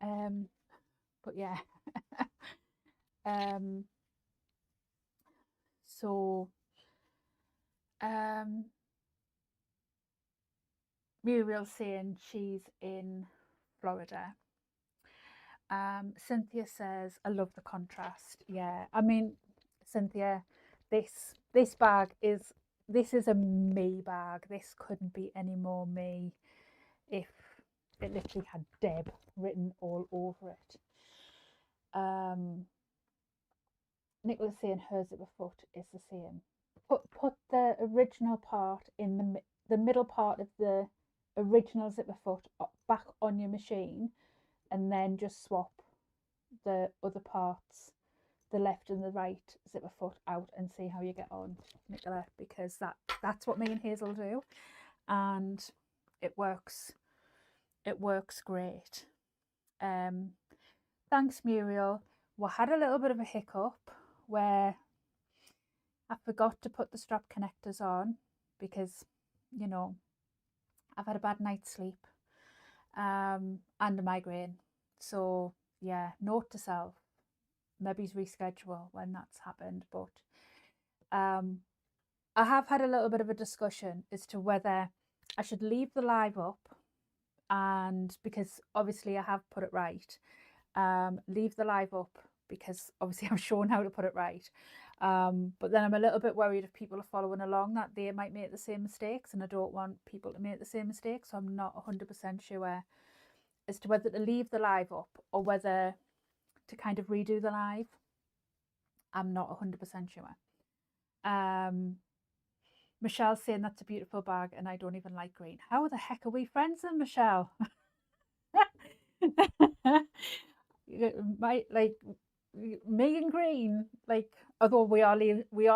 7:30. But yeah. um so um Muriel's saying she's in Florida. Cynthia says, I love the contrast. Yeah, I mean, Cynthia, this bag is, this is a me bag. This couldn't be any more me if it literally had Deb written all over it. Nicola's saying hers at the foot is the same. Put the original part in the middle part of the original zipper foot back on your machine, and then just swap the other parts, the left and the right zipper foot out, and see how you get on, Nicola, because that's what me and Hazel do, and it works great. Thanks, Muriel. We had a little bit of a hiccup where I forgot to put the strap connectors on because, you know, I've had a bad night's sleep and a migraine. So yeah, note to self, maybe reschedule when that's happened. But I have had a little bit of a discussion as to whether I should leave the live up, and because obviously I have put it right, leave the live up because obviously I've shown how to put it right. But then I'm a little bit worried if people are following along that they might make the same mistakes, and I don't want people to make the same mistakes. So I'm not 100% sure as to whether to leave the live up or whether to kind of redo the live. I'm not 100% sure. Michelle's saying that's a beautiful bag and I don't even like green. How the heck are we friends then, Michelle? Like me and green, like, although we are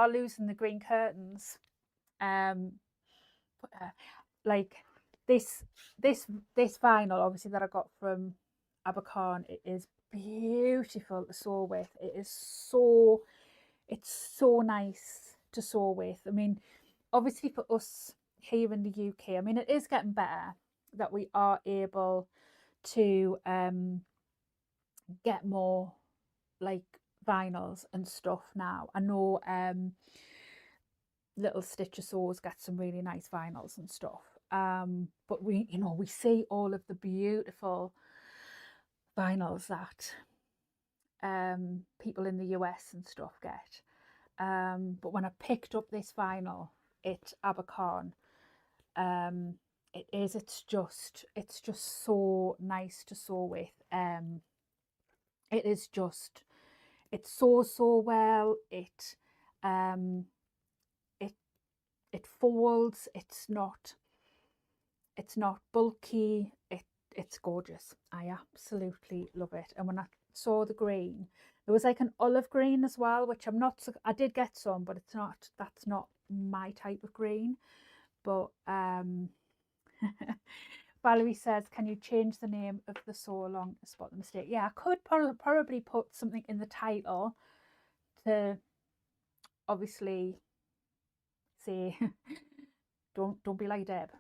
losing the green curtains, like this vinyl obviously that I got from Abercorn, it is beautiful to sew with. It's so nice to sew with. I mean, obviously for us here in the UK, I mean, it is getting better that we are able to get more like vinyls and stuff now. I know Little Stitcher Sews get some really nice vinyls and stuff, but we see all of the beautiful vinyls that people in the US and stuff get, but when I picked up this vinyl at Abercorn, it's just so nice to sew with. It sews so well. It folds. It's not bulky. It's gorgeous. I absolutely love it. And when I saw the green, there was like an olive green as well, which I did get some, but that's not my type of green. But Valerie says, can you change the name of the sew-along to spot the mistake? Yeah, I could probably put something in the title to obviously say don't be like Deb.